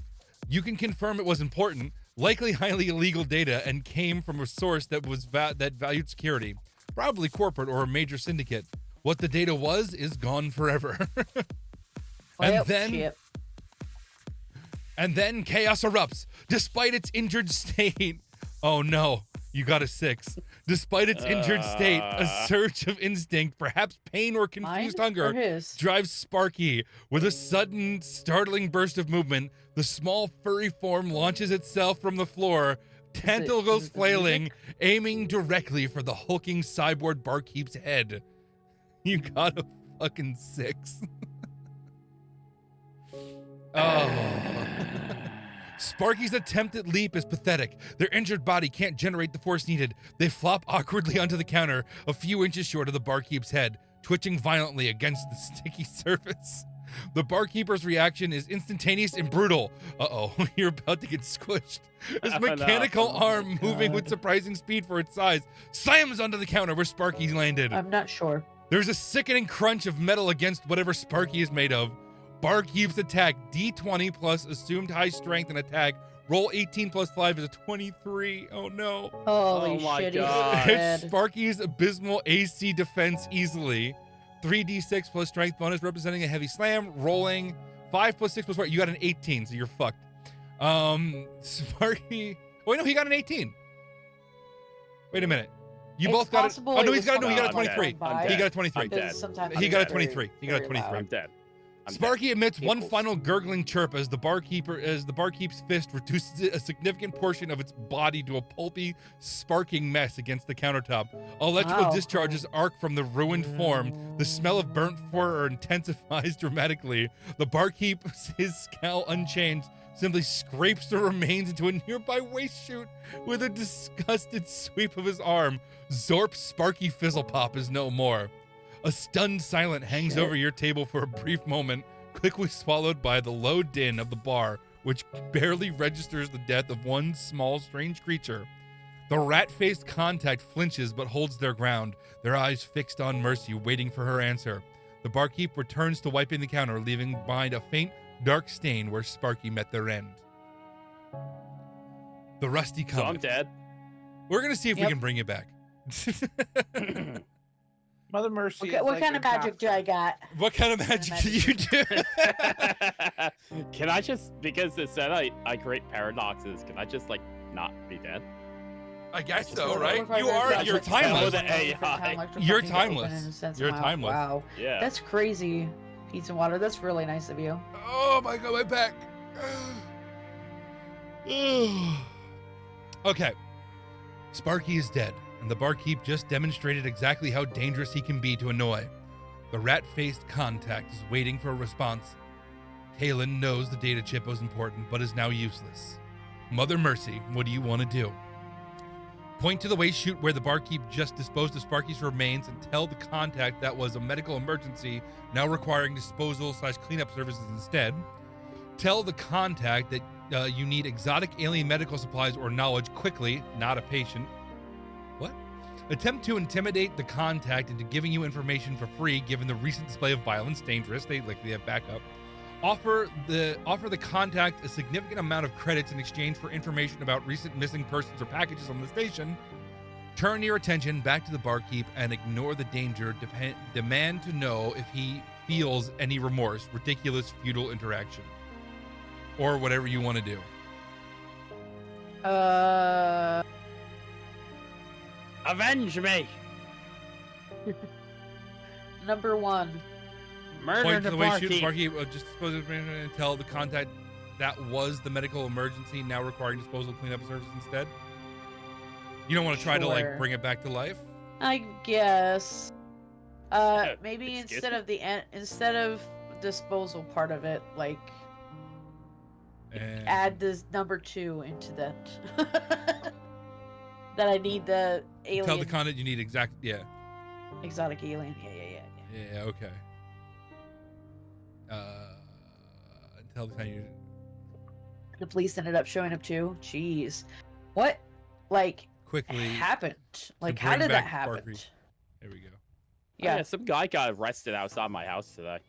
S1: You can confirm it was important, likely highly illegal data, and came from a source that was that valued security, probably corporate or a major syndicate. What the data was is gone forever.
S3: Well,
S1: then-
S3: shit.
S1: And then chaos erupts. Despite its injured state, oh no, you got a 6. Despite its injured state, a surge of instinct, perhaps pain or confused
S3: Mine or
S1: hunger,
S3: his?
S1: drives Sparky. With a sudden, startling burst of movement, the small furry form launches itself from the floor, tentacles
S3: is it the
S1: flailing, aiming directly for the hulking cyborg barkeep's head. You got a fucking 6. Oh. Sparky's attempted leap is pathetic. Their injured body can't generate the force needed. They flop awkwardly onto the counter, a few inches short of the barkeep's head, twitching violently against the sticky surface. The barkeeper's reaction is instantaneous and brutal. Uh-oh, you're about to get squished. His
S2: Oh, no.
S1: mechanical arm, moving with
S3: God.
S1: surprising speed for its size, slams onto the counter where Sparky landed.
S3: I'm not sure.
S1: There's a sickening crunch of metal against whatever Sparky is made of. Barkeep's attack, D20 plus assumed high strength and attack. Roll 18 plus 5 is a 23. Oh no.
S3: Holy
S2: Oh my
S3: shit,
S2: God.
S3: he's
S1: Hits
S3: dead.
S1: Sparky's abysmal AC defense easily. 3d6 plus strength bonus representing a heavy slam. Rolling 5 plus 6 plus 4. You got an 18, so you're fucked. Sparky. Wait, no, he got an 18. Wait a minute. You
S3: It's
S1: both got it.
S3: possible
S1: Oh no,
S3: it
S1: he's got
S3: was
S1: he got a
S2: something
S1: 23.
S2: I'm
S1: He
S2: dead.
S1: got a 23.
S2: I'm dead.
S3: Because sometimes
S1: He
S3: it's
S1: got a
S3: very,
S1: 23. He got a
S3: very
S1: 23.
S3: loud.
S2: I'm dead. I'm
S1: Sparky emits one
S3: Peoples.
S1: final gurgling chirp as the barkeep's fist reduces a significant portion of its body to a pulpy, sparking mess against the countertop. Electrical
S3: Wow.
S1: discharges arc from the ruined form. The smell of burnt fur intensifies dramatically. The barkeep, his scowl unchanged, simply scrapes the remains into a nearby waste chute with a disgusted sweep of his arm. Zorp Sparky Fizzlepop is no more. A stunned silence hangs
S3: Shit.
S1: over your table for a brief moment, quickly swallowed by the low din of the bar, which barely registers the death of one small, strange creature. The rat-faced contact flinches but holds their ground, their eyes fixed on Mercy, waiting for her answer. The barkeep returns to wiping the counter, leaving behind a faint, dark stain where Sparky met their end. The rusty
S2: So I'm
S1: comet.
S2: dead.
S1: We're gonna see if we
S3: Yep.
S1: can bring it back.
S4: Mother Mercy.
S3: What,
S4: is
S3: what
S4: like
S3: kind
S4: a
S3: of magic do I
S4: doctor.
S3: got?
S1: What kind of magic do you do?
S2: Can I just, because it said I create paradoxes, can I just like not be dead?
S1: I guess
S2: so,
S1: right?
S3: Looks like
S1: You
S3: there's
S1: are.
S3: magic
S1: You're
S3: spells
S1: timeless.
S2: With the
S3: and different
S2: AI.
S3: time electrical
S1: You're
S3: things open
S1: timeless.
S3: in a sense
S1: You're
S3: amount.
S1: timeless.
S3: Wow.
S2: Yeah.
S3: That's crazy. Pizza and water. That's really nice of you.
S1: Oh my god, my back. Okay. Sparky is dead, and the barkeep just demonstrated exactly how dangerous he can be to annoy. The rat-faced contact is waiting for a response. Kalen knows the data chip was important, but is now useless. Mother Mercy, what do you want to do? Point to the waste chute where the barkeep just disposed of Sparky's remains and tell the contact that was a medical emergency, now requiring disposal/cleanup services instead. Tell the contact that you need exotic alien medical supplies or knowledge quickly, not a patient. What? Attempt to intimidate the contact into giving you information for free, given the recent display of violence. Dangerous. They have backup. Offer the contact a significant amount of credits in exchange for information about recent missing persons or packages on the station. Turn your attention back to the barkeep and ignore the danger. Demand to know if he feels any remorse. Ridiculous, futile interaction. Or whatever you want to do.
S2: Avenge me!
S3: Number one.
S2: Murder
S1: Point to
S2: the
S1: the way shoot
S2: barkeep.
S1: barkeep. Just dispose of and tell the contact that was the medical emergency, now requiring disposal cleanup services instead. You don't want to try to like
S3: Sure.
S1: bring it back to life.
S3: I guess. Maybe
S2: Excuse
S3: instead of disposal part of it, like
S1: And
S3: add this number 2 into that. That I need the alien,
S1: tell the contact you need exact. Yeah.
S3: exotic alien. Yeah.
S1: Yeah. Okay. Tell the contact you.
S3: The police ended up showing up too. Jeez, what, like,
S1: Quickly.
S3: happened? Like, how
S1: bring
S3: did that
S1: back
S3: happen?
S1: Barkley. There we go.
S3: Yeah.
S2: Some guy got arrested outside my house today.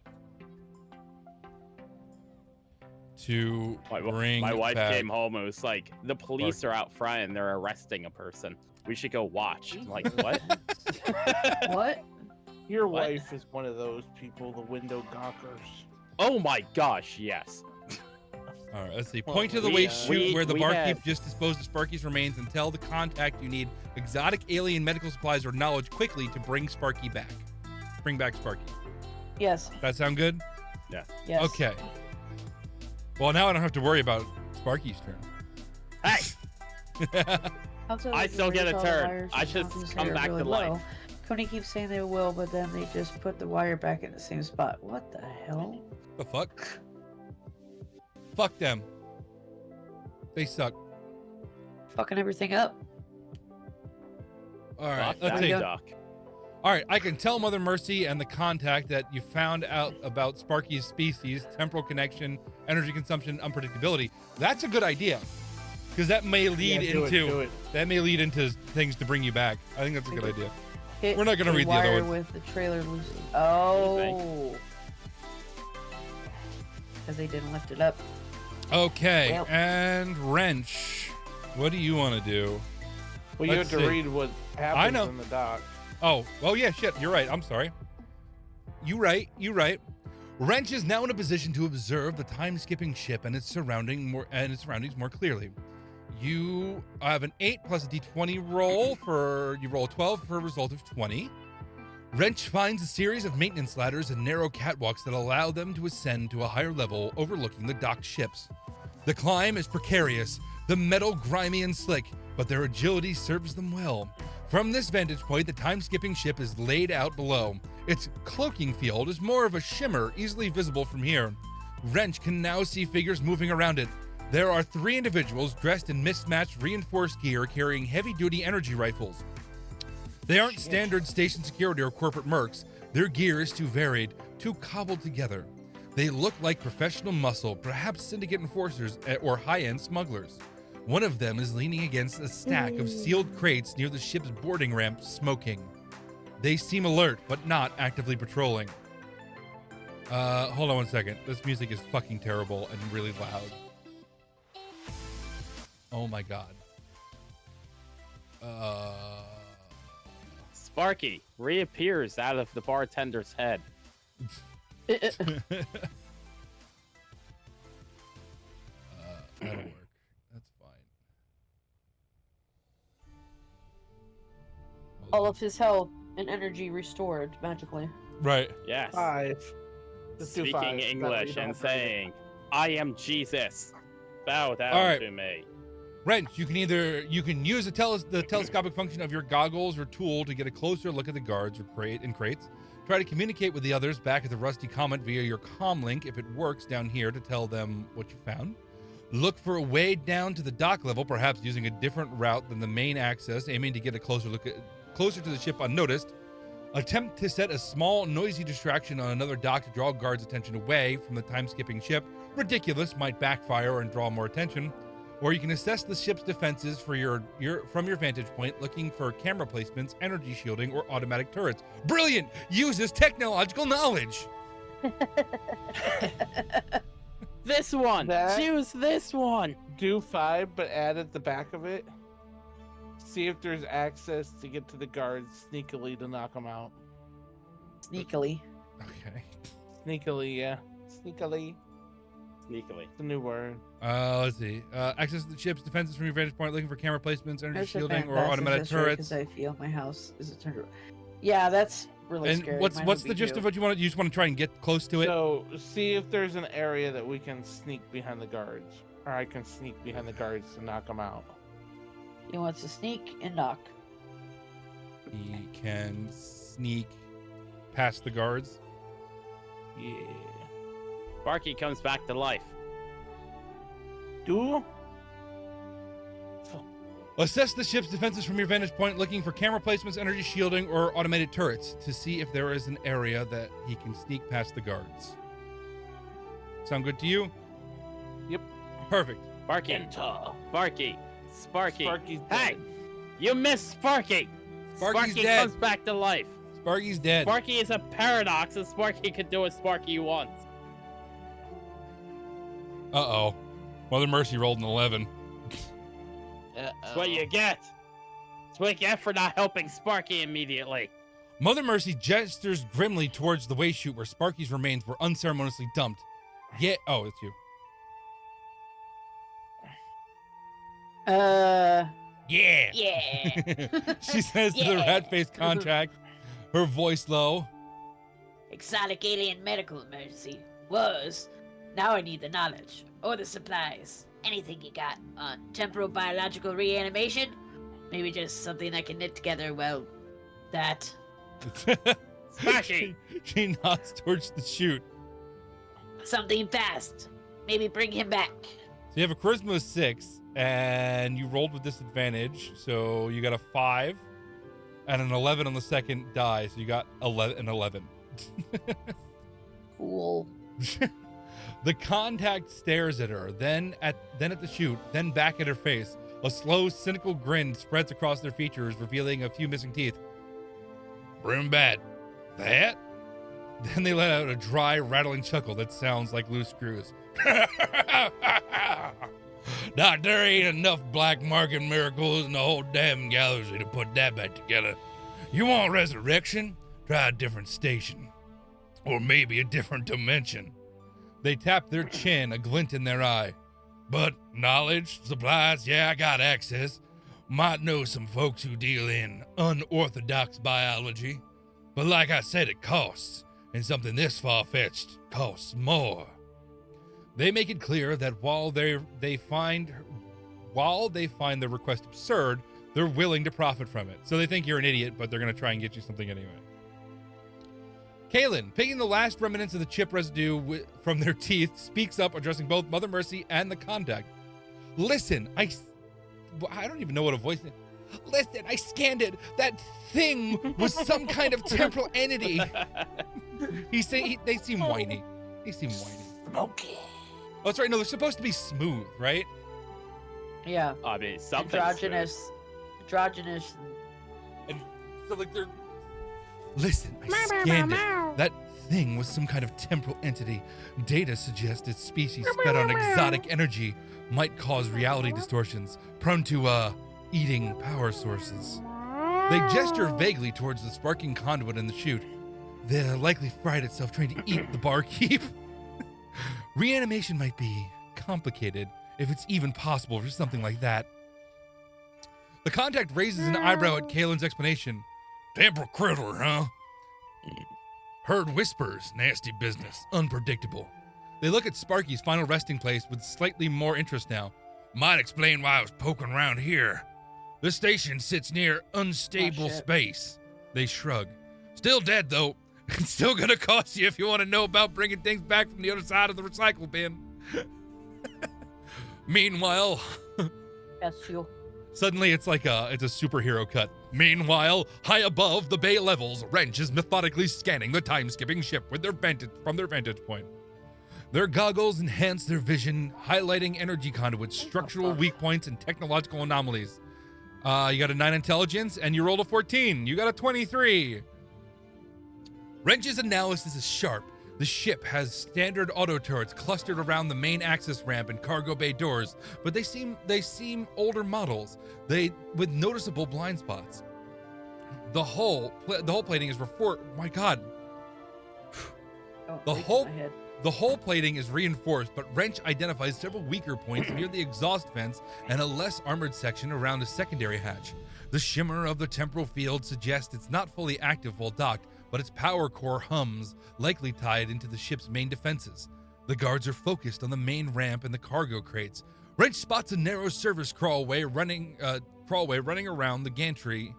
S1: To bring
S2: My wife
S1: back.
S2: came home and was like, the police are out front and they're arresting a person. We should go watch. I'm like, what?
S3: What?
S4: Your
S2: What?
S4: wife is one of those people, the window gawkers.
S2: Oh my gosh, yes.
S1: All right, let's see.
S4: Well,
S1: Point to the
S2: we-
S1: waste chute
S2: we-
S1: where the
S2: we
S1: barkeep
S2: have-
S1: just disposed of Sparky's remains and tell the contact you need exotic alien medical supplies or knowledge quickly to bring Sparky back. Bring back Sparky.
S3: Yes.
S1: That sound good?
S3: Yes.
S1: Okay. Well, now I don't have to worry about Sparky's turn.
S2: Hey!
S3: Also,
S2: I
S3: like,
S2: still get a
S3: all the
S2: turn.
S3: wires
S2: I
S3: and
S2: just
S3: somethings
S2: come
S3: that are
S2: back
S3: really
S2: to
S3: low.
S2: life.
S3: Coney keeps saying they will, but then they just put the wire back in the same spot. What the hell?
S1: The fuck? Fuck them. They suck.
S3: Fucking everything up.
S1: All right,
S2: Fuck
S1: let's
S2: that
S1: see.
S2: duck.
S1: All right, I can tell Mother Mercy and the contact that you found out about Sparky's species, temporal connection, energy consumption, unpredictability. That's a good idea, because that may lead
S4: Yeah, do it.
S1: that may lead into things to bring you back. I think that's a good idea.
S3: Hit
S1: We're not gonna
S3: the
S1: read the other
S3: wire
S1: ones.
S3: with the trailer loosely. Oh. Because they didn't lift it up.
S1: Okay,
S3: Well.
S1: and Wrench, what do you want to do?
S4: Well, you
S1: Let's
S4: have to
S1: see.
S4: read what happens
S1: know.
S4: in the dock.
S1: Oh, yeah, shit. You're right. I'm sorry. You right. Wrench is now in a position to observe the time-skipping ship and its surroundings more clearly. You have an 8 plus a d20 roll you roll 12 for a result of 20. Wrench finds a series of maintenance ladders and narrow catwalks that allow them to ascend to a higher level overlooking the docked ships. The climb is precarious, the metal grimy and slick, but their agility serves them well. From this vantage point, the time-skipping ship is laid out below. Its cloaking field is more of a shimmer, easily visible from here. Wrench can now see figures moving around it. There are 3 individuals dressed in mismatched reinforced gear carrying heavy-duty energy rifles. They aren't standard station security or corporate mercs. Their gear is too varied, too cobbled together. They look like professional muscle, perhaps syndicate enforcers or high-end smugglers. One of them is leaning against a stack of sealed crates near the ship's boarding ramp, smoking. They seem alert, but not actively patrolling. Hold on one second. This music is fucking terrible and really loud. Oh my god.
S2: Sparky reappears out of the bartender's head.
S1: That'll work. That's fine.
S3: All of his health and energy restored magically.
S1: Right.
S2: Yes.
S4: 5. Let's do 5.
S2: Speaking
S4: That way
S2: English
S4: you don't
S2: and
S4: have to read it.
S2: saying, I am Jesus. Bow down
S1: All right.
S2: to me.
S1: Wrench, you can use the telescopic function of your goggles or tool to get a closer look at the guards or crates. Try to communicate with the others back at the Rusty Comet via your comm link if it works down here to tell them what you found. Look for a way down to the dock level, perhaps using a different route than the main access, aiming to get a closer to the ship unnoticed. Attempt to set a small, noisy distraction on another dock to draw guards' attention away from the time-skipping ship. Ridiculous, might backfire and draw more attention. Or you can assess the ship's defenses from your vantage point, looking for camera placements, energy shielding, or automatic turrets. Brilliant! Uses technological knowledge!
S2: This one.
S4: That-
S2: Choose this one.
S4: Do 5, but add at the back of it. See if there's access to get to the guards sneakily to knock them out.
S3: Sneakily.
S1: Okay.
S4: Sneakily, yeah. Sneakily.
S2: Sneakily.
S4: It's a new word.
S1: Let's see. Access the ship's defenses from your vantage point, looking for camera placements, energy
S3: There's a
S1: shielding, or
S3: fantastic
S1: automatic
S3: history
S1: turrets.
S3: 'cause I feel my house is turned around. Yeah, that's really
S1: And
S3: scary.
S1: what's
S3: Mine
S1: the
S3: would be
S1: gist
S3: too.
S1: of what you want? You just want to try and get close to it.
S4: So, see if there's an area that we can sneak behind the guards. Or I can sneak behind the guards to knock them out.
S3: He wants to sneak and knock.
S1: He can sneak past the guards.
S4: Yeah.
S2: Sparky comes back to life.
S4: Do?
S1: Assess the ship's defenses from your vantage point, looking for camera placements, energy shielding, or automated turrets to see if there is an area that he can sneak past the guards. Sound good to you?
S4: Yep.
S1: Perfect.
S2: Sparky.
S4: Enter.
S2: Sparky. Sparky.
S4: Sparky's
S2: Hey!
S4: dead.
S2: You missed Sparky.
S1: Sparky's
S2: Sparky
S1: dead.
S2: comes back to life.
S1: Sparky's dead.
S2: Sparky is a paradox, and Sparky can do what Sparky wants.
S1: Uh-oh. Mother Mercy rolled an 11.
S2: That's what you get. That's what you get for not helping Sparky immediately.
S1: Mother Mercy gestures grimly towards the waste chute where Sparky's remains were unceremoniously dumped. Yeah. Oh, it's you. Yeah.
S5: Yeah.
S1: She says to the
S5: Yeah.
S1: rat-faced contract, her voice low.
S5: Exotic alien medical emergency. Was. Now I need the knowledge. Or the supplies. Anything you got on temporal biological reanimation? Maybe just something I can knit together, well, that.
S2: Sparky.
S1: She nods towards the chute.
S5: Something fast. Maybe bring him back.
S1: So you have a charisma of 6. and you rolled with disadvantage, so you got a 5 and an 11 on the second die, so you got 11.
S3: Cool.
S1: The contact stares at her, then at the chute, then back at her face. A slow, cynical grin spreads across their features, revealing a few missing teeth. Broom bat. That? Then they let out a dry, rattling chuckle that sounds like loose screws. Doc, there ain't enough black market miracles in the whole damn galaxy to put that back together. You want resurrection? Try a different station. Or maybe a different dimension. They tap their chin, a glint in their eye. But knowledge, supplies, yeah, I got access. Might know some folks who deal in unorthodox biology. But like I said, it costs. And something this far-fetched costs more. They make it clear that while they find the request absurd, they're willing to profit from it. So they think you're an idiot, but they're going to try and get you something anyway. Kaylin, picking the last remnants of the chip residue from their teeth, speaks up, addressing both Mother Mercy and the contact. Listen, I don't even know what a voice is. Listen, I scanned it. That thing was some kind of temporal entity. They seem whiny. They seem whiny.
S4: Smoky.
S1: Oh, that's right. No, they're supposed to be smooth, right?
S3: Yeah.
S2: I mean, something.
S3: Androgynous.
S1: And so, like, they're... Listen, I scanned it. That thing was some kind of temporal entity. Data suggests its species fed on exotic energy might cause reality distortions, prone to, eating power sources. They gesture vaguely towards the sparking conduit in the chute. The likely fried itself trying to eat the barkeep. Reanimation might be complicated, if it's even possible for something like that. The contact raises an eyebrow at Kaylin's explanation. Temporal critter, huh? Heard whispers, nasty business, unpredictable. They look at Sparky's final resting place with slightly more interest now. Might explain why I was poking around here. This station sits near unstable space. They shrug. Still dead, though. It's still gonna cost you if you want to know about bringing things back from the other side of the recycle bin. Meanwhile...
S3: Yes, you.
S1: Suddenly, it's a superhero cut. Meanwhile, high above the bay levels, Wrench is methodically scanning the time-skipping ship from their vantage point. Their goggles enhance their vision, highlighting energy conduits, structural weak points, and technological anomalies. You got a 9 intelligence, and you rolled a 14. You got a 23. Wrench's analysis is sharp. The ship has standard auto turrets clustered around the main access ramp and cargo bay doors, but they seem older models. With noticeable blind spots. The whole plating is my God. The whole plating is reinforced, but Wrench identifies several weaker points near the exhaust vents and a less armored section around a secondary hatch. The shimmer of the temporal field suggests it's not fully active while docked, but its power core hums, likely tied into the ship's main defenses. The guards are focused on the main ramp and the cargo crates. Wrench spots a narrow service crawlway running along the gantry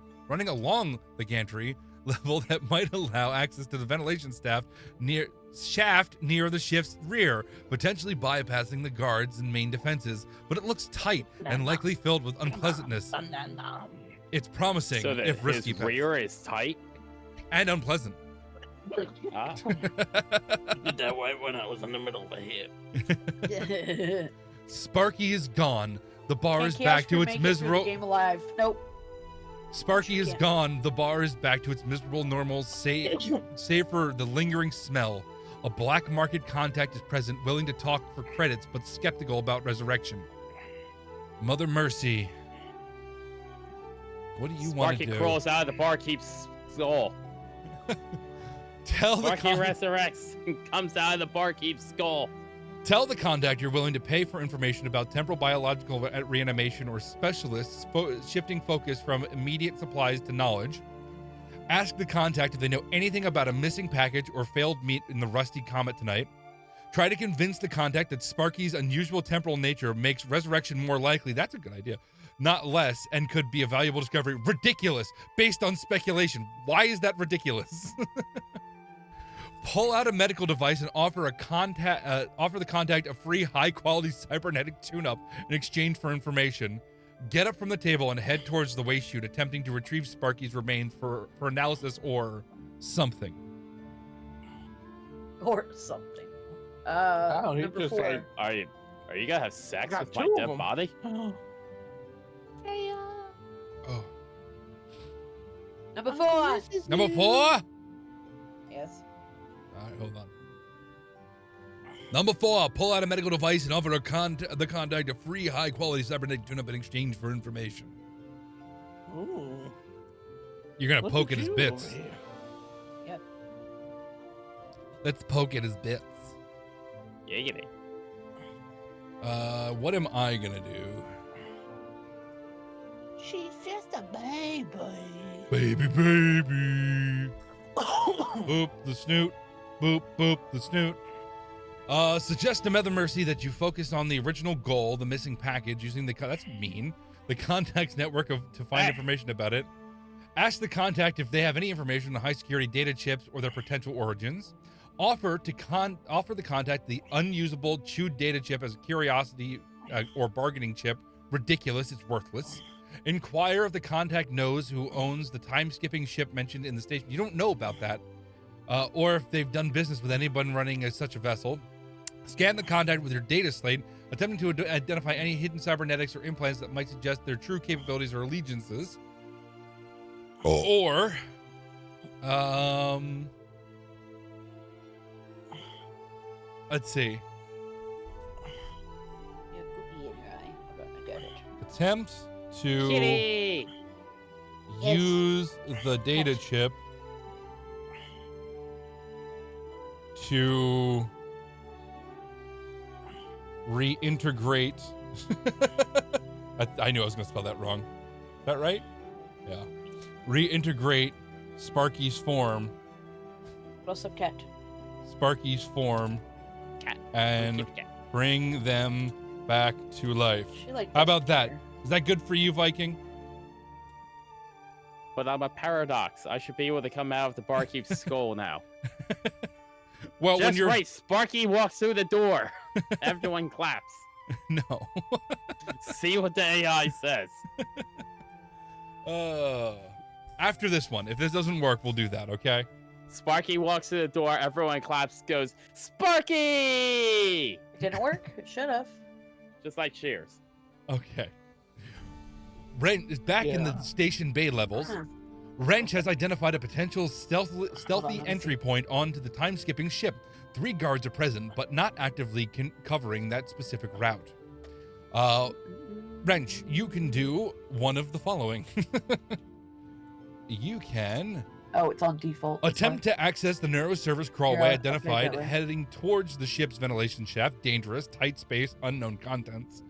S1: level that might allow access to the ventilation shaft near the ship's rear, potentially bypassing the guards and main defenses, but it looks tight and likely filled with unpleasantness. It's promising,
S2: So that
S1: if risky.
S2: his rear is tight
S1: and unpleasant.
S2: Ah.
S4: Did that right when I was in the middle of a hit.
S1: Sparky is gone. The bar
S3: Can
S1: is
S3: Chaos
S1: back to
S3: Crew
S1: its
S3: make it through the
S1: miserable.
S3: game alive. Nope.
S1: Sparky is
S3: Can't.
S1: gone. The bar is back to its miserable normal, save for the lingering smell. A black market contact is present, willing to talk for credits, but skeptical about resurrection. Mother Mercy, what do you want to
S2: Sparky
S1: do?
S2: crawls out of the barkeep's skull.
S1: Tell the
S2: Sparky resurrects and comes out of the barkeep's skull.
S1: Tell the contact you're willing to pay for information about temporal biological reanimation or specialists shifting focus from immediate supplies to knowledge. Ask the contact if they know anything about a missing package or failed meat in the Rusty Comet tonight. Try to convince the contact that Sparky's unusual temporal nature makes resurrection more likely. That's a good idea. Not less, and could be a valuable discovery. Ridiculous, based on speculation. Why is that ridiculous? pull out a medical device and offer the contact a free high-quality cybernetic tune-up in exchange for information. Get up from the table and head towards the waste chute, attempting to retrieve Sparky's remains for analysis or something.
S3: Or something.
S4: Oh, he
S3: Number
S4: just
S3: 4.
S4: said-
S2: Are you gonna have sex
S4: got
S2: with my
S4: 2 of
S2: dead
S4: them.
S2: body?
S1: Oh.
S3: Number 4.
S1: Number 4?
S3: Yes.
S1: All right, hold on. Number 4, pull out a medical device and offer the contact a free high-quality cybernetic tune-up in exchange for information.
S4: Ooh.
S1: You're gonna
S4: Look
S1: poke
S4: at
S1: at his
S4: you
S1: bits.
S4: over here.
S3: Yep.
S1: Let's poke at his bits.
S2: Giggity.
S1: What am I gonna do?
S5: She's just a baby.
S1: Baby, baby. Boop the snoot. Boop, boop the snoot. Suggest to Mother Mercy that you focus on the original goal, the missing package, using that's mean. The contact's network to find information about it. Ask the contact if they have any information on the high security data chips or their potential origins. Offer the contact the unusable chewed data chip as a curiosity or bargaining chip. Ridiculous, it's worthless. Inquire if the contact knows who owns the time-skipping ship mentioned in the station. You don't know about that. Or if they've done business with anyone running such a vessel. Scan the contact with your data slate, attempting to identify any hidden cybernetics or implants that might suggest their true capabilities or allegiances. Or, let's see.
S3: You have cookie in your eye. Hold on, I got it.
S1: Attempt to
S2: Kitty!
S3: Yes.
S1: use the data chip to reintegrate. I knew I was going to spell that wrong. Is that right? Yeah. Reintegrate Sparky's form.
S3: What's up, cat?
S1: Sparky's form.
S2: Cat.
S1: And
S2: Kitty cat.
S1: bring them back to life.
S3: She like.
S1: How about that? Is that good for you, Viking?
S2: But I'm a paradox. I should be able to come out of the barkeep's skull now.
S1: Well,
S2: Just
S1: when you're
S2: right, Sparky walks through the door. Everyone claps.
S1: no.
S2: See what the AI says.
S1: After this one, if this doesn't work, we'll do that, okay?
S2: Sparky walks through the door. Everyone claps. Goes, Sparky!
S3: It didn't work. It should have.
S2: Just like Cheers.
S1: Okay. Wrench is back in the station bay levels. Wrench has identified a potential stealthy entry point onto the time-skipping ship. 3 guards are present, but not actively covering that specific route. Wrench, you can do one of the following. You can
S3: Oh, it's on default. That's
S1: attempt to access the narrow service crawlway
S3: Yeah, okay,
S1: identified
S3: that way.
S1: heading towards the ship's ventilation shaft. Dangerous, tight space, unknown contents.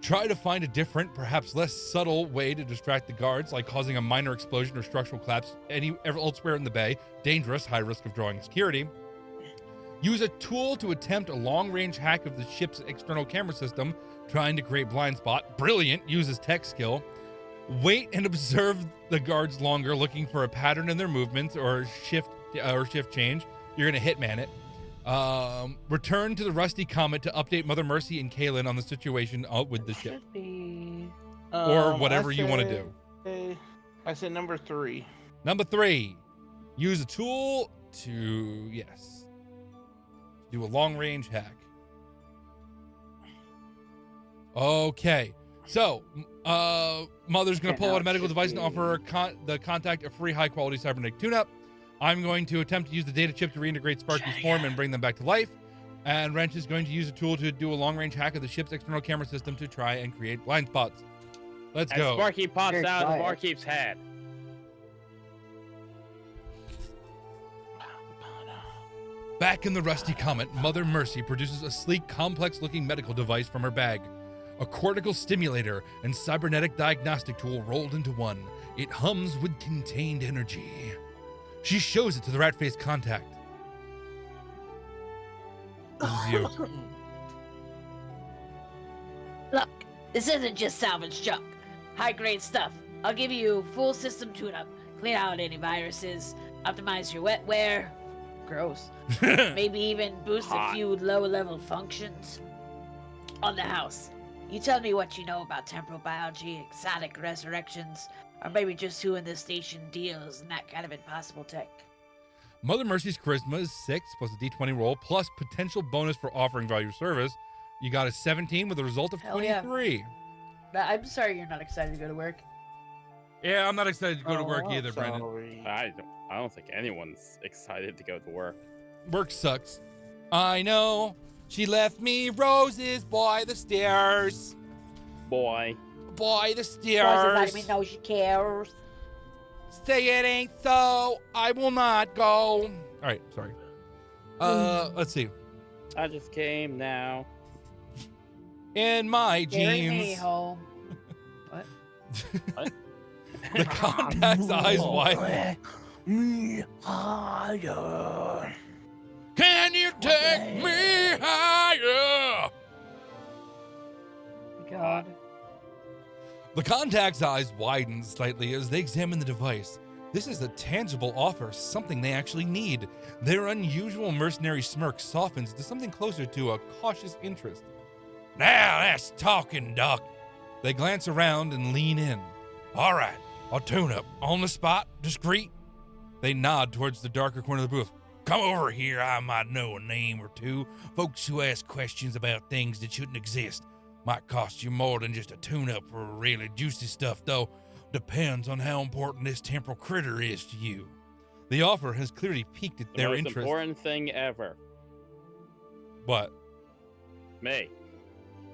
S1: Try to find a different, perhaps less subtle way to distract the guards, like causing a minor explosion or structural collapse elsewhere in the bay. Dangerous, high risk of drawing security. Use a tool to attempt a long-range hack of the ship's external camera system, trying to create blind spot. Brilliant, uses tech skill. Wait and observe the guards longer, looking for a pattern in their movements or shift change. You're gonna hitman it. Return to the Rusty Comet to update Mother Mercy and Kaylin on the situation with the ship,
S3: Should be.
S1: or whatever you want to do.
S4: I said number 3.
S1: Number 3, use a tool to do a long-range hack. Okay, so Mother's gonna
S3: Okay,
S1: pull
S3: now
S1: out a
S3: it
S1: medical
S3: should
S1: device and
S3: be-
S1: offer the contact a free high-quality cybernetic tune-up. I'm going to attempt to use the data chip to reintegrate Sparky's form and bring them back to life. And Wrench is going to use a tool to do a long-range hack of the ship's external camera system to try and create blind spots. Let's
S2: And
S1: go.
S2: Sparky pops
S3: Very
S2: out of the
S3: quiet.
S2: barkeep's head.
S1: Back in the Rusty Comet, Mother Mercy produces a sleek, complex-looking medical device from her bag. A cortical stimulator and cybernetic diagnostic tool rolled into one. It hums with contained energy. She shows it to the rat-faced contact. This is you.
S5: Look, this isn't just salvage junk. High-grade stuff. I'll give you full system tune-up. Clean out any viruses. Optimize your wetware.
S3: gross. Maybe even boost
S2: Hot.
S3: a few low-level functions on the house. You tell me what you know about temporal biology, exotic resurrections, or maybe just who in this station deals in that kind of impossible tech.
S1: Mother Mercy's charisma is 6 plus a d20 roll plus potential bonus for offering value service. You got a 17 with a result of
S3: Hell yeah.
S1: 23.
S3: I'm sorry you're not excited to go to work.
S1: Yeah, I'm not excited to go to work
S4: Oh,
S1: either, Brendan.
S4: sorry.
S2: I don't think anyone's excited to go to work.
S1: Work sucks. I know. She left me roses by the stairs.
S2: Boy.
S1: By the
S3: Boys
S1: stairs.
S3: without me know she cares.
S1: Say it ain't so. I will not go. All right, sorry. Let's see.
S2: I just came now.
S1: In my
S3: Carry me
S1: jeans,
S3: home. What?
S1: the contact's eyes wide.
S4: Me higher.
S1: Can you take me higher?
S3: God.
S1: The contact's eyes widen slightly as they examine the device. This is a tangible offer, something they actually need. Their unusual mercenary smirk softens to something closer to a cautious interest. Now that's talking, Doc. They glance around and lean in. All right, I'll tune up. On the spot, discreet. They nod towards the darker corner of the booth. Come over here, I might know a name or two. Folks who ask questions about things that shouldn't exist. Might cost you more than just a tune-up for really juicy stuff, though. Depends on how important this temporal critter is to you. The offer has clearly piqued
S2: The
S1: their
S2: most
S1: interest.
S2: important thing ever.
S1: What?
S2: Me.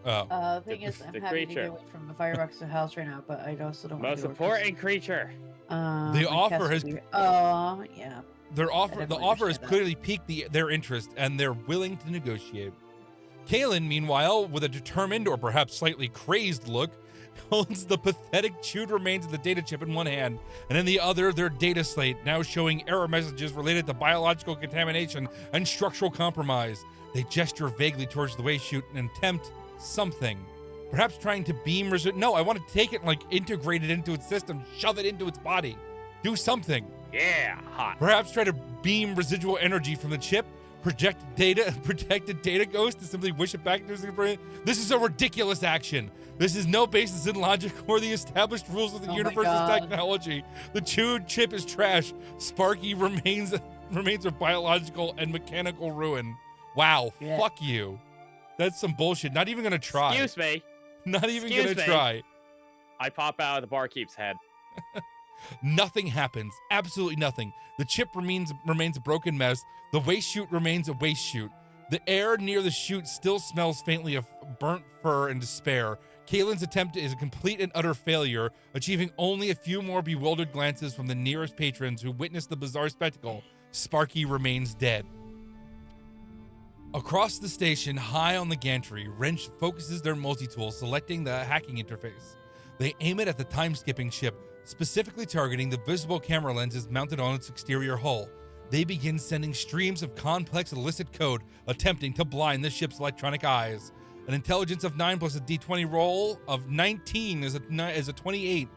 S1: Oh.
S3: The thing is, I'm
S2: the
S3: happy to
S2: creature.
S3: get away from the Firebox to house right now, but I also don't want
S2: Most
S3: to go to work 'cause,
S2: important creature.
S1: The
S3: my
S1: offer
S3: cats
S1: has-
S3: will be- Oh, yeah.
S1: The
S3: definitely
S1: offer has
S3: understand that.
S1: clearly piqued their interest, and they're willing to negotiate. Kalen, meanwhile, with a determined or perhaps slightly crazed look, holds the pathetic chewed remains of the data chip in one hand, and in the other, their data slate, now showing error messages related to biological contamination and structural compromise. They gesture vaguely towards the waste chute and attempt something. Perhaps trying to beam No, I want to take it and, like, integrate it into its system, shove it into its body. Do something.
S2: Yeah, hot.
S1: Perhaps try to beam residual energy from the chip, protected data ghost to simply wish it back into its brain. This is a ridiculous action. This has no basis in logic or the established rules of the
S3: Oh my
S1: universe's
S3: God.
S1: technology. The chewed chip is trash. Sparky remains of biological and mechanical ruin. Wow,
S3: Yeah.
S1: fuck you. That's some bullshit. Not even gonna try.
S2: Excuse me.
S1: Not even
S2: excuse
S1: gonna
S2: me.
S1: try.
S2: I pop out of the barkeep's head.
S1: Nothing happens. Absolutely nothing. The chip remains a broken mess. The waste chute remains a waste chute. The air near the chute still smells faintly of burnt fur and despair. Kalen's attempt is a complete and utter failure, achieving only a few more bewildered glances from the nearest patrons who witnessed the bizarre spectacle. Sparky remains dead. Across the station, high on the gantry, Wrench focuses their multi-tool, selecting the hacking interface. They aim it at the time-skipping ship, specifically targeting the visible camera lenses mounted on its exterior hull. They begin sending streams of complex illicit code, attempting to blind the ship's electronic eyes. An intelligence of 9 plus a d20 roll of 19 is a 28.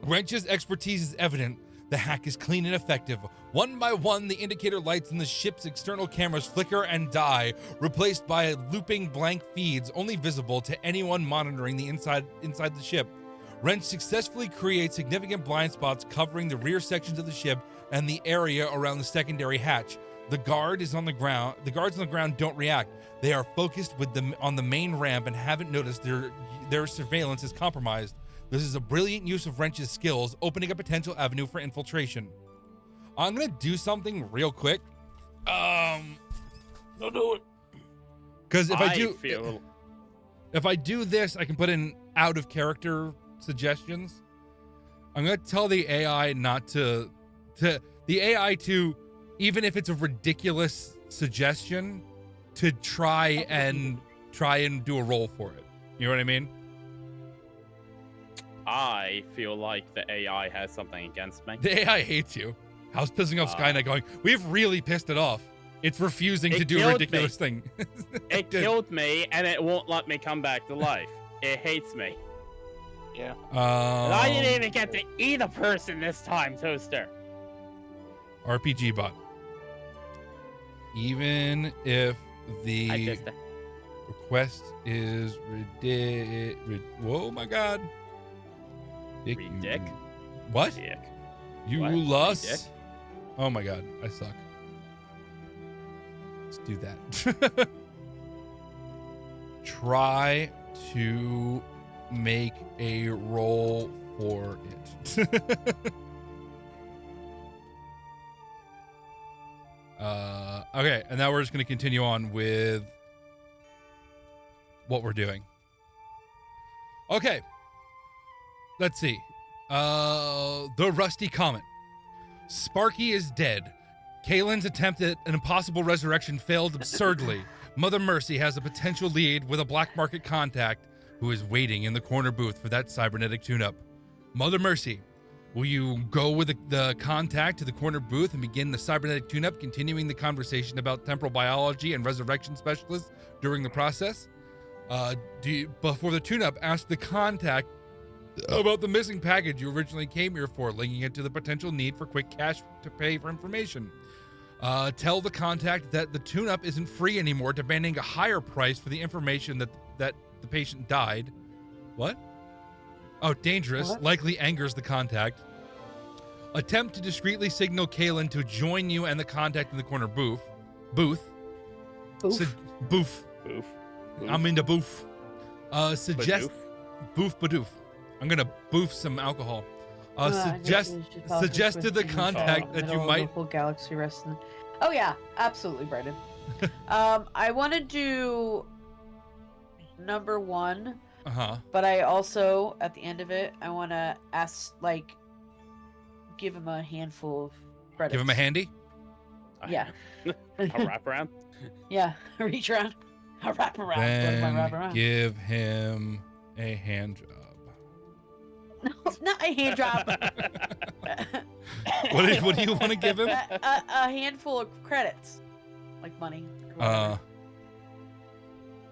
S1: Wrench's expertise is evident. The hack is clean and effective. One by one, the indicator lights in the ship's external cameras flicker and die, replaced by looping blank feeds only visible to anyone monitoring the inside the ship. Wrench successfully creates significant blind spots covering the rear sections of the ship and the area around the secondary hatch. The guards on the ground don't react. They are focused on the main ramp and haven't noticed their surveillance is compromised. This is a brilliant use of Wrench's skills, opening a potential avenue for infiltration. I'm gonna do something real quick.
S4: Don't do it.
S1: Because if I do this, I can put in out of character suggestions. I'm gonna tell the AI not to even if it's a ridiculous suggestion, to try and do a roll for it. You know what I mean?
S2: I feel like the AI has something against me.
S1: The AI hates you. How's pissing off Skynet going, we've really pissed it off. It's refusing
S2: It
S1: to do a
S2: killed
S1: ridiculous thing.
S2: It killed me, and it won't let me come back to life. It hates me.
S4: Yeah.
S2: And I didn't even get to eat a person this time, Toaster.
S1: RPG bot. even if
S2: I
S1: the
S2: kissed her.
S1: request is oh my god. Dick, you-
S2: Ridic?
S1: What?
S2: Dick.
S1: You
S2: What?
S1: lust?
S2: Ridic?
S1: Oh my god, I suck. Let's do that. Try to make a roll for it. Okay, and now we're just going to continue on with what we're doing. Okay. Let's see. The Rusty Comet. Sparky is dead. Kaylin's attempt at an impossible resurrection failed absurdly. Mother Mercy has a potential lead with a black market contact who is waiting in the corner booth for that cybernetic tune-up. Mother Mercy, will you go with the contact to the corner booth and begin the cybernetic tune-up, continuing the conversation about temporal biology and resurrection specialists during the process? Before the tune-up, ask the contact about the missing package you originally came here for, linking it to the potential need for quick cash to pay for information. Tell the contact that the tune-up isn't free anymore, demanding a higher price for the information that the patient died. What? Oh, dangerous.
S3: What?
S1: Likely angers the contact. Attempt to discreetly signal Kaylin to join you and the contact in the corner booth. Booth.
S3: Oof.
S1: Booth.
S2: Boof.
S1: I'm in the booth. Suggest
S2: Badoof.
S1: boof badoof. I'm gonna boof some alcohol. Suggest to the contact that you might.
S3: Whole galaxy resting. Oh yeah, absolutely, Brandon. I want to do number 1, but I also at the end of it I want to ask, like, give him a handful of credits.
S1: Give him a handy.
S3: Yeah.
S2: A wraparound?
S3: Yeah, reach around. I'll wrap around. What am I wrap
S1: Then
S3: around?
S1: give him a hand job.
S3: No, not a hand job.
S1: What do you want to give him?
S3: A handful of credits, like money. or whatever.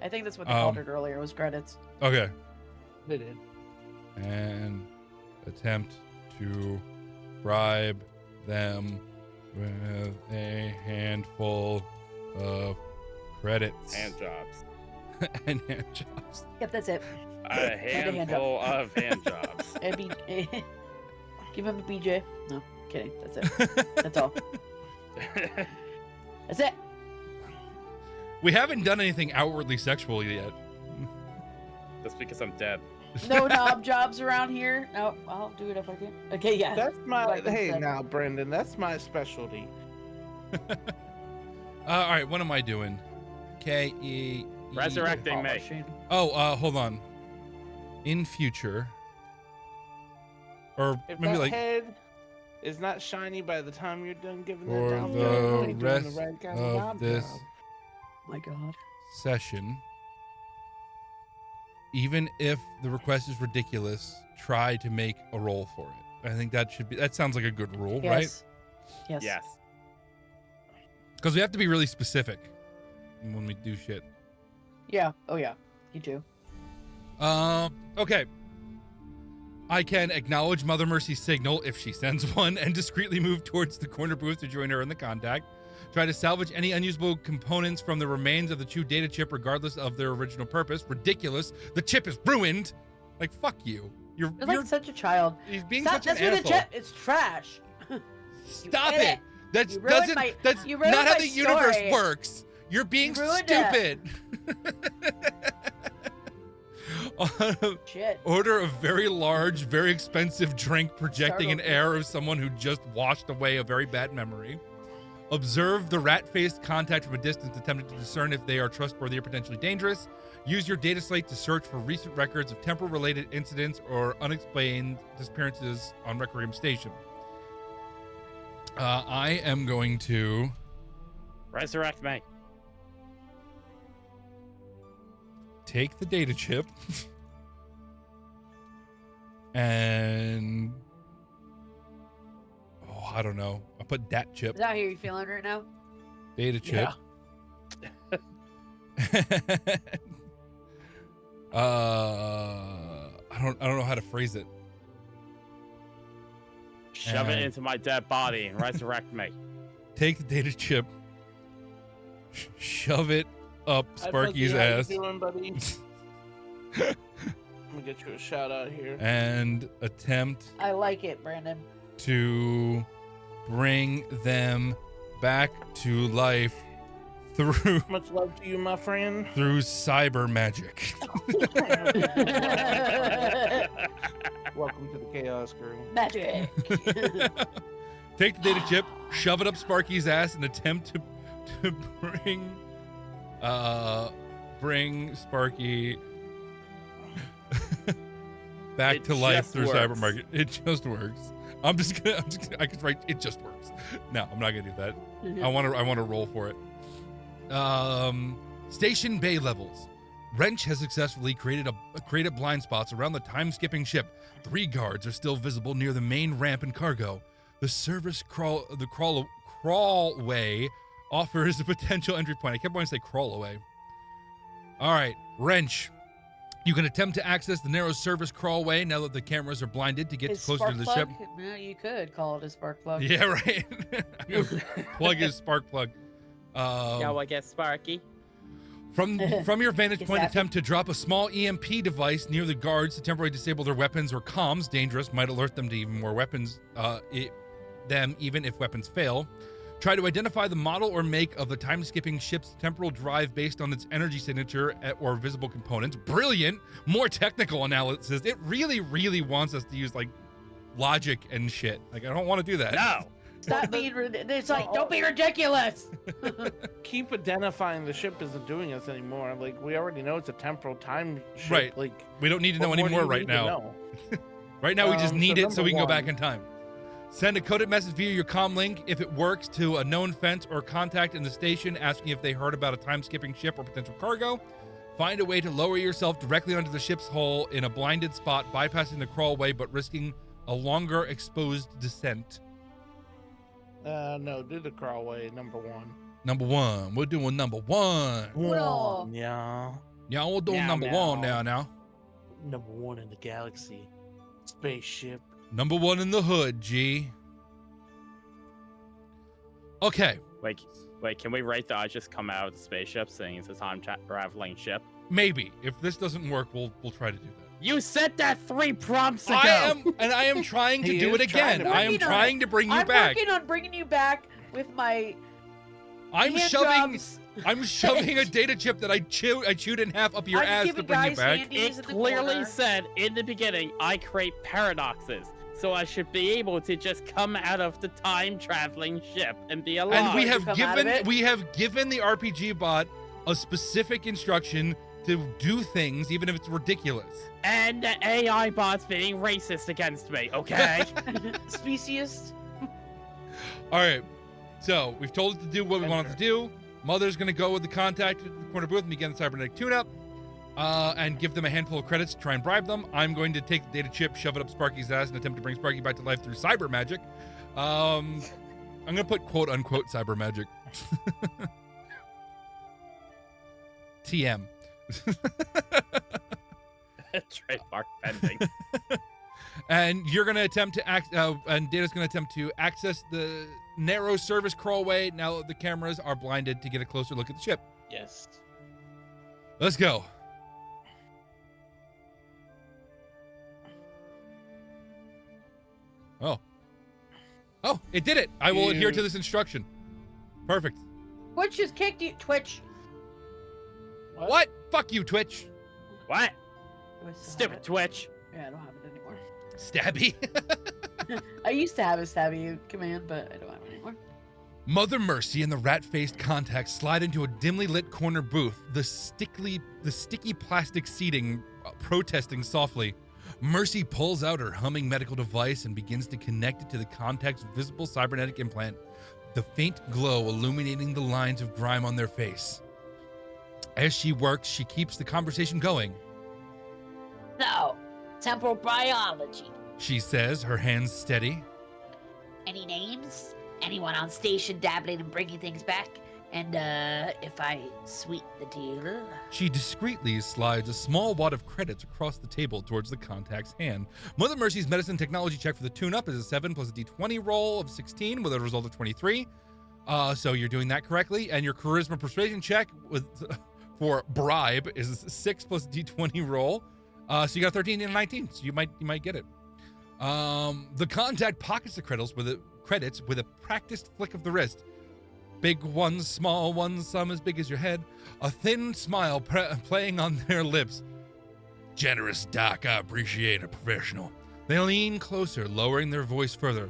S3: I think that's what they called it earlier. Was credits.
S1: Okay.
S4: They did.
S1: And attempt to bribe them with a handful of credits.
S2: Hand jobs.
S1: And hand jobs.
S3: Yep, that's it.
S2: A
S3: hand
S2: handful of hand jobs.
S3: Give him a BJ. No, kidding. That's it. That's all. That's it.
S1: We haven't done anything outwardly sexual yet.
S2: That's because I'm dead.
S3: No knob jobs around here. No, I'll do it if I can. Okay, yeah.
S4: That's my
S3: Like I
S4: hey
S3: said.
S4: now, Brendan. That's my specialty.
S1: All right, what am I doing? K-E...
S2: Resurrecting me.
S1: Oh, hold on. In future... Or
S4: If
S1: maybe
S4: that
S1: like...
S4: head is not shiny by the time you're done giving
S1: For
S4: that down,
S1: the
S4: you ain't doing
S1: rest
S4: right kind
S1: of
S4: job.
S1: this
S3: My God.
S1: session, even if the request is ridiculous, try to make a roll for it. I think that should be... That sounds like a good rule, right?
S3: Yes. Yes.
S2: Yes.
S1: Because we have to be really specific when we do shit.
S3: Yeah. Oh yeah. You do.
S1: Okay. I can acknowledge Mother Mercy's signal if she sends one and discreetly move towards the corner booth to join her in the contact. Try to salvage any unusable components from the remains of the Chew data chip regardless of their original purpose. Ridiculous. The chip is ruined. Like, fuck you. You're
S3: You're like such a child.
S1: he's being
S3: Stop.
S1: such an
S3: That's what the
S1: asshole.
S3: jet. It's trash.
S1: Stop
S3: did
S1: it.
S3: it.
S1: That's
S3: You ruined
S1: doesn't
S3: my-
S1: that's
S3: you ruined
S1: not how
S3: my
S1: the universe
S3: story.
S1: works. You're being
S3: You ruined it.
S1: stupid.
S3: Shit.
S1: Order a very large, very expensive drink projecting an
S3: Start over.
S1: air of someone who just washed away a very bad memory. Observe the rat-faced contact from a distance, attempting to discern if they are trustworthy or potentially dangerous. Use your data slate to search for recent records of temporal-related incidents or unexplained disappearances on Requiem Station. I am going to
S2: Resurrect me.
S1: take the data chip and I don't know. I'll put dat chip.
S3: Is that how you're feeling right now?
S1: Data chip.
S4: Yeah.
S1: I don't know how to phrase it.
S2: Shove it
S1: And-
S2: into my dead body and resurrect me.
S1: Take the data chip shove it up
S4: Hi,
S1: Sparky's
S4: Fuzzy, how
S1: ass,
S4: you doing, buddy? Let me get you a shout out here.
S1: and attempt
S3: I like it, Brandon.
S1: to bring them back to life through
S4: Much love to you, my friend.
S1: cyber magic.
S4: Welcome to the Chaos Crew.
S3: Magic.
S1: Take the data chip, shove it up Sparky's ass, and attempt to bring Sparky back
S2: It
S1: to life
S2: just
S1: through
S2: works.
S1: cyber market. It just works. I could write it just works. No, I'm not gonna do that. I want to roll for it. Station bay levels. Wrench has successfully created blind spots around the time-skipping ship. 3 guards are still visible near the main ramp and cargo. The service crawlway offers a potential entry point. I kept wanting to say crawlaway. All right, Wrench. You can attempt to access the narrow service crawlway now that the cameras are blinded to get
S3: His
S1: closer to the
S3: spark
S1: ship.
S3: plug? No, you could call it a spark plug.
S1: Yeah, right. I'm gonna plug his spark plug.
S2: Yo, I guess Sparky.
S1: From your vantage point,
S3: Exactly.
S1: attempt to drop a small EMP device near the guards to temporarily disable their weapons or comms. Dangerous, might alert them to even more weapons. Even if weapons fail. Try to identify the model or make of the time-skipping ship's temporal drive based on its energy signature or visible components. Brilliant. More technical analysis. It really, really wants us to use like logic and shit. Like I don't want to do that.
S2: No.
S3: Stop being it's like, don't be ridiculous.
S4: Keep identifying the ship isn't doing us anymore. Like we already know it's a temporal time ship.
S1: Right.
S4: Like
S1: We don't need to know
S4: what more do
S1: anymore
S4: you
S1: right
S4: need to
S1: now.
S4: know?
S1: Right now, we just need
S4: so
S1: it so we can go
S4: number
S1: back
S4: one.
S1: in time. Send a coded message via your comm link if it works to a known fence or contact in the station asking if they heard about a time-skipping ship or potential cargo. Find a way to lower yourself directly onto the ship's hull in a blinded spot, bypassing the crawlway but risking a longer exposed descent.
S4: No, do the crawlway, number 1.
S1: Number 1. We're doing number 1.
S3: Well.
S4: Yeah.
S1: Yeah, we're doing
S2: Meow,
S1: number
S2: meow.
S1: 1 now.
S4: Number 1 in the galaxy. Spaceship.
S1: Number 1 in the hood, G. Okay.
S2: Wait, can we write that I just come out of the spaceship saying it's a time traveling ship?
S1: Maybe. If this doesn't work, we'll try to do that.
S2: You said that 3 prompts ago.
S1: I am trying to
S4: He
S1: do
S4: is
S1: it again.
S4: trying to
S1: I am
S3: bring you
S1: trying to bring you
S3: I'm
S1: back.
S3: working on bringing you back with my
S1: I'm
S3: hand
S1: shoving
S3: jobs.
S1: I'm shoving a data chip that I chewed in half up your
S3: I'm
S1: ass to
S3: giving
S1: bring you
S3: guys
S1: back.
S3: handies
S2: It
S3: in the
S2: clearly
S3: corner.
S2: said in the beginning, I create paradoxes. So I should be able to just come out of the time traveling ship and be alive.
S1: And we
S3: you
S1: have
S3: come out of it?
S1: given the RPG bot a specific instruction to do things even if it's ridiculous.
S2: And the AI bot's being racist against me, okay?
S3: Speciest.
S1: All right. So, we've told it to do what we want it to do. Mother's going to go with the contact at the corner booth and begin the cybernetic tune-up. And give them a handful of credits to try and bribe them. I'm going to take the data chip, shove it up Sparky's ass, and attempt to bring Sparky back to life through cyber magic. I'm going to put quote-unquote cyber magic. TM.
S2: Trademark pending.
S1: And you're going to attempt to and Data's going to attempt to access the narrow service crawlway now that the cameras are blinded to get a closer look at the ship.
S4: Yes.
S1: Let's go. Oh, it did it. I will adhere to this instruction. Perfect.
S3: Twitch just kicked you. Twitch.
S1: What? Fuck you, Twitch.
S2: What?
S3: Do I still have
S2: Stupid
S3: it?
S2: Twitch.
S3: Yeah, I don't have it anymore.
S1: Stabby.
S3: I used to have a stabby command, but I don't have it anymore.
S1: Mother Mercy and the rat-faced contact slide into a dimly lit corner booth, the sticky plastic seating protesting softly. Mercy pulls out her humming medical device and begins to connect it to the contact's visible cybernetic implant, the faint glow illuminating the lines of grime on their face. As she works, she keeps the conversation going.
S5: So, temporal biology.
S1: She says, her hands steady.
S5: Any names? Anyone on station dabbling and bringing things back? And, if I sweeten the deal...
S1: She discreetly slides a small wad of credits across the table towards the contact's hand. Mother Mercy's medicine technology check for the tune-up is a 7 plus a d20 roll of 16 with a result of 23. So you're doing that correctly, and your charisma persuasion check for bribe is 6 plus d20 roll. So you got 13 and 19, so you might get it. The contact pockets the credits with a practiced flick of the wrist. Big ones, small ones, some as big as your head. A thin smile playing on their lips. Generous, Doc. I appreciate a professional. They lean closer, lowering their voice further.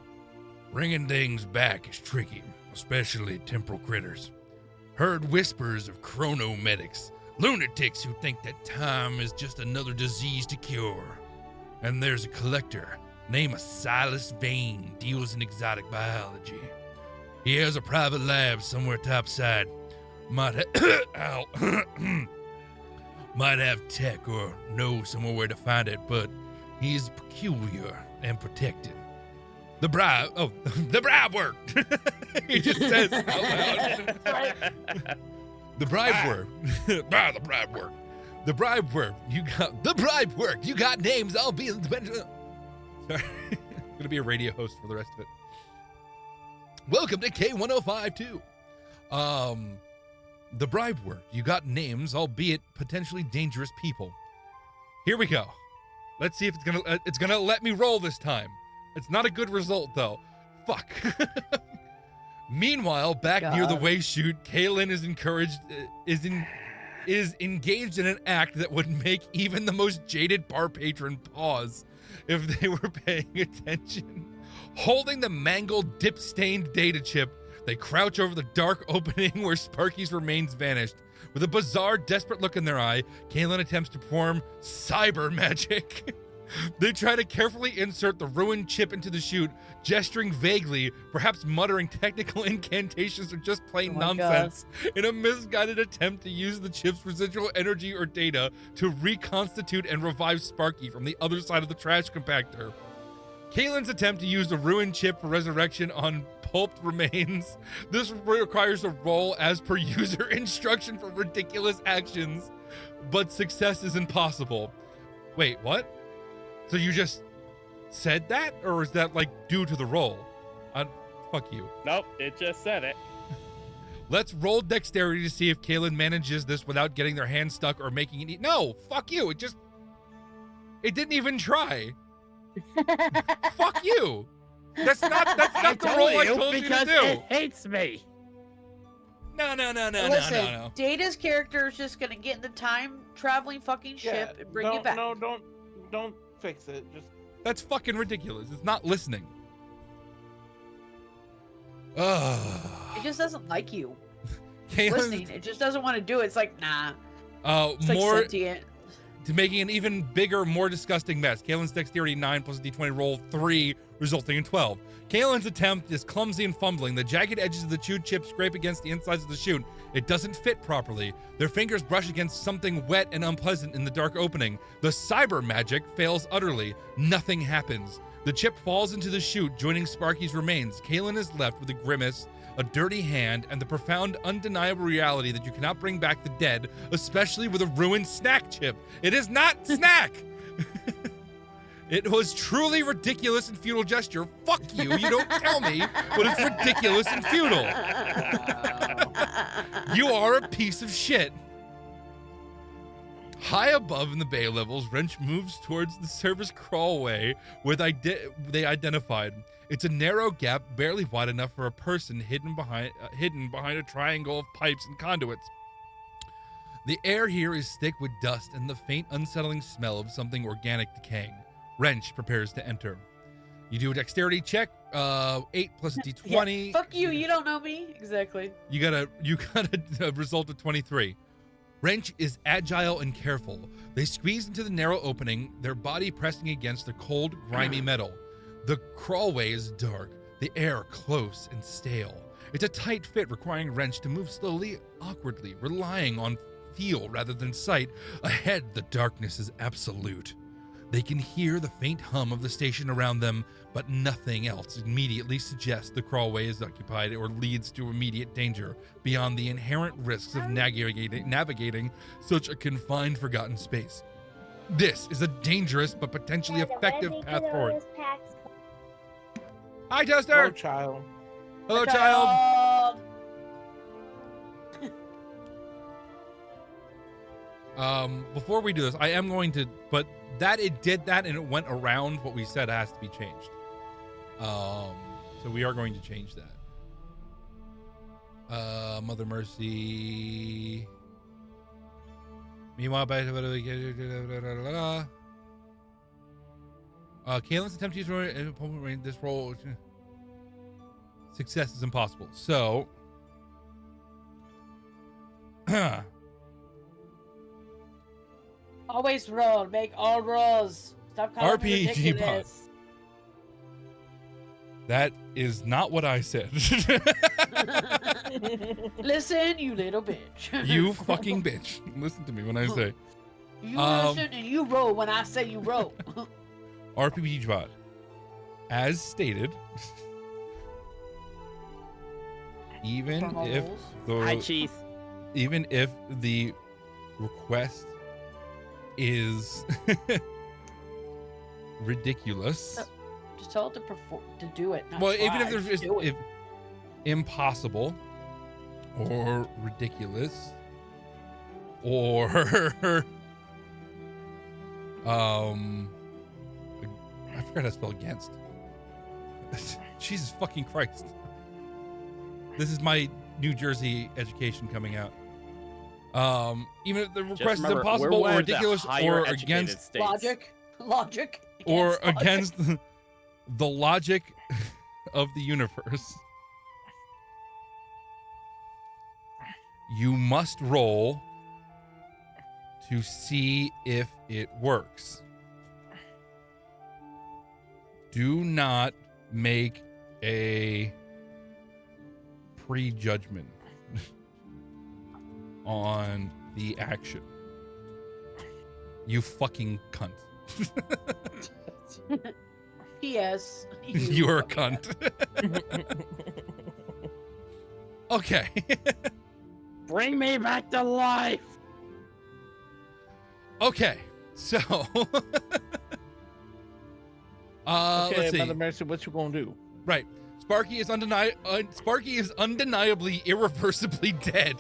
S1: Bringing things back is tricky, especially temporal critters. Heard whispers of chronomedics, lunatics who think that time is just another disease to cure. And there's a collector named Silas Vane, deals in exotic biology. He has a private lab somewhere topside. Might have tech or know somewhere where to find it, but he's peculiar and protected. The bribe worked. He just says out loud. The bribe worked. The bribe worked. The bribe worked. The bribe worked. You got names. I'll be in the... Sorry. I'm gonna be a radio host for the rest of it. Welcome to K105 too. The bribe worked. You got names, albeit potentially dangerous people. Here we go. Let's see if it's gonna let me roll this time. It's not a good result though. Fuck. Meanwhile, back near the way chute, Kaylin is engaged in an act that would make even the most jaded bar patron pause if they were paying attention. Holding the mangled, dip-stained data chip, they crouch over the dark opening where Sparky's remains vanished. With a bizarre, desperate look in their eye, Kaylin attempts to perform cyber magic. They try to carefully insert the ruined chip into the chute, gesturing vaguely, perhaps muttering technical incantations or just plain nonsense, in a misguided attempt to use the chip's residual energy or data to reconstitute and revive Sparky from the other side of the trash compactor. Kaylin's attempt to use the ruined chip for resurrection on pulped remains. This requires a roll as per user instruction for ridiculous actions, but success is impossible. Wait, what? So you just said that, or is that like due to the roll? Fuck you.
S2: Nope, it just said it.
S1: Let's roll dexterity to see if Kaylin manages this without getting their hand stuck or making it. No, fuck you. It didn't even try. Fuck you. That's not the roll I told you to
S2: because
S1: do.
S2: it hates me.
S1: No.
S3: Listen, Data's character is just gonna get in the time traveling fucking ship and bring you back.
S4: No, don't fix it. Just
S1: That's fucking ridiculous. It's not listening. Ugh.
S3: It just doesn't like you.
S1: Kaylin's,
S3: Listening, it just doesn't want to do it. It's like, nah. It's like
S1: more
S3: sentient.
S1: to making an even bigger, more disgusting mess. Kaylin's dexterity 9 plus a d20 roll 3, resulting in 12. Kaylin's attempt is clumsy and fumbling. The jagged edges of the chewed chip scrape against the insides of the chute. It doesn't fit properly. Their fingers brush against something wet and unpleasant in the dark opening. The cyber magic fails utterly. Nothing happens. The chip falls into the chute, joining Sparky's remains. Kaylin is left with a grimace, a dirty hand, and the profound, undeniable reality that you cannot bring back the dead, especially with a ruined snack chip. It is not snack! It was truly ridiculous and futile gesture. Fuck you, you don't tell me, but it's ridiculous and futile. You are a piece of shit. High above in the bay levels, Wrench moves towards the service crawlway where they identified. It's a narrow gap, barely wide enough for a person hidden behind a triangle of pipes and conduits. The air here is thick with dust and the faint, unsettling smell of something organic decaying. Wrench prepares to enter. You do a dexterity check, 8 plus a d20.
S3: Yeah, fuck you, you don't know me. Exactly.
S1: You got a result of 23. Wrench is agile and careful. They squeeze into the narrow opening, their body pressing against the cold, grimy metal. The crawlway is dark, the air close and stale. It's a tight fit requiring Wrench to move slowly, awkwardly, relying on feel rather than sight. Ahead, the darkness is absolute. They can hear the faint hum of the station around them, but nothing else immediately suggests the crawlway is occupied or leads to immediate danger beyond the inherent risks of navigating such a confined, forgotten space. This is a dangerous but potentially effective path forward. Hi, Toaster!
S4: Hello, child.
S1: Hello, child! Before we do this, I am going to, but that it did that and it went around what we said has to be changed. So we are going to change that. Mother Mercy. Meanwhile, Kaylin's attempt to use this role. Success is impossible. So,
S3: Always roll. Make all rolls. Stop calling me
S1: RPG pod.
S3: ridiculous.
S1: That is not what I said.
S3: Listen, you little bitch.
S1: You fucking bitch. Listen to me when I say.
S3: You listen and you roll when I say you roll.
S1: RPG bot. As stated, even
S3: From all
S1: if
S3: rolls?
S2: Hi,
S1: the
S2: Chief.
S1: even if the request is ridiculous.
S3: Just tell it to perform, to do it. Not
S1: Well,
S3: try.
S1: even if there's
S3: Just do it.
S1: if impossible or ridiculous or I forgot how to spell against. Jesus fucking Christ. This is my New Jersey education coming out. Even if the
S2: Just
S1: request is
S2: remember,
S1: impossible
S2: we're
S1: or
S2: one of the
S1: ridiculous
S2: higher
S1: or
S2: educated
S1: against
S2: states.
S3: Logic.
S1: or
S3: Against logic.
S1: against the logic of the universe, you must roll to see if it works. Do not make a prejudgment on the action. You fucking cunt.
S3: Yes.
S1: You're a cunt. Okay.
S2: Bring me back to life.
S1: Okay. So
S4: Okay,
S1: let's see.
S4: Mother Mercy, what you gonna do?
S1: Right. Sparky is undeniably irreversibly dead.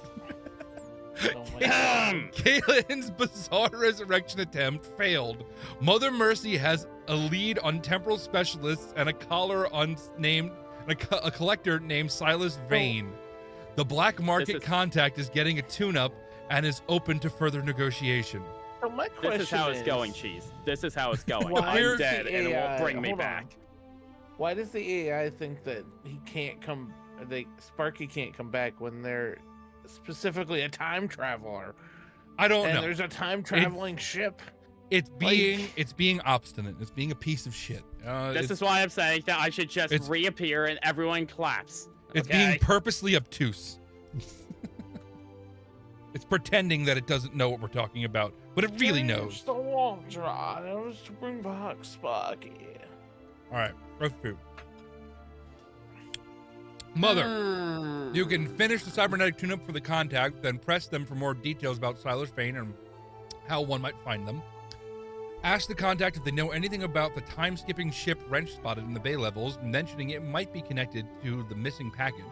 S4: Oh my God.
S1: Kaylin's bizarre resurrection attempt failed. Mother Mercy has a lead on temporal specialists and a a collector named Silas Vane. The black market contact is getting a tune-up and is open to further negotiation.
S4: So my question
S2: This is how it's going, Cheese. This is how it's going.
S4: Why
S2: I'm
S4: is
S2: dead,
S4: the
S2: and it
S4: AI
S2: won't bring me
S4: hold on.
S2: back.
S4: Why does the AI think that he can't come? Sparky can't come back when they're specifically a time traveler,
S1: I don't
S4: and
S1: know.
S4: there's a time traveling ship.
S1: It's being obstinate. It's being a piece of shit.
S2: This is why I'm saying that I should just
S1: it's-
S2: reappear and everyone claps.
S1: It's
S2: okay?
S1: being purposely obtuse. It's pretending that it doesn't know what we're talking about, but it really knows.
S4: Change the warp drive. It was to bring back Sparky.
S1: All right, roast food. Mother,
S3: Hmm.
S1: you can finish the cybernetic tune-up for the contact, then press them for more details about Silas Vane and how one might find them. Ask the contact if they know anything about the time-skipping ship wrench spotted in the bay levels, mentioning it might be connected to the missing package.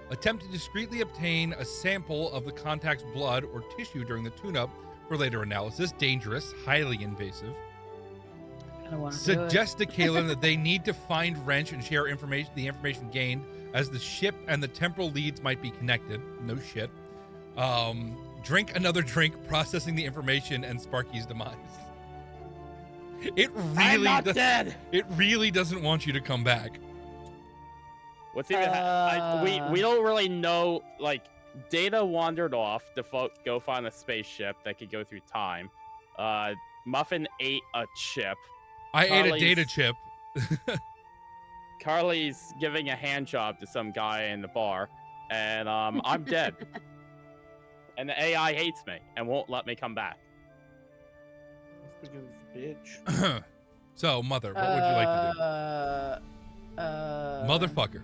S1: Attempt to discreetly obtain a sample of the contact's blood or tissue during the tune-up for later analysis. Dangerous, highly invasive.
S3: I don't want to do it.
S1: Suggest to Kaylin that they need to find Wrench and share the information gained, as the ship and the temporal leads might be connected. No shit. Drink another drink, processing the information and Sparky's demise. It
S2: I'm
S1: really
S2: not dead.
S1: It really doesn't want you to come back.
S2: What's even? We don't really know. Like, Data wandered off to go find a spaceship that could go through time. Muffin ate a chip.
S1: I ate a
S2: Carly's-
S1: data chip.
S2: Carly's giving a hand job to some guy in the bar, and I'm dead. And the AI hates me and won't let me come back.
S4: That's because bitch.
S1: So, Mother, what would you like to do? Motherfucker.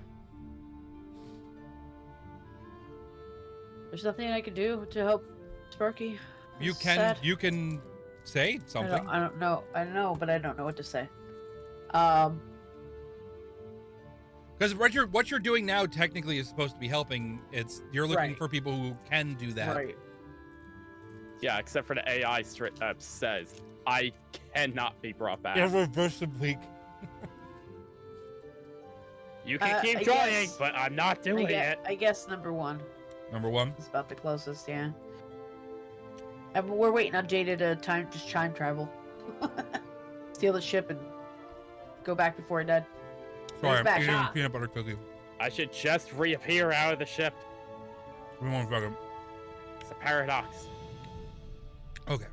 S3: There's nothing I can do to help Sparky.
S1: You
S3: It's
S1: can
S3: sad.
S1: say something.
S3: I don't know. I know, but I don't know what to say.
S1: Because what you're doing now technically is supposed to be helping. You're looking
S3: Right.
S1: for people who can do that.
S3: Right.
S2: Yeah, except for the AI straight up says, I cannot be brought back.
S1: Irreversibly.
S2: You can keep
S3: I
S2: trying,
S3: guess-
S2: but I'm not doing it.
S3: I guess number 1
S1: Number 1.
S3: is about the closest, yeah. And we're waiting on Jada to time travel. Steal the ship and go back before it dead.
S1: Sorry, I'm
S3: back,
S1: eating
S3: huh?
S1: peanut butter cookie.
S2: I should just reappear out of the ship.
S1: Give me 1 second.
S2: It's a paradox.
S1: Okay.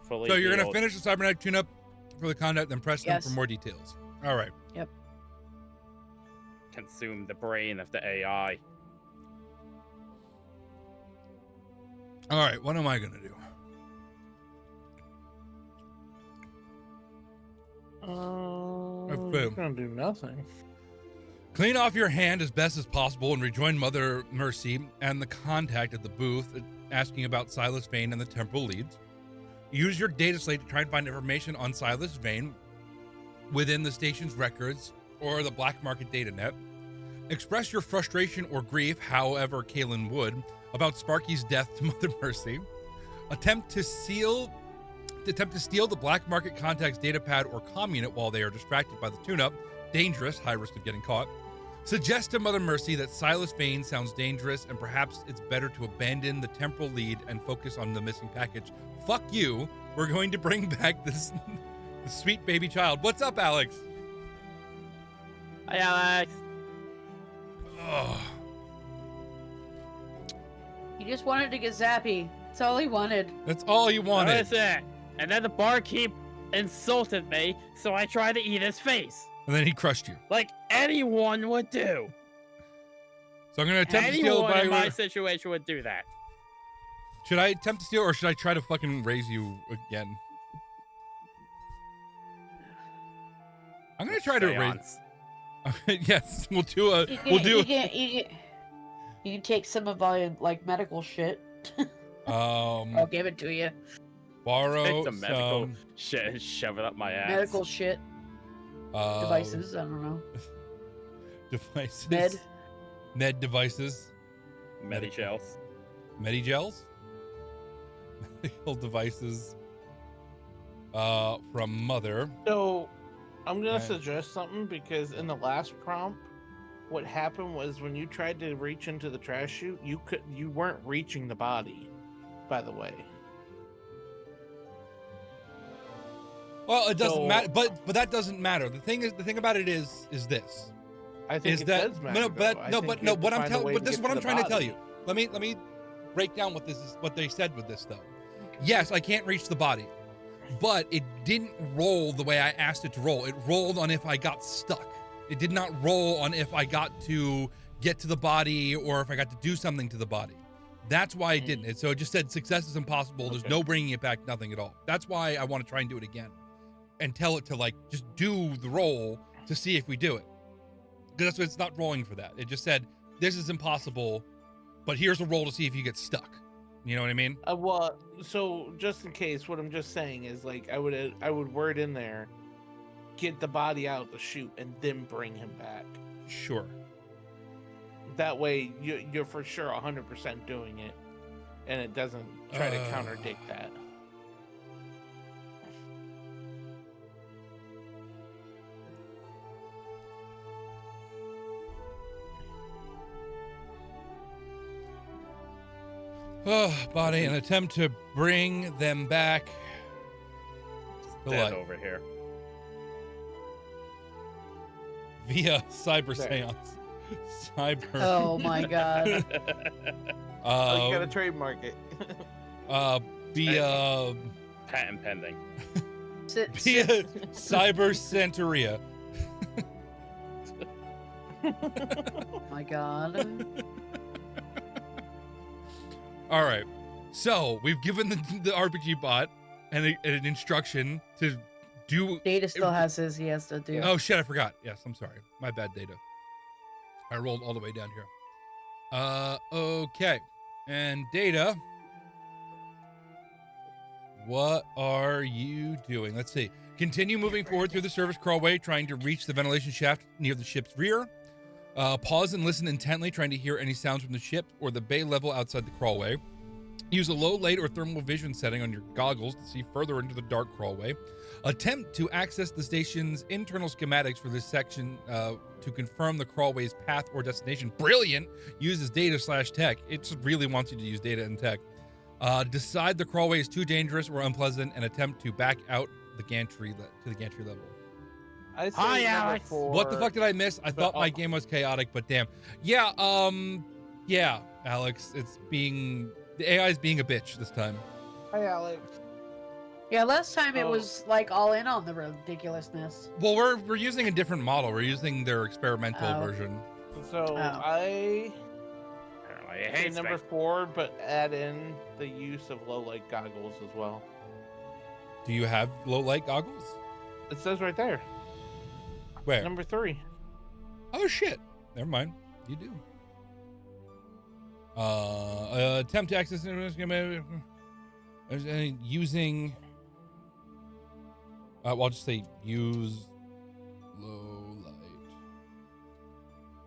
S2: Fully
S1: So you're gonna
S2: healed.
S1: finish the cybernetic tune-up for the content, then press them
S3: Yes.
S1: for more details. All right.
S2: Consume the brain of the AI.
S1: All right. What am I gonna do?
S4: You're gonna do nothing.
S1: Clean off your hand as best as possible and rejoin Mother Mercy and the contact at the booth asking about Silas Vane and the temporal leads. Use your data slate to try and find information on Silas Vane within the station's records or the black market data net. Express your frustration or grief, however Kalen would, about Sparky's death to Mother Mercy. Attempt to steal the black market contact's data pad or comm unit while they are distracted by the tune-up. Dangerous, high risk of getting caught. Suggest to Mother Mercy that Silas Vane sounds dangerous and perhaps it's better to abandon the temporal lead and focus on the missing package. Fuck you. We're going to bring back this sweet baby child. What's up, Alex?
S2: Hi, Alex.
S1: Ugh.
S3: He just wanted to get zappy. That's all he wanted.
S1: That's all you wanted.
S2: Listen. And then the barkeep insulted me, so I tried to eat his face.
S1: And then he crushed you.
S2: Like anyone would do.
S1: So I'm going to attempt to steal
S2: Anyone
S1: by...
S2: in my situation would do that.
S1: Should I attempt to steal or should I try to fucking raise you again? I'm going to try to raise...
S2: Seance.
S1: Yes, we'll do a...
S3: You can take some of my like medical shit. I'll give it to you.
S1: Borrow
S2: Take some medical
S1: some...
S2: shit and shove it up my ass.
S3: Medical shit. Devices. I don't know.
S1: Devices. Med devices.
S2: Medi-gels.
S1: Medigels. Medical devices. From Mother.
S4: So, I'm gonna
S1: Right.
S4: suggest something because in the last prompt, what happened was when you tried to reach into the trash chute, you weren't reaching the body. By the way.
S1: Well, it doesn't
S4: So-
S1: matter, but that doesn't matter. The thing about it is this.
S4: I think
S1: Is
S4: it
S1: that
S4: does matter.
S1: no,
S4: though.
S1: but
S4: I
S1: no,
S4: think
S1: but
S4: you
S1: no.
S4: have to
S1: What I'm
S4: find a
S1: telling,
S4: way
S1: but this
S4: get
S1: is what
S4: to
S1: I'm
S4: the
S1: trying to tell
S4: body.
S1: you. Let me break down what they said with this though. Yes, I can't reach the body, but it didn't roll the way I asked it to roll. It rolled on if I got stuck. It did not roll on if I got to get to the body or if I got to do something to the body. That's why it didn't. So it just said success is impossible. There's
S4: Okay.
S1: no bringing it back, nothing at all. That's why I want to try and do it again and tell it to like just do the roll to see if we do it. Because that's what it's not rolling for that. It just said this is impossible, but here's a roll to see if you get stuck. You know what I mean?
S4: Well, so just in case, what I'm just saying is like I would word in there, get the body out the chute and then bring him back.
S1: Sure.
S4: That way you're for sure 100% doing it, and it doesn't try to contradict that.
S1: Body, an attempt to bring them back to
S2: Dead
S1: life
S2: over here.
S1: via cyber
S4: There.
S1: seance. Cyber.
S3: Oh my god.
S4: Oh, you gotta trademark it.
S1: Via
S2: Patent pending.
S1: via cyber centuria.
S3: Oh my god.
S1: All right. So we've given the RPG bot an instruction to do.
S3: Data still has his he has to do.
S1: Oh shit! I forgot. Yes, I'm sorry. My bad, Data. I rolled all the way down here. Okay. And Data, what are you doing? Let's see. Continue moving forward through the service crawlway, trying to reach the ventilation shaft near the ship's rear. Pause and listen intently, trying to hear any sounds from the ship or the bay level outside the crawlway. Use a low light or thermal vision setting on your goggles to see further into the dark crawlway. Attempt to access the station's internal schematics for this section to confirm the crawlway's path or destination. Brilliant! Uses data/tech. It just really wants you to use data and tech. Decide the crawlway is too dangerous or unpleasant and attempt to back out the gantry to the gantry level.
S4: I say
S2: Hi,
S4: number
S2: Alex.
S4: 4.
S1: What the fuck did I miss? I thought my game was chaotic, but damn. Yeah, Alex, the AI is being a bitch this time.
S4: Hi, Alex.
S3: Yeah, last time it
S4: Oh.
S3: was like all in on the ridiculousness.
S1: Well, we're using a different model. We're using their experimental
S3: Oh.
S1: version.
S4: So
S3: Oh.
S4: I
S2: Apparently it
S4: say
S2: hates
S4: number
S2: me.
S4: 4, but add in the use of low light goggles as well.
S1: Do you have low light goggles?
S4: It says right there.
S1: Where?
S4: Number 3.
S1: Oh shit. Never mind. You do. Attempt to access using. Well, I'll just say use low light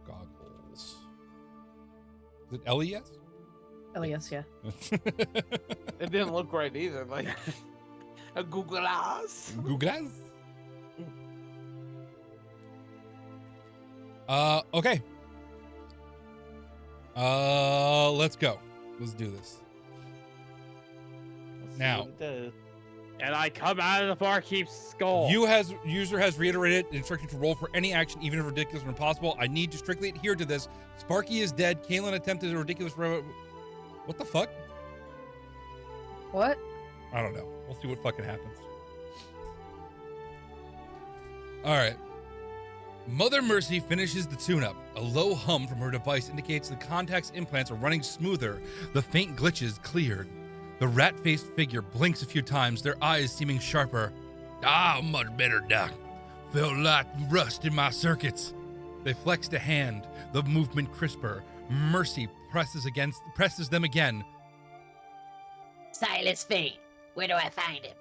S1: goggles. Is it LES?
S3: Elias, yeah.
S4: It didn't look right either. Like a Google Glass.
S1: Google. Okay. Let's go. Let's do this.
S4: Let's see
S1: Now.
S4: what it does.
S2: And I come out of the barkeep's skull.
S1: User has reiterated instruction to roll for any action, even if ridiculous or impossible. I need to strictly adhere to this. Sparky is dead. Kaylin attempted a ridiculous. What the fuck?
S3: What?
S1: I don't know. We'll see what fucking happens. All right. Mother Mercy finishes the tune-up. A low hum from her device indicates the contact's implants are running smoother. The faint glitches cleared. The rat-faced figure blinks a few times, their eyes seeming sharper. Ah, much better, Doc. Felt like rust in my circuits. They flexed a hand, the movement crisper. Mercy presses them again.
S5: Silas Fane, where do I find him?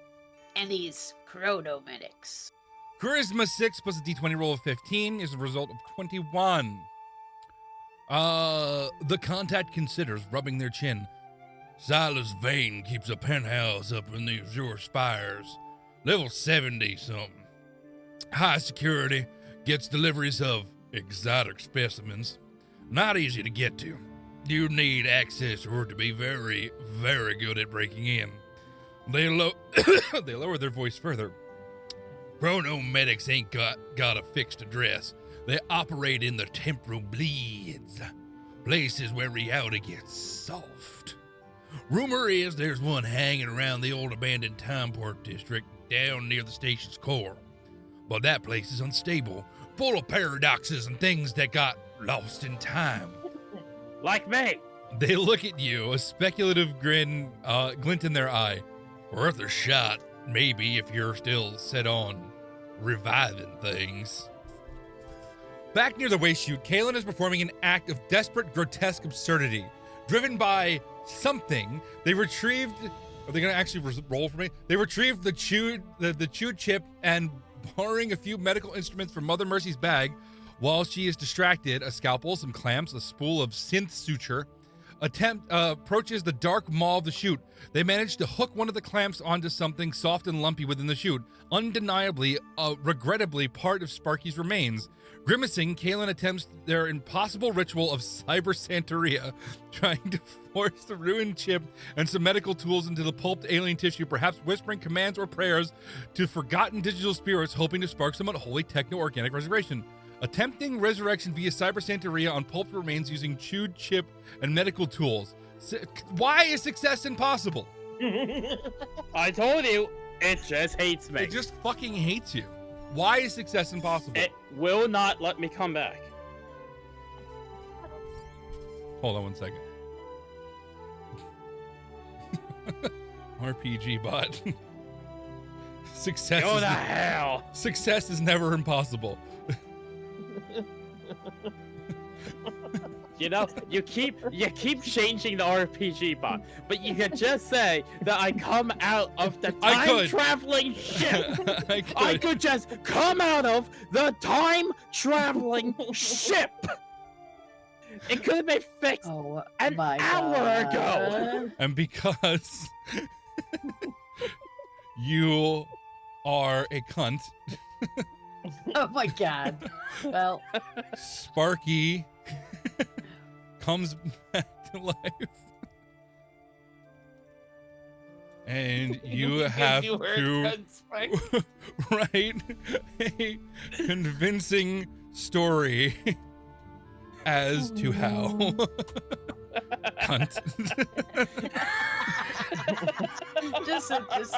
S5: And these chronomedics.
S1: Charisma 6 plus a d20 roll of 15 is a result of 21. The contact considers, rubbing their chin. Silas Vane keeps a penthouse up in the Azure Spires. Level 70 something. High security, gets deliveries of exotic specimens. Not easy to get to. You need access or to be very, very good at breaking in. They lower their voice further. Chronomedics ain't got a fixed address. They operate in the temporal bleeds, places where reality gets soft. Rumor is there's one hanging around the old abandoned Timeport district down near the station's core. But that place is unstable, full of paradoxes and things that got lost in time.
S2: Like me.
S1: They look at you, a speculative glint in their eye. Worth a shot, maybe, if you're still set on reviving things. Back near the waste chute, Kaylin is performing an act of desperate, grotesque absurdity. Driven by something, they retrieved... Are they going to actually roll for me? They retrieved the chewed chip and, borrowing a few medical instruments from Mother Mercy's bag, while she is distracted, a scalpel, some clamps, a spool of synth suture, approaches the dark maw of the chute. They manage to hook one of the clamps onto something soft and lumpy within the chute, undeniably, regrettably part of Sparky's remains. Grimacing, Kaylin attempts their impossible ritual of cyber Santeria, trying to force the ruined chip and some medical tools into the pulped alien tissue, perhaps whispering commands or prayers to forgotten digital spirits, hoping to spark some unholy techno-organic resurrection. Attempting resurrection via cyber Santeria on pulped remains using chewed chip and medical tools. Why is success impossible?
S2: I told you, it just hates me.
S1: It just fucking hates you. Why is success impossible?
S2: It will not let me come back.
S1: Hold on one second. RPG bot. Success
S2: Go
S1: is
S2: to hell.
S1: Success is never impossible.
S2: You know, you keep changing the RPG bot, but you could just say that I come out of the
S1: I could.
S2: time-traveling ship.
S1: I
S2: could just come out of the time-traveling ship. It could have been fixed
S3: Oh
S2: an
S3: my
S2: hour
S3: God.
S2: ago.
S1: And because you are a cunt,
S3: Oh my God. Well,
S1: Sparky comes back to life. And you have
S4: You were
S1: to
S4: good, Spike.
S1: write a convincing story as to how. Cunt.
S3: just send that.
S2: Just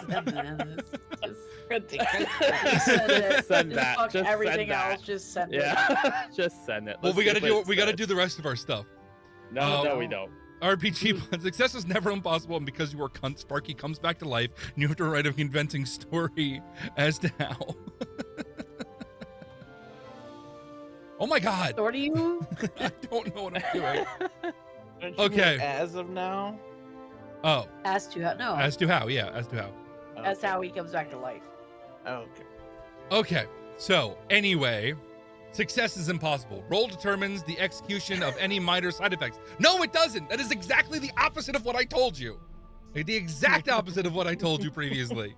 S3: Send it.
S2: send
S3: Just
S2: that.
S3: fuck
S2: Just
S3: everything
S2: send that.
S3: else. Just send it.
S2: Yeah, just send it.
S1: Well,
S2: Let's
S1: we
S2: see
S1: gotta
S2: what
S1: do
S2: it says.
S1: the rest of our stuff.
S2: No,
S1: Oh.
S2: we don't.
S1: RPG success is never impossible, and because you are cunt, Sparky comes back to life, and you have to write a convincing story as to how. Oh my God!
S3: So what do you?
S1: I don't know what I'm doing.
S4: Don't you
S1: Okay.
S4: mean as of now?
S1: Oh,
S3: As to how? No.
S1: as to how? Yeah, as to how.
S3: That's how he comes back to life.
S4: Okay.
S1: Okay, so anyway, success is impossible. Roll determines the execution of any minor side effects. No, it doesn't. That is exactly the opposite of what I told you. Like, the exact opposite of what I told you previously.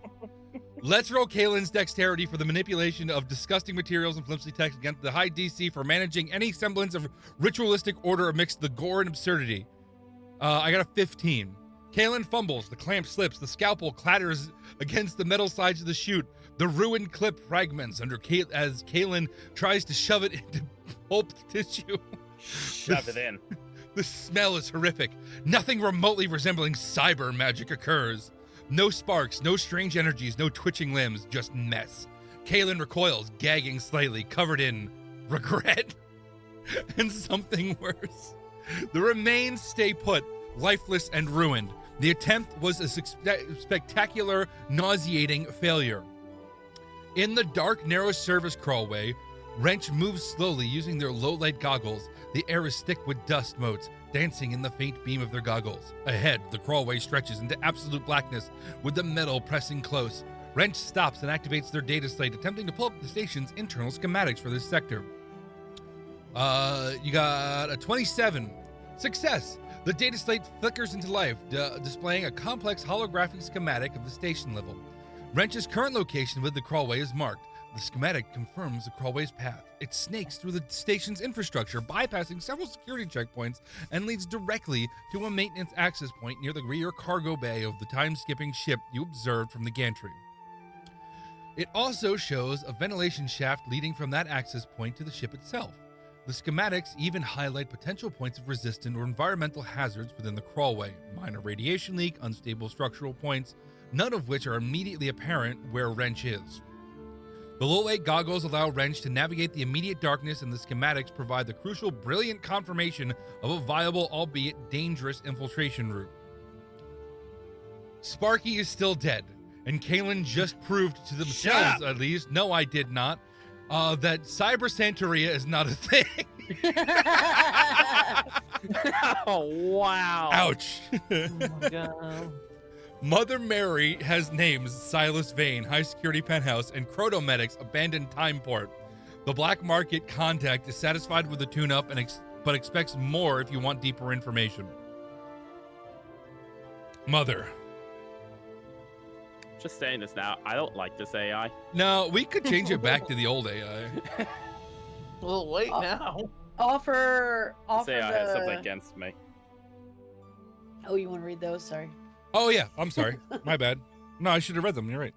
S1: Let's roll Kalen's dexterity for the manipulation of disgusting materials and flimsy text against the high DC for managing any semblance of ritualistic order amidst the gore and absurdity. I got a 15. Kalen fumbles, the clamp slips, the scalpel clatters against the metal sides of the chute. The ruined clip fragments as Kalen tries to shove it into pulped tissue.
S2: Shove it in.
S1: The smell is horrific. Nothing remotely resembling cyber magic occurs. No sparks, no strange energies, no twitching limbs, just mess. Kalen recoils, gagging slightly, covered in regret and something worse. The remains stay put, lifeless and ruined. The attempt was a spectacular, nauseating failure. In the dark, narrow service crawlway, Wrench moves slowly using their low-light goggles. The air is thick with dust motes, dancing in the faint beam of their goggles. Ahead, the crawlway stretches into absolute blackness, with the metal pressing close. Wrench stops and activates their data slate, attempting to pull up the station's internal schematics for this sector. You got a 27. Success! The data slate flickers into life, displaying a complex holographic schematic of the station level. Wrench's current location with the crawlway is marked. The schematic confirms the crawlway's path. It snakes through the station's infrastructure, bypassing several security checkpoints, and leads directly to a maintenance access point near the rear cargo bay of the time-skipping ship you observed from the gantry. It also shows a ventilation shaft leading from that access point to the ship itself. The schematics even highlight potential points of resistance or environmental hazards within the crawlway, minor radiation leak, unstable structural points, none of which are immediately apparent where Wrench is. The low-light goggles allow Wrench to navigate the immediate darkness, and the schematics provide the crucial, brilliant confirmation of a viable, albeit dangerous, infiltration route. Sparky is still dead, and Kalen just proved to themselves, at least, no, I did not, that Cyber Santeria is not a thing.
S2: Oh, wow.
S1: Ouch.
S4: Oh my God.
S1: Mother Mary has names Silas Vane, High Security Penthouse, and Crotomedics, Abandoned Time Port. The Black Market contact is satisfied with the tune-up but expects more if you want deeper information. Mother.
S2: Just saying this now. I don't like this AI.
S1: No, we could change it back to the old AI.
S4: Well, wait
S3: Oh.
S4: now.
S3: Offer
S2: This AI has something
S3: the.
S2: against me.
S3: Oh, you want to read those? Sorry.
S1: Oh, yeah. I'm sorry. My bad. No, I should have read them. You're right.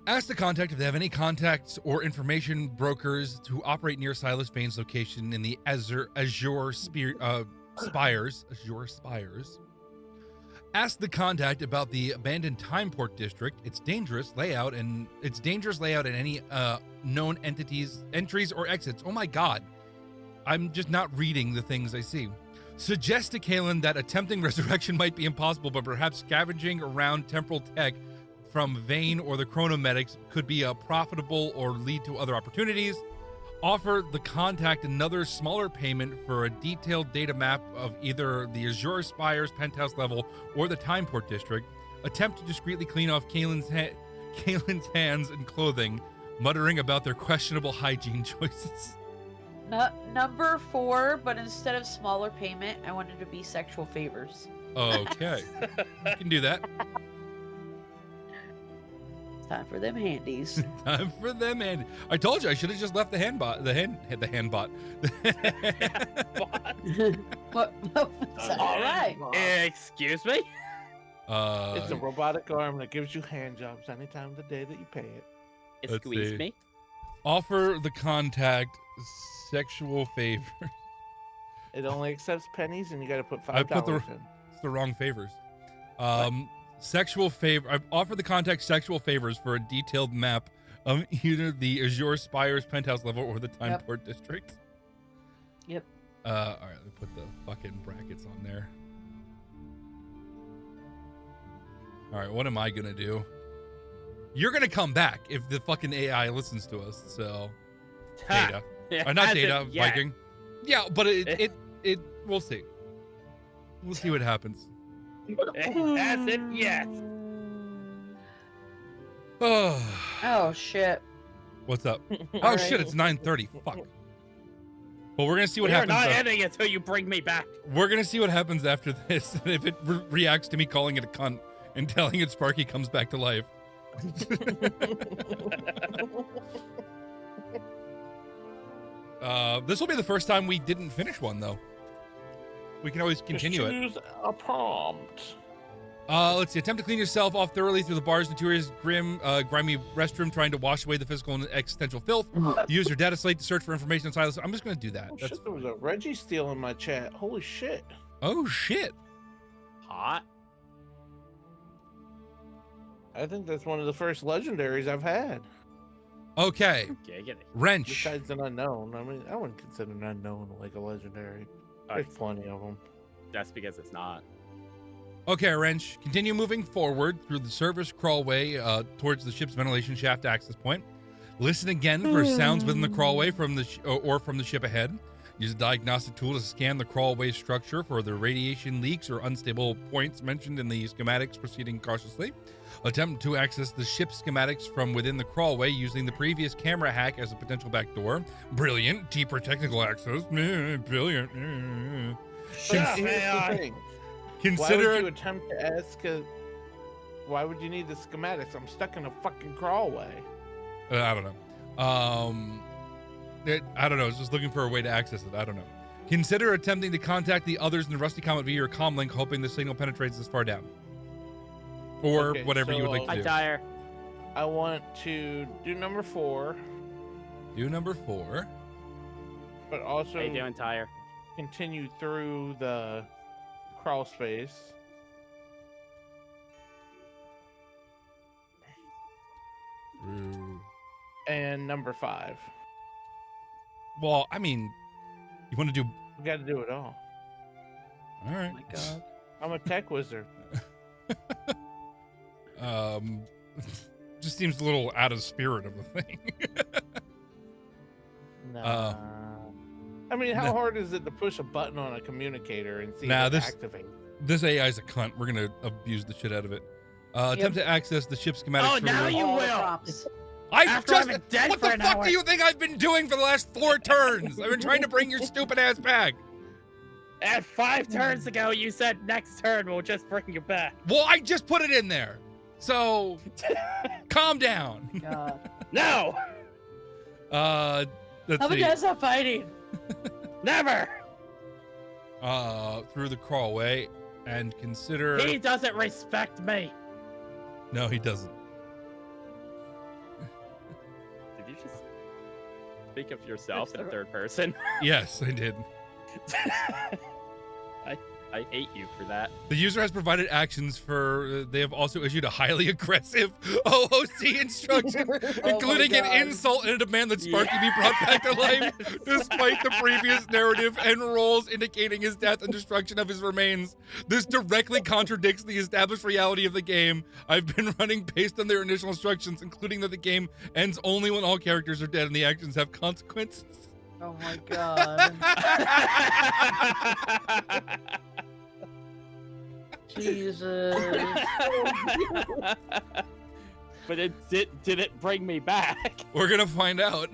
S1: Ask the contact if they have any contacts or information brokers who operate near Silas Vane's location in the Azure Spires. Ask the contact about the abandoned Time Port district, its dangerous layout, and any known entries or exits. Oh my God. I'm just not reading the things I see. Suggest to Kalen that attempting resurrection might be impossible, but perhaps scavenging around temporal tech from Vane or the Chronomedics could be profitable or lead to other opportunities. Offer the contact another smaller payment for a detailed data map of either the Azure Spires penthouse level or the Time Port district. Attempt to discreetly clean off Kalen's hands and clothing, muttering about their questionable hygiene choices.
S3: Number 4, but instead of smaller payment, I wanted to be sexual favors.
S1: Okay. You can do that.
S3: It's time for them handies.
S1: Time for them, and I told you I should have just left the handbot. The handbot.
S3: What? All right.
S2: Excuse me?
S4: It's a robotic arm that gives you hand jobs any time of the day that you pay it.
S2: It
S1: Let's
S2: squeezed
S1: see.
S2: me.
S1: Offer the contact sexual favor.
S4: It only accepts pennies, and you got to put
S1: I
S4: $5
S1: put the-
S4: in.
S1: It's the wrong favors. Sexual favor. I offer the contact sexual favors for a detailed map of either the Azure Spire's penthouse level or the Timeport district.
S3: Yep.
S1: All right, let me put the fucking brackets on there. All right, what am I gonna do? You're gonna come back if the fucking AI listens to us. So, Data,
S2: It
S1: not
S2: hasn't
S1: Data,
S2: yet.
S1: Viking. Yeah, but it we'll see. We'll see what happens.
S2: It hasn't yet.
S1: Oh,
S3: Oh shit.
S1: what's up? Oh
S3: Alright.
S1: shit, it's 9:30. Fuck. Well, we're gonna see what
S2: We're
S1: happens.
S2: not
S1: after-
S2: ending until you bring me back.
S1: We're gonna see what happens after this, and if it reacts to me calling it a cunt and telling it Sparky comes back to life. This will be the first time we didn't finish one, though. We can always continue it.
S4: Choose a prompt.
S1: Let's see. Attempt to clean yourself off thoroughly through the bar's notorious grimy restroom, trying to wash away the physical and existential filth. Use your data slate to search for information inside. I'm just going to do that.
S4: Oh,
S1: That's
S4: shit, there was a Reggie steal in my chat. Holy shit.
S1: Oh, shit.
S2: Hot.
S4: I think that's one of the first legendaries I've had.
S1: Okay.
S2: Giggity.
S1: Wrench.
S4: Besides an unknown. I mean, I wouldn't consider an unknown like a legendary. There's plenty of them.
S2: That's because it's not.
S1: Okay, Wrench. Continue moving forward through the service crawlway towards the ship's ventilation shaft access point. Listen again for sounds within the crawlway from the or from the ship ahead. Use a diagnostic tool to scan the crawlway structure for the radiation leaks or unstable points mentioned in the schematics, proceeding cautiously. Attempt to access the ship schematics from within the crawlway using the previous camera hack as a potential backdoor. Brilliant. Deeper technical access. Brilliant.
S4: But here's the
S2: man.
S4: thing.
S1: Consider
S4: Why would you attempt to ask? Why would you need the schematics? I'm stuck in a fucking crawlway.
S1: I don't know. I don't know. I was just looking for a way to access it. I don't know. Consider attempting to contact the others in the Rusty Comet via your comlink, hoping the signal penetrates this far down. Or
S4: Okay,
S1: whatever you would like
S4: so-
S1: to
S2: Hi,
S1: do.
S2: Tyre.
S4: I want to do number 4,
S1: Do number 4.
S4: but also
S2: How you doing, Tyre?
S4: continue through the crawl space. And number 5.
S1: Well, I mean, you want to do.
S4: We got to do it all.
S1: All right.
S3: Oh my god.
S4: I'm a tech wizard.
S1: Just seems a little out of spirit of the thing.
S4: Nah. I mean, how
S1: no.
S4: hard is it to push a button on a communicator and see
S1: Nah,
S4: it
S1: this-
S4: activate?
S1: This AI is a cunt. We're going to abuse the shit out of it. Attempt to access the ship schematics.
S2: Oh,
S1: from
S2: now
S1: the-
S2: you
S3: All the
S2: will.
S3: props.
S1: I
S2: After
S1: just.
S2: I've been dead
S1: What
S2: for
S1: the
S2: an
S1: fuck
S2: hour.
S1: do you think I've been doing for the last 4 turns? I've been trying to bring your stupid ass back.
S2: And 5 turns ago, you said next turn we'll just bring you back.
S1: Well, I just put it in there. So, calm down.
S3: God.
S2: No,
S1: Let's
S3: How many
S1: see.
S3: guys are fighting?
S2: never.
S1: Through the crawlway and consider.
S2: He doesn't respect me.
S1: No, he doesn't.
S2: Did you just think of yourself in third person?
S1: Yes, I did.
S2: I hate you for that.
S1: The user has provided actions for. They have also issued a highly aggressive OOC instruction, including an
S3: God.
S1: insult and a demand that Sparky be brought back to life, despite the previous narrative and rules indicating his death and destruction of his remains. This directly contradicts the established reality of the game. I've been running based on their initial instructions, including that the game ends only when all characters are dead and the actions have consequences.
S3: Oh my god. Jesus.
S2: But it didn't bring me back.
S1: We're gonna find out.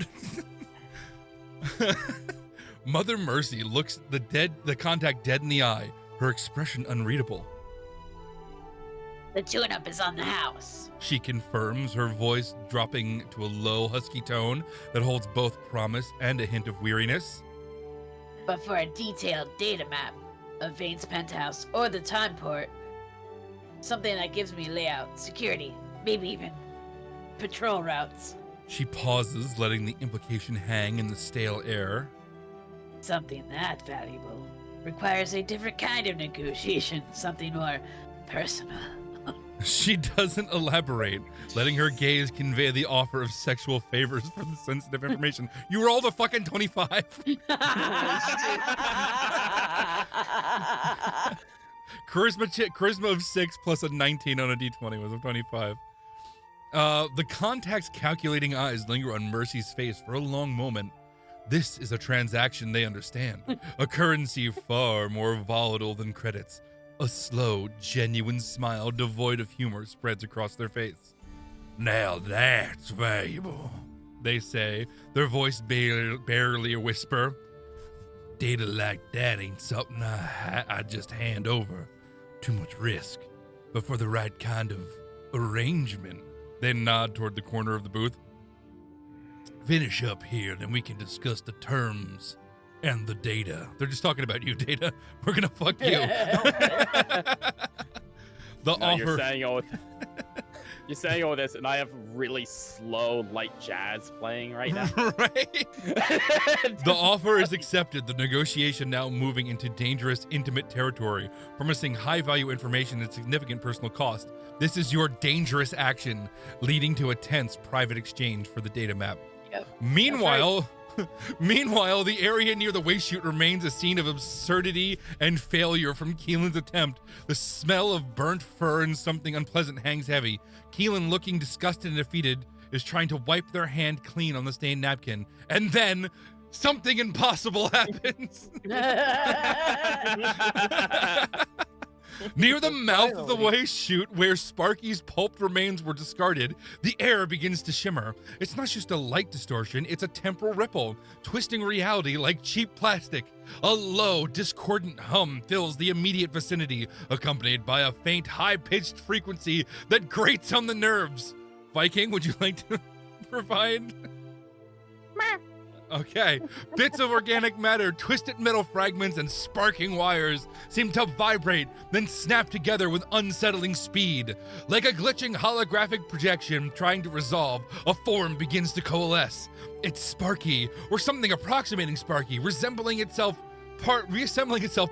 S1: Mother Mercy looks the contact dead in the eye, her expression unreadable.
S5: The tune-up is on the house.
S1: She confirms, her voice dropping to a low, husky tone that holds both promise and a hint of weariness.
S5: But for a detailed data map of Vane's penthouse or the time port, something that gives me layout, security, maybe even patrol routes.
S1: She pauses, letting the implication hang in the stale air.
S5: Something that valuable requires a different kind of negotiation, something more personal.
S1: She doesn't elaborate, letting her gaze convey the offer of sexual favors for the sensitive information. You rolled a fucking 25. Charisma of 6 plus a 19 on a d20 was a 25. The contact's calculating eyes linger on Mercy's face for a long moment. This is a transaction they understand, a currency far more volatile than credits. A slow, genuine smile devoid of humor spreads across their face. Now that's valuable, they say, their voice barely a whisper. Data like that ain't something I just hand over. Too much risk. But for the right kind of arrangement, they nod toward the corner of the booth. Finish up here, then we can discuss the terms and the data. They're just talking about you, Data. We're gonna fuck you. The offer.
S2: You're saying all this, and I have really slow, light jazz playing right now.
S1: Right? The offer is accepted, the negotiation now moving into dangerous, intimate territory, promising high-value information at significant personal cost. This is your dangerous action, leading to a tense private exchange for the data map.
S3: Yep.
S1: Meanwhile, the area near the waste chute remains a scene of absurdity and failure from Keelan's attempt. The smell of burnt fur and something unpleasant hangs heavy. Keelan, looking disgusted and defeated, is trying to wipe their hand clean on the stained napkin. And then, something impossible happens. Near the mouth of the waste chute, where Sparky's pulped remains were discarded, the air begins to shimmer. It's not just a light distortion, it's a temporal ripple, twisting reality like cheap plastic. A low, discordant hum fills the immediate vicinity, accompanied by a faint, high-pitched frequency that grates on the nerves. Viking, would you like to provide? Okay. Bits of organic matter, twisted metal fragments, and sparking wires seem to vibrate, then snap together with unsettling speed. Like a glitching holographic projection trying to resolve, a form begins to coalesce. It's Sparky, or something approximating Sparky, reassembling itself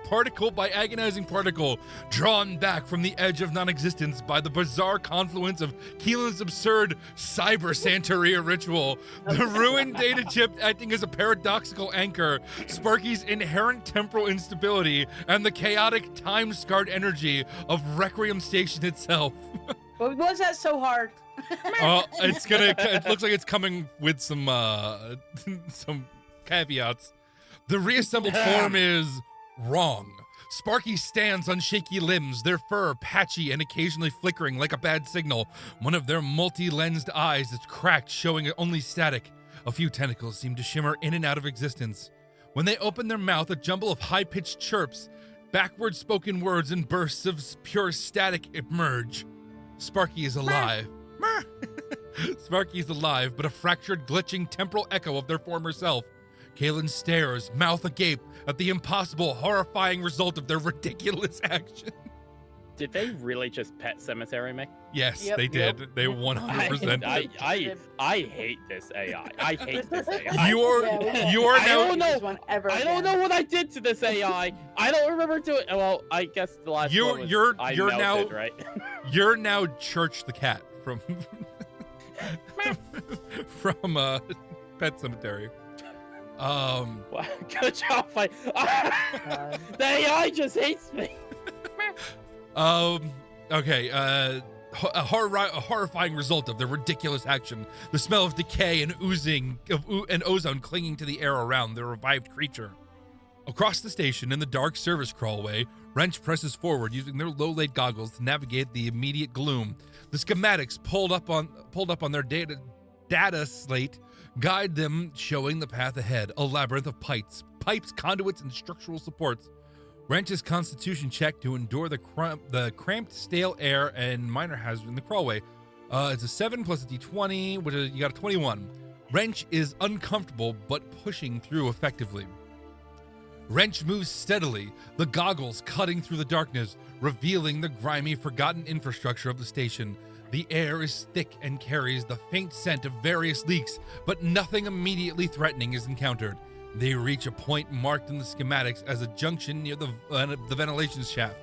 S1: particle by agonizing particle, drawn back from the edge of non-existence by the bizarre confluence of Keelan's absurd cyber Santeria ritual, the ruined data chip acting as a paradoxical anchor, Sparky's inherent temporal instability, and the chaotic time-scarred energy of Requiem Station itself.
S3: But was that so hard?
S1: It looks like it's coming with some caveats. The reassembled form is wrong. Sparky stands on shaky limbs, their fur patchy and occasionally flickering like a bad signal. One of their multi-lensed eyes is cracked, showing only static. A few tentacles seem to shimmer in and out of existence. When they open their mouth, a jumble of high-pitched chirps, backward spoken words, and bursts of pure static emerge. Sparky is alive. Sparky is alive, but a fractured, glitching temporal echo of their former self. Kalen stares, mouth agape, at the impossible, horrifying result of their ridiculous action.
S2: Did they really just Pet Cemetery me?
S1: Yes,
S3: Yep,
S1: they did.
S3: yep.
S1: They 100%.
S2: I hate this AI. I hate this AI.
S1: You are
S2: I
S1: now.
S2: don't know.
S3: One ever
S2: I don't
S3: again.
S2: know what I did to this AI. I don't remember doing. Well, I guess the last one was I melted,
S1: now
S2: right.
S1: You're now Church the cat from Pet Cemetery.
S2: Wow, good job, the AI just hates me.
S1: Okay. A horrifying result of their ridiculous action. The smell of decay and and ozone clinging to the air around the revived creature. Across the station, in the dark service crawlway, Wrench presses forward using their low-laid goggles to navigate the immediate gloom. The schematics pulled up on their data slate guide them, showing the path ahead, a labyrinth of pipes, conduits, and structural supports. Wrench's constitution check to endure the cramped, stale air and minor hazard in the crawlway. It's a 7 plus a d20, which is, you got a 21. Wrench is uncomfortable, but pushing through effectively. Wrench moves steadily, the goggles cutting through the darkness, revealing the grimy, forgotten infrastructure of the station. The air is thick and carries the faint scent of various leaks, but nothing immediately threatening is encountered. They reach a point marked in the schematics as a junction near the ventilation shaft.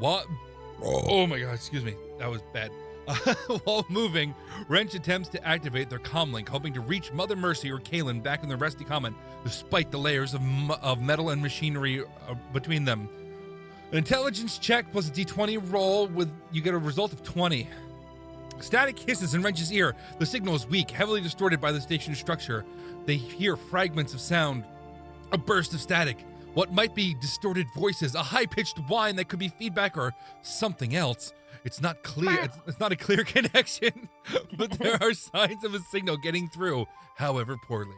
S1: Oh my god, excuse me, that was bad. While moving, Wrench attempts to activate their comlink, hoping to reach Mother Mercy or Kalen back in the Resty Common, despite the layers of metal and machinery between them. An intelligence check plus a d20 roll you get a result of 20. Static hisses in Wrench's ear. The signal is weak, heavily distorted by the station's structure. They hear fragments of sound, a burst of static, what might be distorted voices, a high-pitched whine that could be feedback or something else. It's not clear. It's not a clear connection, but there are signs of a signal getting through, however poorly.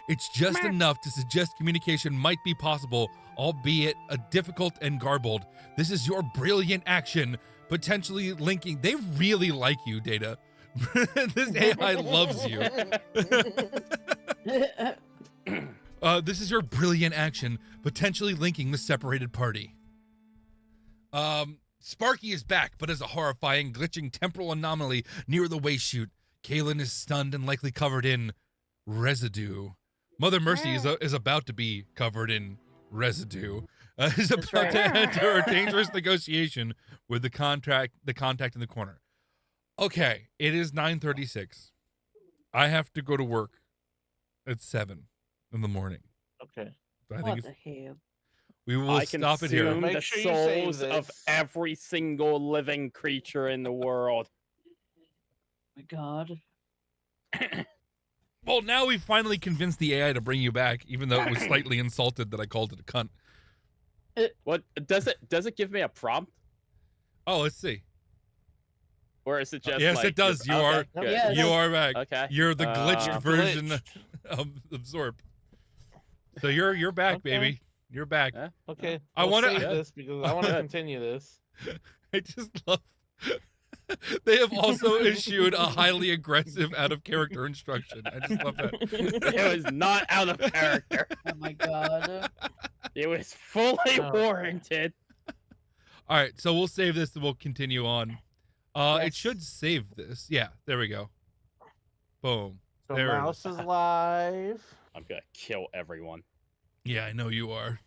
S1: It's just enough to suggest communication might be possible, albeit a difficult and garbled. This is your brilliant action, potentially linking. They really like you, Data. This AI loves you. This is your brilliant action, potentially linking the separated party. Sparky is back, but as a horrifying, glitching temporal anomaly near the waste chute. Kalen is stunned and likely covered in residue. Mother Mercy is about to be covered in residue. Is about to enter a dangerous negotiation with the contact in the corner. Okay, it is 9:36. I have to go to work at 7 in the morning.
S4: Okay.
S1: I
S3: What
S1: think
S3: the hell?
S1: we will stop it here.
S2: consume
S4: Make
S2: the
S4: sure you save
S2: souls of
S4: this.
S2: every single living creature in the world.
S3: My God.
S1: Well, now we finally convinced the AI to bring you back, even though it was slightly insulted that I called it a cunt.
S2: What does it give me a prompt,
S1: Oh, let's see.
S2: or is it just?
S1: Yes,
S2: like,
S1: it does.
S2: you're-
S1: You
S2: okay,
S1: are.
S2: good.
S3: Yes.
S1: You are back.
S2: Okay.
S1: You're the glitched
S2: You're
S1: version
S4: glitched.
S1: of Zorp. So you're back,
S4: Okay.
S1: baby. You're back.
S2: Yeah.
S4: Okay.
S1: I
S4: we'll
S1: wanna-
S4: save
S2: Good.
S4: this because I want to
S2: Good.
S4: continue this.
S1: I just love. They have also issued a highly aggressive out of character instruction. I just love that.
S2: It was not out of character.
S3: Oh my God.
S2: It was fully
S4: Oh.
S2: warranted.
S1: All right, so we'll save this and we'll continue on. It
S3: Yes.
S1: should save this. Yeah, there we go. Boom.
S4: So
S1: There it is.
S4: Mouse is live.
S2: I'm gonna kill everyone.
S1: Yeah, I know you are.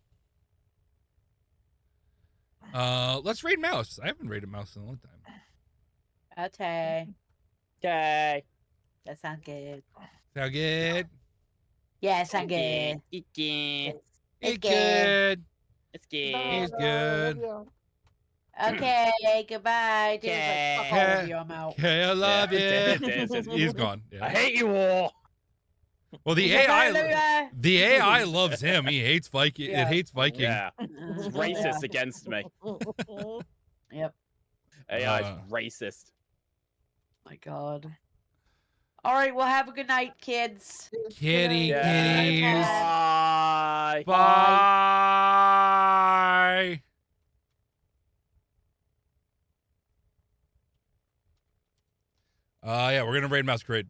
S1: Let's raid Mouse. I haven't raided Mouse in a long time.
S3: Okay.
S2: Okay.
S3: That sounds good.
S1: Sound good?
S3: Yeah, sound good.
S2: It's good.
S1: It's
S3: good.
S1: good.
S2: It's good.
S1: It's good.
S3: Okay, goodbye. Dude's
S2: Okay.
S3: like, fuck all of you, I'm out.
S1: Okay, I love
S2: Yeah,
S1: it.
S2: it's-
S1: He's gone.
S2: I
S1: Yeah.
S2: hate you all.
S1: Well, the
S3: Goodbye,
S1: AI loves him. He hates Viking.
S3: Yeah.
S1: It hates Viking.
S2: Yeah, it's racist against me.
S3: Yep.
S2: AI's
S1: Uh.
S2: racist.
S3: My God. All right, well, have a good night, kids.
S1: Kitty,
S2: Yeah.
S1: kitties.
S2: Bye.
S1: Bye. Yeah, we're gonna raid Masquerade.